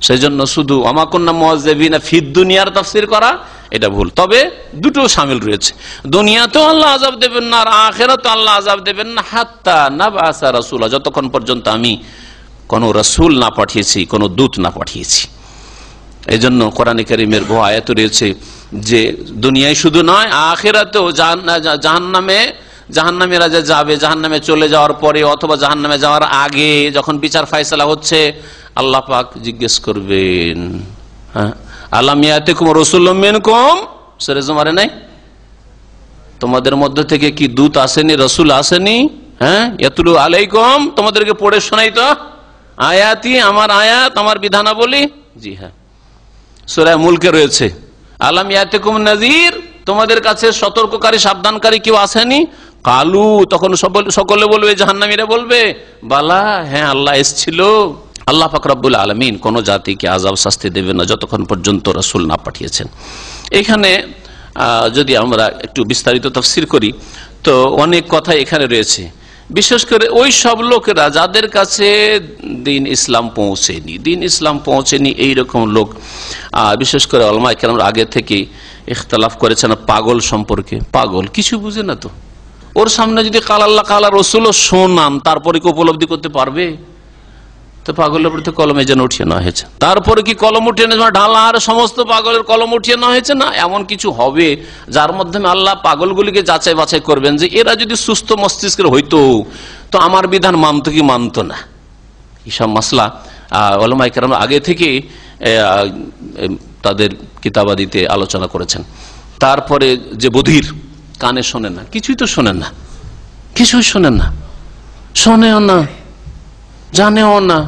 সেই জন্য শুধু ওমা কুন্না মুআযযিবিনা ফিদ দুনিয়ার তাফসীর করা এটা ভুল। তবে দুটো শামিল রয়েছে, দুনিয়াতেও আল্লাহ আযাব দেবেন না আর আখিরাতেও আল্লাহ আযাব দেবেন না, হাত্তা নাবআসা রাসূলা, যতক্ষণ পর্যন্ত আমি কোন রাসূল না পাঠিয়েছি, কোন দূত না পাঠিয়েছি। এই জন্য কোরআনে কারীমের বহু আয়াত রয়েছে যে দুনিয়ায় শুধু নয় আখিরাতেও জাহান্নামীরা যে যাবে, জাহান্নামে চলে যাওয়ার পরে অথবা জাহান্নামে যাওয়ার আগে যখন বিচার ফায়সালা হচ্ছে, আল্লাহ পাক জিজ্ঞেস করবেন, আলাম ইয়াতিকুম রাসূলুম মিনকুম, সূরা জুমারে নাই, তোমাদের মধ্য থেকে কি দূত আসেনি, রাসূল আসেনি? ইয়াতুলু আলাইকুম, তোমাদেরকে পড়ে শোনাইতো আয়াতি, আমার আয়াত, আমার বিধানাবলী। জি হ্যাঁ, সূরা মুলকে রয়েছে, আলাম ইয়াতিকুম নাযীর, তোমাদের কাছে সতর্ককারী সাবধানকারী কেউ আসেনি? কালু, তখন সকলে বলবে, জাহান্নামীরা বলবে, বালা, হ্যাঁ আল্লাহ এসেছিল। আল্লাহ পাক রব্বুল আলামিন কোন জাতিকে আযাব শাস্তি দেবেন না যতক্ষণ পর্যন্ত রাসূল না পাঠিয়েছেন। এখানে যদি আমরা একটু বিস্তারিত তাফসীর করি তো অনেক কথা এখানে রয়েছে। বিশেষ করে ওই সব লোকেরা যাদের কাছে দিন ইসলাম পৌঁছেনি, এইরকম লোক, বিশেষ করে উলামায়ে কেরাম আগে থেকে ইখতিলাফ করেছেন পাগল সম্পর্কে। পাগল কিছু বুঝে না, তো ওর সামনে যদি কাল আল্লাহ কাল রাসূলও শোনান তারপরে কি উপলব্ধি করতে পারবে? তো পাগলের উপরে তো কলমে যেন উঠিয়ে নেওয়া হয়েছে, তারপরে কি কলম উঠিয়ে নেওয়া ঢালা আর সমস্ত পাগলের কলম উঠিয়ে নেওয়া হয়েছে না? এমন কিছু হবে যার মাধ্যমে আল্লাহ পাগলগুলিকে যাচাই বাছাই করবেন যে এরা যদি সুস্থ মস্তিষ্কের হইতো তো আমার বিধান মানত কি মানত না। এইসব মাসলা উলামায়ে কেরাম আগে থেকে তাদের কিতাবাদিতে আলোচনা করেছেন। তারপরে যে বধির, কানে শোনে না, কিছুই তো শোনেন না, কিছুই শোনেন না, শোনেও না, জানেও না,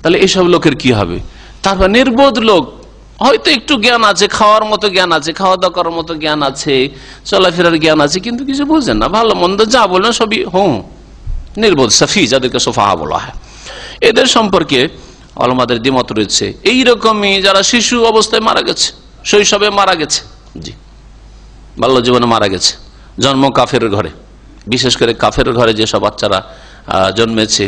তাহলে এইসব লোকের কি হবে? তারপর নির্বোধ লোক, হয়তো একটু জ্ঞান আছে, খাওয়ার মতো জ্ঞান আছে, খাওয়া দাওয়া করার মতো জ্ঞান আছে, চলাফেরার জ্ঞান আছে, কিন্তু কিছু বোঝেন না, ভালো মন্দ যা বলেন সবই নির্বোধ, সাফি, যাদেরকে সোফাহা বলা হয়। এদের সম্পর্কে উলামাদের দ্বিমত রয়েছে। এইরকমই যারা শিশু অবস্থায় মারা গেছে, শৈশবে মারা গেছে, জি বাল্য জীবনে মারা গেছে, জন্ম কাফের ঘরে, বিশেষ করে কাফের ঘরে যেসব বাচ্চারা জন্মেছে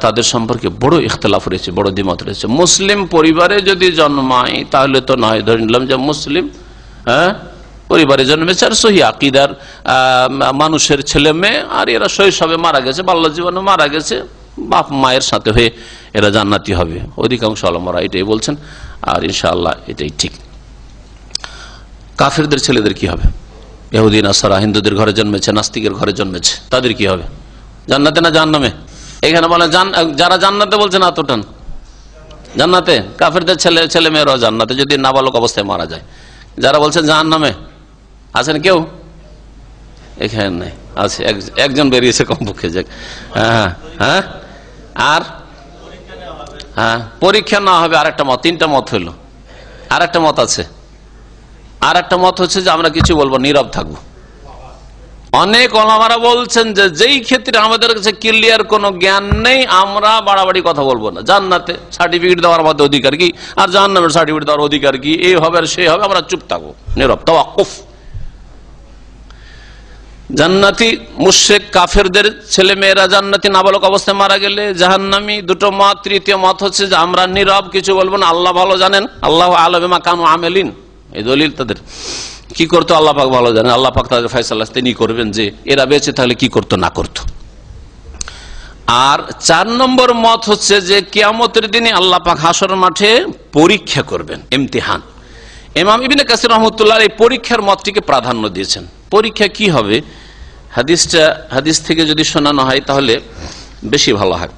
তাদের সম্পর্কে বড় ইখতিলাফ রয়েছে, বড় দ্বিমত রয়েছে। মুসলিম পরিবারে যদি জন্মায় তাহলে তো নয়, ধরে নিলাম যে মুসলিম পরিবারে জন্মেছে আর সহি আকীদার মানুষের ছেলে মেয়ে, আর এরা শৈশবে মারা গেছে, বাল্য জীবনে মারা গেছে, বাপ মায়ের সাথে হয়ে এরা জান্নাতি হবে। অধিকাংশ উলামারা এটাই বলছেন, আর ইনশাআল্লাহ এটাই ঠিক। কাফেরদের ছেলেদের কি হবে? ইহুদি নাসারা হিন্দুদের ঘরে জন্মেছে, নাস্তিকের ঘরে জন্মেছে, তাদের কি হবে? জান্নাতে না জাহান্নামে? এখানে বলে যারা জান্নাতে বলছেন আতটান জান্নাতে, কাফেরদের ছেলে মেয়েরাও জান্নাতে যদি নাবালক অবস্থায় মারা যায়। যারা বলছেন জাহান্নামে আছেন কেউ? এখানে নাই, আছে একজন বেরিয়েছে কমপক্ষে। যাক, হ্যাঁ আর পরীক্ষা না হবে আরেকটা মত, তিনটা মত হইল। আরেকটা মত আছে, আরেকটা মত হচ্ছে যে আমরা কিছু বলবো, নীরব থাকবো। অনেক ওলামারা বলছেন যে যেই ক্ষেত্রে আমাদের কাছে ক্লিয়ার কোনো জ্ঞান নেই আমরা বাড়াবাড়ি কথা বলবো না। জান্নাতে সার্টিফিকেট দেওয়ার আমাদের অধিকার কি, আর জাহান্নামের সার্টিফিকেট দেওয়ার অধিকার কি, এই হবে আর সেই হবে, আমরা চুপ থাকবো, নীরব, তাওয়াক্কুফ। জান্নাতি মুশরিক কাফেরদের ছেলে মেয়েরা জান্নাতি নাবালক অবস্থায় মারা গেলে জাহান্নামী, দুটো মত। তৃতীয় মত হচ্ছে যে আমরা নীরব, কিছু বলবো না, আল্লাহ ভালো জানেন, আল্লাহু আ'লামু বিমা কানু আমিলিন, এই দলিল তাদের। কি করতো আল্লাহ পাক ভালো জানেন, আল্লাহ পাক তাদের ফয়সালা তিনি করবেন যে এরা বেঁচে থাকলে কি করতো না করতো। আর 4 নম্বর মত হচ্ছে যে কিয়ামতের দিনে আল্লাহ পাক হাসর মাঠে পরীক্ষা করবেন, ইমতিহান। ইমাম ইবনে কাসির রাহমাতুল্লাহ এই পরীক্ষার মতটিকে প্রাধান্য দিয়েছেন। পরীক্ষা কি হবে, হাদিস থেকে যদি শোনানো হয় তাহলে বেশি ভালো হয়।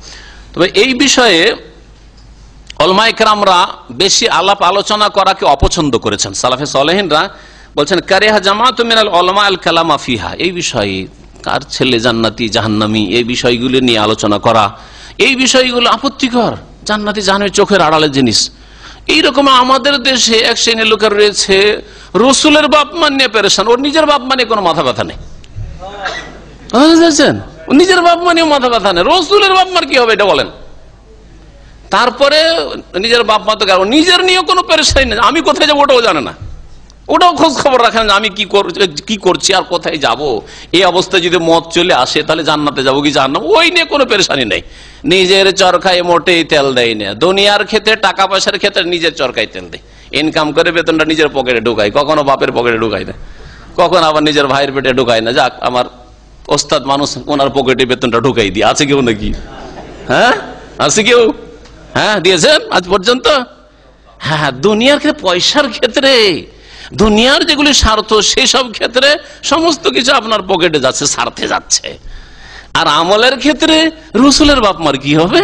তবে এই বিষয়ে উলামায়ে কেরামরা বেশি আলাপ আলোচনা করাকে অপছন্দ করেছেন। সালাফে সালেহিনরা বলছেন কারিহা জামাআতুম মিনাল উলামা আল কালামা ফিহা, এই বিষয়ে কার ছেলে জান্নাতি জাহান্নামী এই বিষয়গুলো নিয়ে আলোচনা করা, এই বিষয়গুলো আপত্তিকর, জান্নাতি জাহান্নামের চোখের আড়ালের জিনিস। এইরকম আমাদের দেশে এক শ্রেণীর লোকের রয়েছে রসুলের বাপ মা নিয়ে পেরেশান, ওর নিজের বাপ মানে কোনো মাথা ব্যথা নেই, নিজের বাপ মানেও মাথা ব্যথা নেই, রসুলের বাপ মার কি হবে এটা বলেন। তারপরে নিজের বাপ মা তো নিজের নিয়েও কোনো পেরেশানি নেই, আমি কোথায় যাবো ওটাও জানে না, ওটাও খোঁজ খবর রাখেন যে আমি কি করছি আর কোথায় যাব। এই অবস্থায় যদি মত চলে আসে তাহলে জান্নাতে যাবো কি জাহান্নামে, ওই নিয়ে কোনো পেরেশানি নেই। নিজের চরকায় মোটেই তেল দেয় না, দুনিয়ার ক্ষেত্রে টাকা পয়সার ক্ষেত্রে নিজের চরকায় তেল দেয়, ইনকাম করে বেতনটা নিজের পকেটে ঢুকায়, কখনো বাপের পকেটে ঢুকায় না, কখন আবার নিজের ভাইয়ের পেটে ঢুকায় না, যাক আমার ওস্তাদ মানুষ ওনার পকেটে বেতনটা ঢুকাই দিয়ে। আছে কেউ নাকি? হ্যাঁ আছে কেউ? হ্যাঁ দিয়েছেন আজ পর্যন্ত? হ্যাঁ দুনিয়ার ক্ষেত্রে পয়সার ক্ষেত্রে দুনিয়ার যেগুলি স্বার্থ সেই সব ক্ষেত্রে সমস্ত কিছু আপনার পকেটে যাচ্ছে, স্বার্থে যাচ্ছে। আর আমলের ক্ষেত্রে রসুলের বাপ মার কি হবে,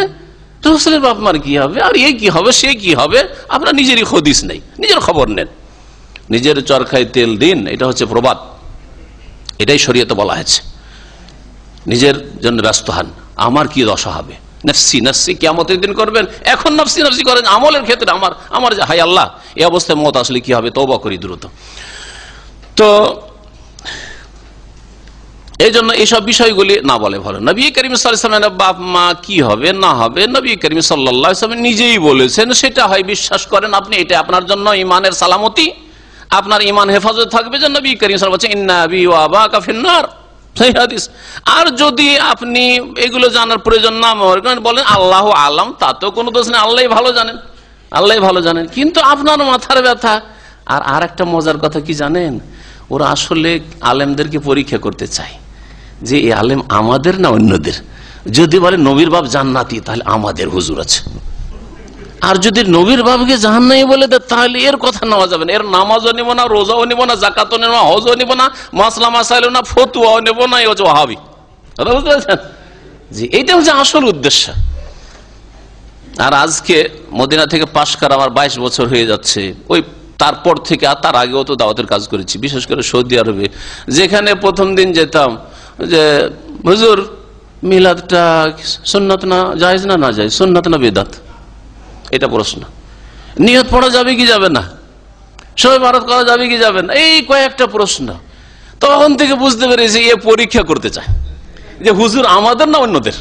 রসুলের বাপ মার কি হবে, আর এ কি হবে, সে কি হবে, আপনার নিজেরই হদিস নেই, নিজের খবর নেন। নিজের চরকায় তেল দিন, এটা হচ্ছে প্রবাদ, এটাই শরীয়তে বলা হয়েছে। নিজের জন্য ব্যস্ত হন, আমার কি দশা হবে, নফসি নফসি কিয়ামতের দিন করবেন, এখন নফসি নফসি করেন। আমলের ক্ষেত্রে আমার হায় আল্লাহ, এই অবস্থায় মত আসলে কি হবে, তওবা করি দ্রুত। তো এই জন্য এইসব বিষয়গুলি না বলে ভালো। নবী করিম সাল্লাল্লাহু আলাইহি ওয়াসাল্লামের বাপ মা কি হবে না হবে নবী করিম সাল্লাল্লাহু আলাইহি ওয়াসাল্লাম নিজেই বলেছেন, সেটা হয় বিশ্বাস করেন আপনি, এটা আপনার জন্য ইমানের সালামতি, আপনার ইমান হেফাজত থাকবে। যে নবী করিম সাল্লাল্লাহু আলাইহি ওয়াসাল্লাম বলেছেন ইন্না আবি ওয়া আবাকা ফিন্নার, সেই হাদিস। আর যদি আপনি এগুলো জানার প্রয়োজন না বলেন আল্লাহু আলাম, তাতেও কোনো দোষ নেই, আল্লাহই ভালো জানেন, আল্লাহই ভালো জানেন। কিন্তু আপনার মাথার ব্যথা। আর একটা মজার কথা কি জানেন, ওরা আসলে আলেমদেরকে পরীক্ষা করতে চায় যে এই আলেম আমাদের না অন্যদের। যদি বলে নবীর বাপ জান্নাতি, তাহলে আমাদের হুজুর আছে। আর যদি নবীর বাপকে জাহান্নামী বলে দেয়, তাহলে এর কথা নেওয়া যাবে না। এর নামাজও নিব না, রোজাও নিব না, যাকাতও নিব না, হজও নিব না, মাসলা মাসাইলও না, ফতুয়াও নেব না, এই হচ্ছে ওয়াহাবি। কথা বুঝতে পারছেন? জি, এইটা হচ্ছে আসল উদ্দেশ্য। আর আজকে মদিনা থেকে পাশ করা আমার 22 বছর হয়ে যাচ্ছে। ওই তারপর থেকে আর তার আগেও তো দাওয়াতের কাজ করেছি, বিশেষ করে সৌদি আরবে, যেখানে প্রথম দিন যেতাম যে হুজুর মিলাদটা সুন্নাত না জায়েজ না না জায়েজ, সুন্নাত না বিদআত, এটা প্রশ্ন। নিয়ত পড়া যাবে কি যাবে না, শবে বরাত করা যাবে কি যাবে না, এই কয়েকটা প্রশ্ন। তখন থেকে বুঝতে পেরেছি এ পরীক্ষা করতে চায় যে হুজুর আমাদের না অন্যদের,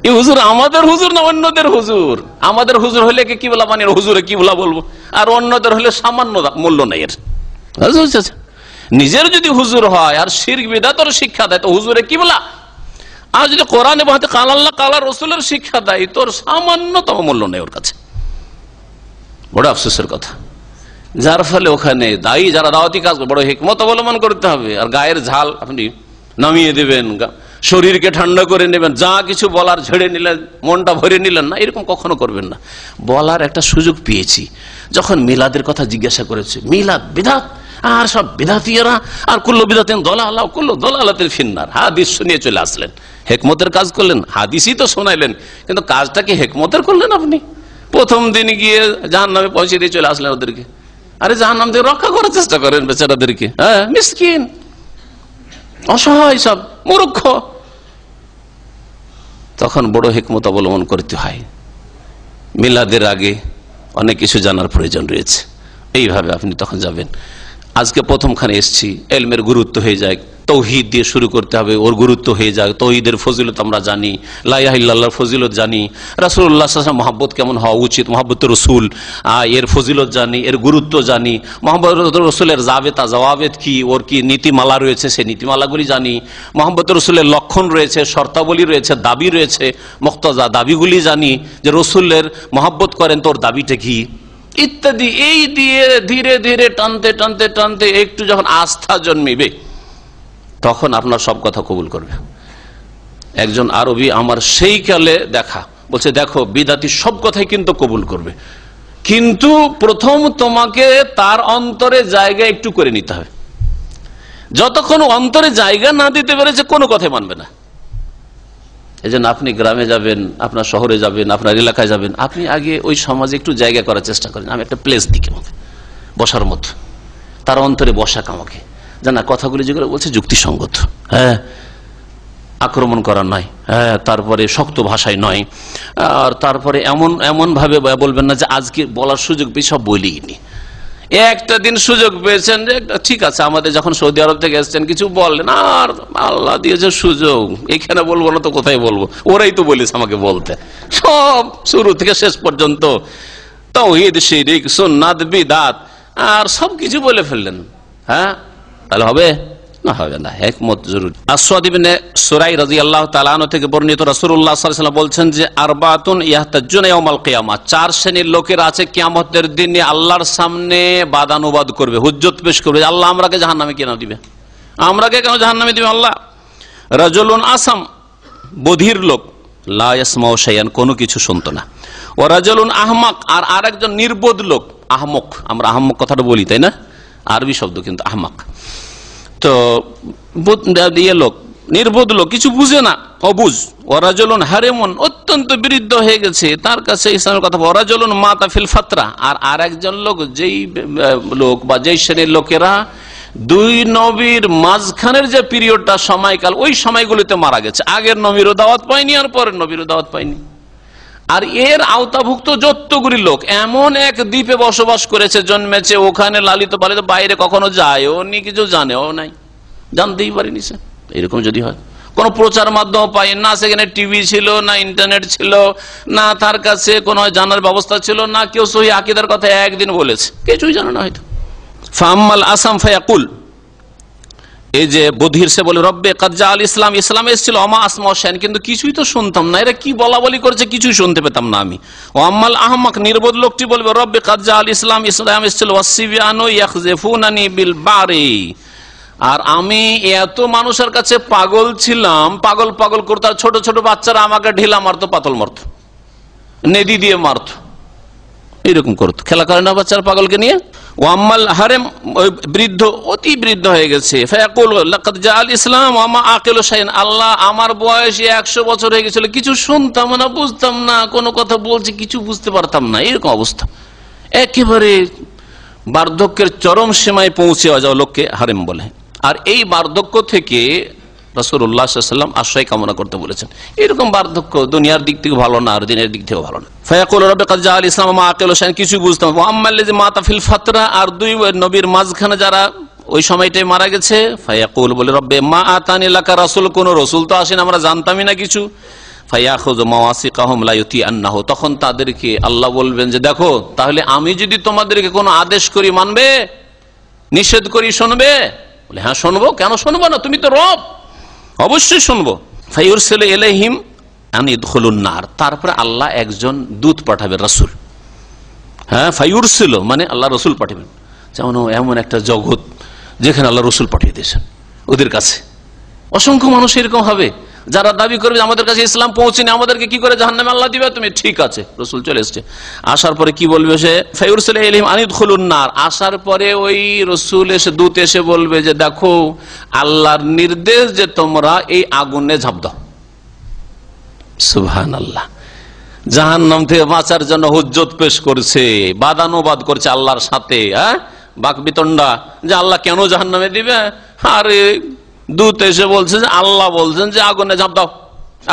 এই হুজুর আমাদের হুজুর না অন্যদের হুজুর। আমাদের হুজুর হলে কি বলা মানে হুজুরে কি বলা বলবো, আর অন্যদের হলে সামান্য মূল্য নাই এর। নিজের যদি হুজুর হয় আর শিরক বিদআতের শিক্ষা দেয় তো হুজুরে কি বলা, আর যদি কোরআনে বলতে কাল আল্লাহ কাল রসুলের শিক্ষা দেয় তোর সামান্যতম মূল্য নেই ওর কাছে। বড় আফসোসের কথা। যার ফলে ওখানে দায়ী যারা দাওয়াতি কাজ বড় হিকমত অবলম্বন করতে হবে। আর গায়ের ঝাল আপনি নামিয়ে দেবেন, শরীরকে ঠান্ডা করে নেবেন, যা কিছু বলার ঝেড়ে নিলেন, মনটা ভরে নিলেন না, এরকম কখনো করবেন না। বলার একটা সুযোগ পেয়েছি যখন মিলাদের কথা জিজ্ঞাসা করেছে, মিলাদ বিদআত, আর সব বিদআতীরা, আর কুল্লু বিদআতিন দালালা কুল্লু দালালাতিন ফিন্নার, হাদিস শুনিয়ে চলে আসলেন, হেকমতের কাজ করলেন, হাদিসই তো শোনাইলেন, কিন্তু কাজটাকে হেকমতের করলেন আপনি। প্রথম দিন গিয়ে জাহান্নামে পৌঁছে দিয়ে চলে আসলেন ওদেরকে। আরে জাহান্নাম থেকে রক্ষা করার চেষ্টা করেন বেচারাদেরকে, হ্যাঁ, মিসকিন, অসহায়, সব মূর্খ। তখন বড় হিকমত অবলম্বন করতে হয়। মিলাদের আগে অনেক কিছু জানার প্রয়োজন রয়েছে, এইভাবে আপনি তখন যাবেন। আজকে প্রথমখানে এসছি, এলমের গুরুত্ব হয়ে যায়, তৌহিদ দিয়ে শুরু করতে হবে, ওর গুরুত্ব হয়ে যায়। তৌহিদের ফজিলত আমরা জানি, লা ইলাহা ইল্লাল্লাহর ফজিলত জানি, রাসূলুল্লাহ সাল্লাল্লাহু আলাইহি ওয়াসাল্লাম মহব্বত কেমন হওয়া উচিত, মহব্বত রসুল, এর ফজিলত জানি, এর গুরুত্ব জানি, মহব্বত রসুলের জাবেতা জওয়াবেত কি, ওর কি নীতিমালা রয়েছে, সেই নীতিমালাগুলি জানি, মহব্বত রসুলের লক্ষণ রয়েছে, শর্তাবলী রয়েছে, দাবি রয়েছে, মুক্তাজা দাবিগুলি জানি, যে রসুলের মহব্বত করেন তোর দাবিটা কি ইত্যাদি। এই দিয়ে ধীরে ধীরে টানতে টানতে টানতে একটু যখন আস্থা জন্মিবে, তখন আপনার সব কথা কবুল করবে। একজন আরবি আমার সেই কালে দেখা, বলছে দেখো বিদাতি সব কথাই কিন্তু কবুল করবে, কিন্তু প্রথম তোমাকে তার অন্তরে জায়গা একটু করে নিতে হবে। যতক্ষণ অন্তরে জায়গা না দিতে পেরেছে কোনো কথাই মানবে না। এই জন্য আপনি গ্রামে যাবেন, আপনার শহরে যাবেন, আপনার এলাকায় যাবেন, আপনি আগে ওই সমাজে একটু জায়গা করার চেষ্টা করেন। আমি একটা প্লেস দিকে আমাকে বসার মতো, তার অন্তরে বসাক আমাকে, জানা কথাগুলি যেগুলো বলছে যুক্তিসঙ্গত, হ্যাঁ, আক্রমণ করা নয়, হ্যাঁ, তারপরে শক্ত ভাষায় নয়, আর তারপরে এমন ভাবে বলবেন না যে আজকে বলার সুযোগ পেয়ে সব বলিনি। একটা দিন সুযোগ পেয়েছেন যে ঠিক আছে, আমাদের যখন সৌদি আরব থেকে এসছেন কিছু বললেন, আর আল্লাহ দিয়েছে সুযোগ, এখানে বলবো না তো কোথায় বলবো, ওরাই তো বলেছে আমাকে বলতে। সব শুরু থেকে শেষ পর্যন্ত তাওহীদ, শিরক, সুন্নাত, বিদআত আর সবকিছু বলে ফেললেন। হ্যাঁ, তাহলে হবে না? হবে না, হিকমত জরুরি। আসওয়াদ ইবনে সুরাই রাদিয়াল্লাহু তাআলা আনহু থেকে বর্ণিত, রাসূলুল্লাহ সাল্লাল্লাহু আলাইহি ওয়াসাল্লাম বলছেন যে আরবাতুন ইয়াহতাজুনা ইয়াউমাল কিয়ামাহ, 4 শ্রেণীর লোকের আছে কিয়ামতের দিনে আল্লাহর সামনে বাদানুবাদ করবে, হুজ্জত পেশ করবে, আল্লাহ আমরাকে জাহান্নামে কেন দিবে, আমরাকে কেন জাহান্নামে দিবে আল্লাহ। রাজুলুন আসাম, বধির লোক, লা ইয়াসমাউ শাইআন, কোনো কিছু শুনতো না। ওয়া রাজুলুন আহমাক, আর আরেকজন নির্বোধ লোক, আহমক, আমরা আহমক কথাটা বলি তাই না, আরবি শব্দ কিন্তু আহমাক। তো লোক, নির্বোধ লোক, কিছু বুঝে না, অবুঝ। ওরাজলন হারেমন, অত্যন্ত বৃদ্ধ হয়ে গেছে, তার কাছে ইসলামের কথা। ওরাজলন মাতা ফিল ফাতরা, আর একজন লোক, যেই লোক বা যেই শ্রেণীর লোকেরা দুই নবীর মাঝখানের যে পিরিয়ডটা, সময়কাল, ওই সময়গুলিতে মারা গেছে। আগের নবীরও দাওয়াত পায়নি আর পরের নবীরও দাওয়াত পায়নি। আর এর আওতাভুক্ত যতগুলি লোক এমন এক দ্বীপে বসবাস করেছে, জন্মেছে ওখানে, লালিত পালিত, বাইরে কখনো যায়ও নি, কিছু জানেও নাই, জানতেই পারিনি সে। এরকম যদি হয়, কোন প্রচার মাধ্যম পাই না, সেখানে টিভি ছিল না, ইন্টারনেট ছিল না, তার কাছে কোনো জানার ব্যবস্থা ছিল না, কেউ সহি আকীদার কথা একদিন বলেছে, কিছুই জানে না হয়তো। ফাম্মাল আসাম ফায়াকুল, এই যে বধির, সে বলে রব্বে কাদ জাআল ইসলাম, ইসলাম এসেছিল, অমা আসমা শাইন, কিন্তু কিছুই তো শুনতাম না, এরা কি বলা বলি করেছে কিছুই শুনতে পেতাম না আমি। ও আম্মাল আহমাক, নির্বোধ লোকটি বলবে রব্বে কাদ জাআল ইসলাম, ইসলাম এসেছিল, ওয়াসসিবিয়ানু ইয়াখযিফুনানি বিল বারি, আর আমি এত মানুষের কাছে পাগল ছিলাম, পাগল পাগল করতে, ছোট ছোট বাচ্চারা আমাকে ঢিলা মারতো, পাতল মারতো, নেদি দিয়ে মারতো, এরকম করতো। খেলা করে না বাচ্চারা পাগলকে নিয়ে। ওয়াম্মাল হারেম, বৃদ্ধ, অতি বৃদ্ধ হয়ে গেছে। ফায়াকুল লাকাদ জাআল ইসলাম ওয়া মা আকিলু শাইআন, আল্লাহ আমার বয়স 100 বছর হয়ে গেছিল, কিছু শুনতাম না, বুঝতাম না, কোনো কথা বলছে কিছু বুঝতে পারতাম না, এরকম অবস্থা। একেবারে বার্ধক্যের চরম সীমায় পৌঁছে যাওয়া লোককে হারেম বলে। আর এই বার্ধক্য থেকে রাসূলুল্লাহ সাল্লাল্লাহু আলাইহি ওয়াসাল্লাম আশ্রয় কামনা করতে বলেছেন। এরকম বার্ধক্য দুনিয়ার দিক থেকে ভালো না, আর দিনের দিক থেকেও ভালো না। ফায়াকুল রব্বি কাদ জাআল ইসলাম মা আকিলু শাইআন, কিছু বুঝতাম। ওয়া আম্মাল্লাযী মাতা ফিল ফাতরা, আর দুই নবীর মাঝখানে যারা ওই সময়টাই মারা গেছে, ফায়াকুল বলে রব্বি মা আতানি লাকা রাসূল, কোন রাসূল তো আসেন, আমরা জানতামই না কিছু। ফায়াখুযু মাওয়াসিকাহুম লা ইউতিআন্নাহু, তখন তাদেরকে আল্লাহ বলবেন যে দেখো, তাহলে আমি যদি তোমাদেরকে কোনো আদেশ করি মানবে, নিষেধ করি শুনবে? বলে হ্যাঁ শুনবো, কেন শুনবো না, তুমি তো রব, অবশ্যই শুনবো। ফায়ুরসিলু ইলাইহিম আন ইদখুলুন নার, তারপরে আল্লাহ একজন দূত পাঠাবেন, রাসূল। হ্যাঁ, ফায়ুরসিলু মানে আল্লাহ রাসূল পাঠাবেন। যেমন এমন একটা জগৎ যেখানে আল্লাহ রাসূল পাঠিয়ে দিয়েছেন, ওদের কাছে অসংখ্য মানুষ এরকম হবে যারা দাবি করবে আমাদের কাছে ইসলাম পৌঁছেনি, আমাদেরকে কি করে জাহান্নামে আল্লাহ দিবে, তুমি ঠিক আছে, রাসূল চলে এসেছে। আসার পরে কি বলবে সে? ফায়ুরসিলু ইলাইহিম আন ইদখুলুন নার, আসার পরে ওই রাসূল এসে, দূত এসে বলবে যে দেখো, আল্লাহর নির্দেশ যে তোমরা এই আগুনে ঝাঁপ দাও। সুবহানাল্লাহ। জাহান্নাম থেকে বাঁচার জন্য হুজ্জত পেশ করছে, বাদানুবাদ করছে আল্লাহর সাথে, বাকবিতণ্ডা, যে আল্লাহ কেন জাহান্নামে দিবে। আর দূত এসে বলছে যে আল্লাহ বলছেন যে আগুনে ঝাঁপ দাও,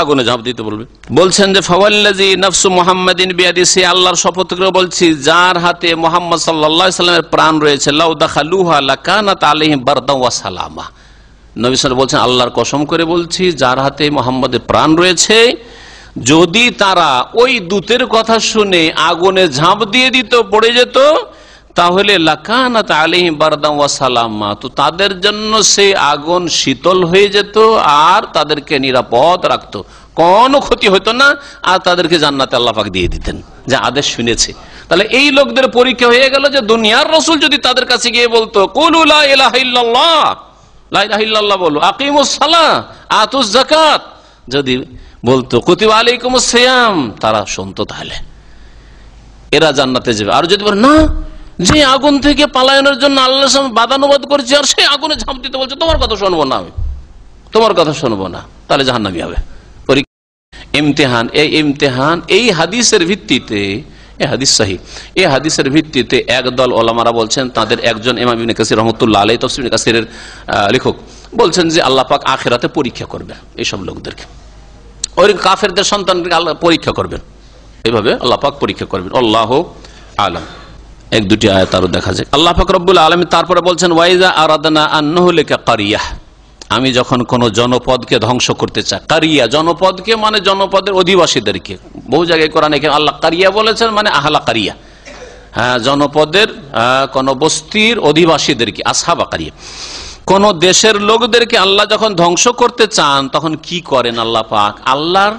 আগুনে ঝাঁপ দিতে বলবে। বলছেন যে ফাওয়াল্লাযী নাফসু মুহাম্মাদিন বিয়াদিহি, সে আল্লাহর শপথ করে বলছি যার হাতে মুহাম্মদ সাল্লাল্লাহু আলাইহি সাল্লামের প্রাণ রয়েছে, লাউ দাখালুহা লাকানাত আলাইহিম বারদান ওয়া সালামা। নবী সাল্লাল্লাহু বলছেন আল্লাহর কসম করে বলছি যার হাতে মুহাম্মদের প্রাণ রয়েছে, যদি তারা ওই দূতের কথা শুনে আগুনে ঝাঁপ দিয়ে দিত, পড়ে যেত, তাহলে লাকানাত আলাইহিম বারদান ওয়া সালামা, তো তাদের জন্য সেই আগুন শীতল হয়ে যেত আর তাদেরকে নিরাপদ রাখতো, কোনো ক্ষতি হতো না, আর তাদেরকে জান্নাতে আল্লাহ পাক দিয়ে দিতেন, যে আদেশ শুনেছে। তাহলে এই লোকদের পরীক্ষা হয়ে গেল যে দুনিয়ার রাসূল যদি তাদের কাছে গিয়ে বলতো কুলু লা ইলাহা ইল্লাল্লাহ, লা ইলাহা ইল্লাল্লাহ বলো, আকিমুস সালাহ আতুজ যাকাত যদি বলতো, কুতিবা আলাইকুমুস সিয়াম, তারা শুনতো, তাহলে এরা জান্নাতে যাবে। আর যদি বলে না, যে আগুন থেকে পালানোর জন্য আল্লাহ বাদানুবাদ করেছে আর সেই আগুনে ঝাঁপ দিতে বলছে, তোমার কথা শুনবো না, আমি তোমার কথা শুনবো না, তাহলে জাহান্নামী হবে। ইমতিহান, এই ইমতিহান এই হাদিসের ভিত্তিতে, এই হাদিস সহিহ, এই হাদিসের ভিত্তিতে একদল ওলামারা বলছেন, তাদের একজন ইমাম ইবনে কাসির রাহমাতুল্লাহ আলাইহি তাফসীর ইবনে কাসিরের লেখক বলছেন যে আল্লাহ পাক আখিরাতে পরীক্ষা করবেন এইসব লোকদেরকে, ওই কাফেরদের সন্তানকে আল্লাহ পরীক্ষা করবেন, এইভাবে আল্লাহ পাক পরীক্ষা করবেন। আল্লাহু আলাম। এক দুটি আয়াত আরো দেখা যায়। আল্লাহ পাক রব্বুল আলামিন তারপরে বলছেন ওয়াইজা আরাদনা আন নুহলিকা কারিয়াহ, আমি যখন কোন জনপদকে ধ্বংস করতে চাই, কারিয়া জনপদকে মানে জনপদের অধিবাসীদেরকে, বহু জায়গায় কোরআনে আল্লাহ কারিয়া বলেছেন মানে আহলা কারিয়া, হ্যাঁ, জনপদের কোন বস্তির অধিবাসীদেরকে, আসহাবা কারিয়া। কোন দেশের লোকদেরকে আল্লাহ যখন ধ্বংস করতে চান তখন কি করেন আল্লাহ পাক? আল্লাহর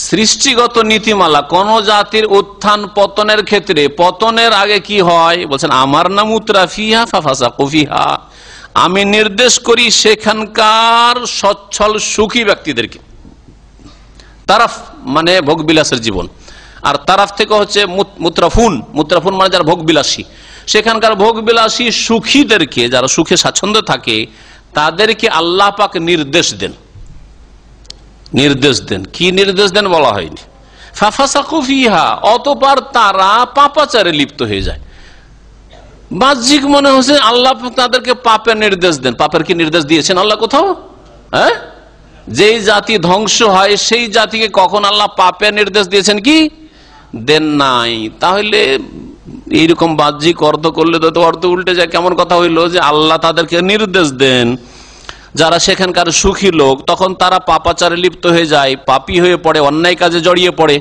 সৃষ্টিগত নীতিমালা, কোন জাতির উত্থান পতনের ক্ষেত্রে পতনের আগে কি হয় বলছেন, আমার নাম উতরাফিহা ফাফাসাকু ফিহা, আমি নির্দেশ করি সেখানকার সচ্ছল সুখী ব্যক্তিদেরকে, তারাফ মানে ভোগবিলাসের জীবন, আর তারাফ থেকে হচ্ছে মুত্রাফুন, মুত্রাফুন মানে যারা ভোগবিলাসী, সেখানকার ভোগবিলাসী সুখীদেরকে, যারা সুখে স্বাচ্ছন্দ্য থাকে, তাদেরকে আল্লাহ পাক নির্দেশ দেন। কি নির্দেশ দেন বলা হয়নি। ফাফাসাকু ফিহা, অতঃপর তারা পাপাচারে লিপ্ত হয়ে যায়। বাহ্যিক মনে হচ্ছে আল্লাহ তাদেরকে পাপের নির্দেশ দেন। পাপের কি নির্দেশ দিয়েছেন আল্লাহ কোথাও? হ্যাঁ, যেই জাতি ধ্বংস হয় সেই জাতিকে কখন আল্লাহ পাপের নির্দেশ দিয়েছেন? কি দেন নাই। তাহলে এইরকম বাহ্যিক অর্থ করলে তো অর্থ উল্টে যায়। কেমন কথা হইলো যে আল্লাহ তাদেরকে নির্দেশ দেন, যারা সেখানকার সুখী লোক, তখন তারা পাপাচারে লিপ্ত হয়ে যায়, পাপী হয়ে পড়ে, অন্যায় কাজে জড়িয়ে পড়ে।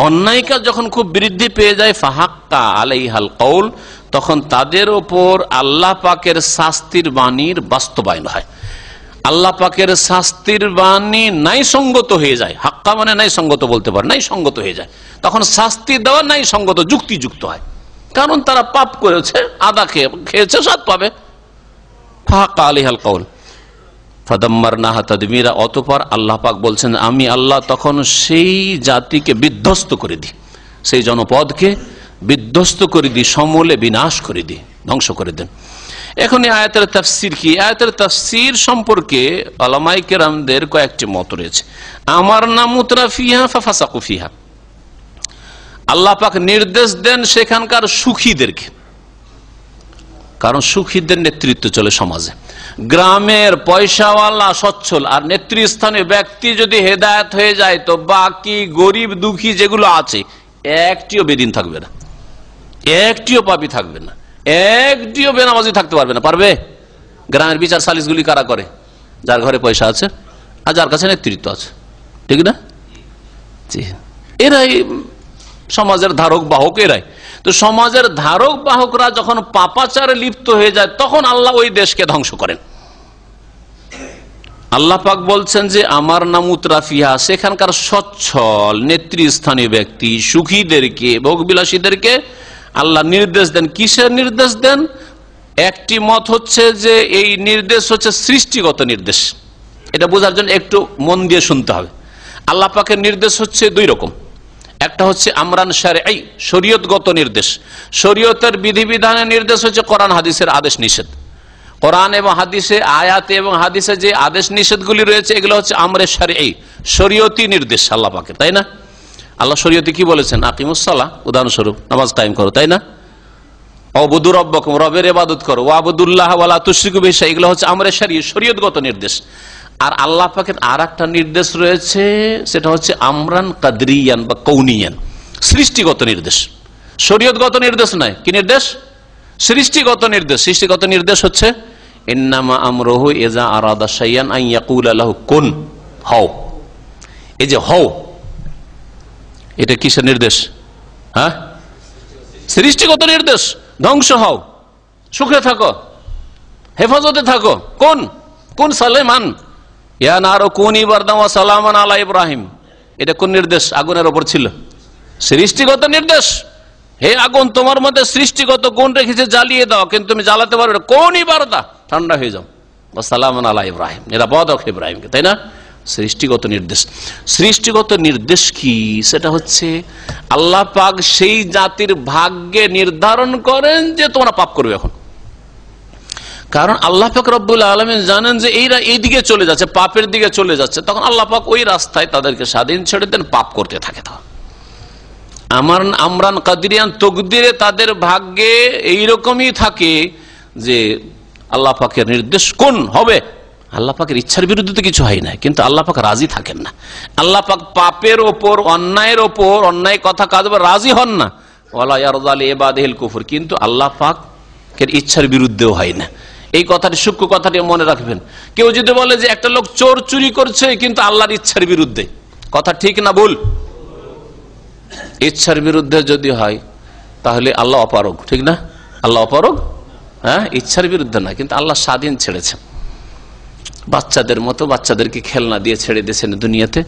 অন্যায় কাজ যখন খুব বৃদ্ধি পেয়ে যায়, ফাহাক্কা আলাইহাল কওল, তখন তাদের ওপর আল্লাহ পাকের শাস্তির বাণীর বাস্তবায়ন হয়। আল্লাহ পাকের শাস্তির বাণী নাই সঙ্গত হয়ে যায়। হাক্কা মানে নাই সঙ্গত বলতে পারে, নাই সঙ্গত হয়ে যায়। তখন শাস্তি দেওয়া নাই সঙ্গত, যুক্তিযুক্ত হয়। কারণ তারা পাপ করেছে, আদা খেয়েছে, সাত পাবে। ফাহাক্কা আলাইহাল কওল ফাদাম্মারনাহা তাদমীরা, অতঃপর আল্লাহ পাক বলছেন আমি আল্লাহ তখন সেই জাতিকে বিধ্বস্ত করে দিই, সেই জনপদকে বিধ্বস্ত করে দিই, সমূলে বিনাশ করে দিই, ধ্বংস করে দেন। এখন এই আয়াতের তাফসীর কি? আয়াতের তাফসীর সম্পর্কে উলামায়ে কেরামদের কয়েকটি মত রয়েছে। আমারনা মুতরাফিহা ফাফাসাকু ফিহা, আল্লাহ পাক নির্দেশ দেন সেখানকার সুখীদেরকে, কারণ সুখীদের নেতৃত্ব চলে সমাজে। গ্রামের পয়সাওয়ালা সচ্ছল আর নেতৃস্থানীয় ব্যক্তি যদি হেদায়েত হয়ে যায়, তো বাকি গরিব দুঃখী যেগুলো আছে একটিও বেদিন থাকবে না, একটিও পাপী থাকবে না, একটিও বেনামাজি থাকতে পারবে না। পারবে? গ্রামের বিচার সালিশগুলি কারা করে? যার ঘরে পয়সা আছে আর যার কাছে নেতৃত্ব আছে, ঠিক না? জি, এরাই সমাজের ধারক বাহক। এরাই তো সমাজের ধারক বাহকরা যখন পাপাচারে লিপ্ত হয়ে যায়, তখন আল্লাহ ওই দেশকে ধ্বংস করেন। আল্লাহ পাক বলছেন যে আমার নামুতরাফিহা, সেখানকার সচ্ছল নেতৃস্থানীয় ব্যক্তি সুখীদেরকে, ভোগবিলাসীদেরকে আল্লাহ নির্দেশ দেন। কিসের নির্দেশ দেন? একটি মত হচ্ছে যে এই নির্দেশ হচ্ছে সৃষ্টিগত নির্দেশ। এটা বোঝার জন্য একটু মন দিয়ে শুনতে হবে। আল্লাহ পাকের নির্দেশ হচ্ছে দুই রকম। একটা হচ্ছে আমরান শারঈ, শরীয়তগত নির্দেশ। শরীয়তের বিধিবিধানের নির্দেশ হচ্ছে কোরআন হাদিসের আদেশ নিষেধ। কোরআন এবং হাদিসে, আয়াতে এবং হাদিসে যে আদেশ নিষেধগুলি রয়েছে, এগুলো হচ্ছে আমরে শারঈ, শরীয়তি নির্দেশ আল্লাহ পাকের, তাই না? আল্লাহ শরীয়তে কি বলেছেন? আকিমুস সালাহ, উদাহরণস্বরূপ নামাজ কায়েম করো, তাই না? ওয়াবুদু রাব্বাকুম, রবের ইবাদত করো, ওয়াবুদুল্লাহ ওয়ালা তুশরিকু বিহি, এগুলো হচ্ছে আমরে শারঈ, শরীয়তগত নির্দেশ। আর আল্লাহ পাকের আর একটা নির্দেশ রয়েছে, সেটা হচ্ছে আমরান কাদরিয়ান বা কৌনিয়ান, সৃষ্টিগত নির্দেশ। শরীয়তগত নির্দেশ নয়। কি নির্দেশ? সৃষ্টিগত নির্দেশ। সৃষ্টিগত নির্দেশ হচ্ছে ইন্নামা আমরুহু ইযা আরাদা শাইআন আন ইয়াকুলা লাহু কুন, হও। এই যে হও, এটা কিসের নির্দেশ? হ্যাঁ, সৃষ্টিগত নির্দেশ। ধ্বংস হও, সুখে থাকো, হেফাজতে থাকো। কোন সালেমান ইয়া নারু কুনি বারদান ওয়া সালামান আলা ইব্রাহিম, এটা কোন নির্দেশ? আগুনের ওপর ছিল, সৃষ্টিগত নির্দেশ। হে আগুন, তোমার মধ্যে সৃষ্টিগত গুণ রেখেছে, জ্বালিয়ে দাও, কিন্তু তুমি জ্বালাতে পারবে না। কোনি বারদা, ঠান্ডা হয়ে যাও, ওয়া সালামান আলা ইব্রাহিম, নিরাপদ হোক ইব্রাহিমকে, তাই না? সৃষ্টিগত নির্দেশ। সৃষ্টিগত নির্দেশ কি? সেটা হচ্ছে আল্লাহ পাক সেই জাতির ভাগ্যে নির্ধারণ করেন যে তোমরা পাপ করবে এখন। কারণ আল্লাহ পাক রব্বুল আলামিন জানেন যে এইরা এই দিকে চলে যাচ্ছে, পাপের দিকে চলে যাচ্ছে, তখন আল্লাহ পাক ওই রাস্তায় তাদেরকে স্বাধীন ছেড়ে দেন, পাপ করতে থাকে। আমরান কাদরিয়ান, তকদিরে তাদের ভাগ্যে এইরকমই থাকে যে আল্লাহ পাকের নির্দেশ কোন হবে। আল্লাহ পাকের ইচ্ছার বিরুদ্ধে তো কিছু হয় না, কিন্তু আল্লাহ পাক রাজি থাকেন না। আল্লাহ পাক পাপের ওপর, অন্যায়ের ওপর, অন্যায় কথা কাজ রাজি হন না। ওয়ালা ইয়ারদা লিইবাদিহিল কুফর, কিন্তু আল্লাহ পাকের ইচ্ছার বিরুদ্ধেও হয় না। এই কথাটি, সূক্ষ্ম কথাটি মনে রাখবেন। কেউ যদি বলে যে একটা লোক চোর চুরি করছে কিন্তু আল্লাহর ইচ্ছার বিরুদ্ধে, কথা ঠিক না ভুল? ইচ্ছার বিরুদ্ধে যদি হয় তাহলে আল্লাহ অপারগ, ঠিক না? আল্লাহ অপারগ, হ্যাঁ, ইচ্ছার বিরুদ্ধে না, কিন্তু আল্লাহ স্বাধীন ছেড়েছেন। বাচ্চাদের মতো বাচ্চাদেরকে খেলনা দিয়ে ছেড়ে দিয়েছেন দুনিয়াতে।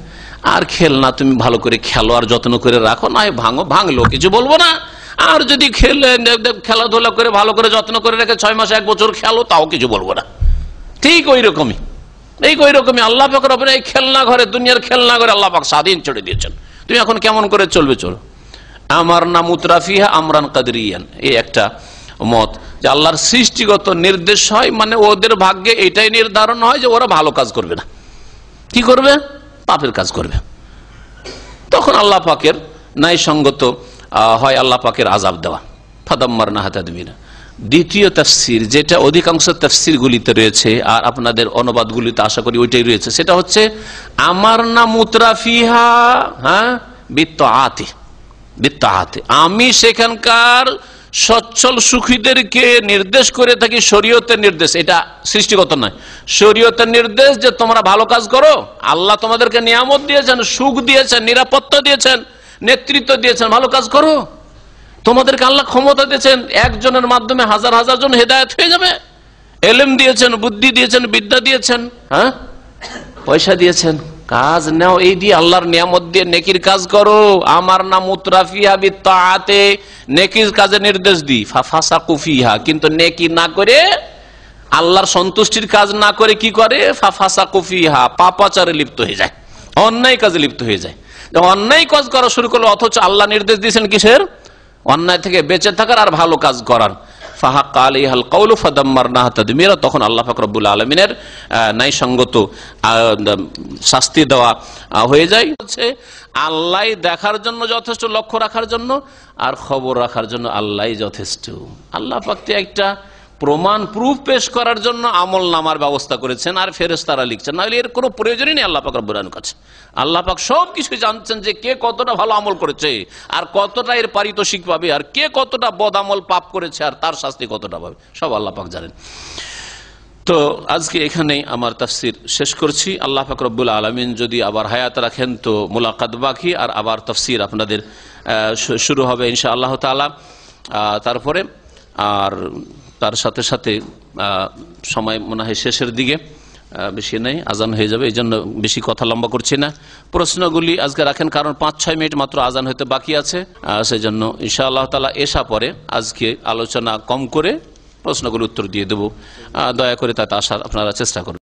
আর খেলনা তুমি ভালো করে খেলো আর যত্ন করে রাখো, না ভাঙলো কিছু বলবো না। আর যদি খেলাধুলা করে ভালো করে যত্ন করে রেখে 6 মাস 1 বছর খেলো, তাও কিছু বলবো না। ঠিক ওই রকমই আল্লাহ পাক রব্বুল এই খেলনা ঘরে, দুনিয়ার খেলনা ঘরে আল্লাহ পাক স্বাধীন ছেড়ে দিয়েছেন। তুমি এখন কেমন করে চলবে চলো। আমার নাম মুতরাফিহা আমরান কাদরিয়ান, এই একটা মত যে আল্লাহর সৃষ্টিগত নির্দেশ হয়, মানে ওদের ভাগ্যে এটাই নির্ধারণ হয় যে ওরা ভালো কাজ করবে না, কি করবে? পাপের কাজ করবে। তখন আল্লাহ পাকের ন্যায়সঙ্গত হয় আল্লাহ পাকের আযাব দেওয়া। ফাদাম্মারনাহা তাদমীরা। দ্বিতীয় তাফসীর, যেটা অধিকাংশ তাফসীরগুলিতে রয়েছে আর আপনাদের অনুবাদগুলিতে আশা করি ওইটাই রয়েছে, সেটা হচ্ছে আমারনা মুতরাফিহা বিত্তাআতি। আমি সেখানকার সচ্ছল সুখীদেরকে নির্দেশ করে থাকি শরীয়তের নির্দেশ, এটা সৃষ্টিগত নয়, শরীয়তের নির্দেশ যে তোমরা ভালো কাজ করো। আল্লাহ তোমাদেরকে নিয়ামত দিয়েছেন, সুখ দিয়েছেন, নিরাপত্তা দিয়েছেন, নেতৃত্ব দিয়েছেন, ভালো কাজ করো। তোমাদেরকে আল্লাহ ক্ষমতা দিয়েছেন, একজনের মাধ্যমে হাজার হাজার জন হেদায়েত হয়ে যাবে। এলেম দিয়েছেন, বুদ্ধি দিয়েছেন, বিদ্যা দিয়েছেন, পয়সা দিয়েছেন, কাজ নাও এই দিয়ে, আল্লাহর নিয়ামত দিয়ে নেকির কাজ করো। আমার নাম মুতরাফিহা বিত্তাআতে, নেকির কাজে নির্দেশ দিই, ফাফাসাকু ফিহা, কিন্তু নেকি না করে, আল্লাহর সন্তুষ্টির কাজ না করে কি করে? ফাফাসাকু ফিহা, পাপাচারে লিপ্ত হয়ে যায়, অন্যায় কাজে লিপ্ত হয়ে যায়। অন্যায় কাজ করা শুরু করলো, অথচ আল্লাহ নির্দেশ দিয়েছেন কিসের? অন্যায় থেকে বেঁচে থাকার আর ভালো কাজ করার। ফাহাক্কা আলাইহাল কাউলু ফাদাম্মারনাহা তাদমীরা। তখন আল্লাহ পাক রব্বুল আলামিনের ন্যায়সঙ্গত শাস্তি দেওয়া হয়ে যায়। হচ্ছে আল্লাহ দেখার জন্য যথেষ্ট, লক্ষ্য রাখার জন্য আর খবর রাখার জন্য আল্লাহ যথেষ্ট। আল্লাহ পাক একটা প্রমাণ প্রুফ পেশ করার জন্য আমল নামার ব্যবস্থা করেছেন, আর ফেরেশতারা লিখছেন, নাহলে এর কোনো প্রয়োজনই নেই আল্লাহ পাক রব্বুল আলামিনের কাছে। আল্লাহ পাক সবকিছু জানছেন যে কে কতটা ভালো আমল করেছে আর কতটা এর পারিতোষিক পাবে, আর কে কতটা বদ আমল পাপ করেছে আর তার শাস্তি কতটা পাবে, সব আল্লাহ পাক জানেন। তো আজকে এখানেই আমার তাফসীর শেষ করছি। আল্লাহ পাক রব্বুল আলামিন যদি আবার হায়াত রাখেন তো মুলাকাত বাকি, আর আবার তাফসীর আপনাদের শুরু হবে ইনশাআল্লাহ তাআলা। তারপরে আর তার সাথে সাথে সময় মনে হয় শেষের দিকে, বেশি নেই, আজান হয়ে যাবে, এই জন্য বেশি কথা লম্বা করছি না। প্রশ্নগুলি আজকে রাখেন, কারণ 5-6 মিনিট মাত্র আজান হতে বাকি আছে, সেই জন্য ইনশাআল্লাহ তাআলা এশা পরে আজকে আলোচনা কম করে প্রশ্নগুলি উত্তর দিয়ে দেব। দয়া করে তাতে আসার আপনারা চেষ্টা করবেন।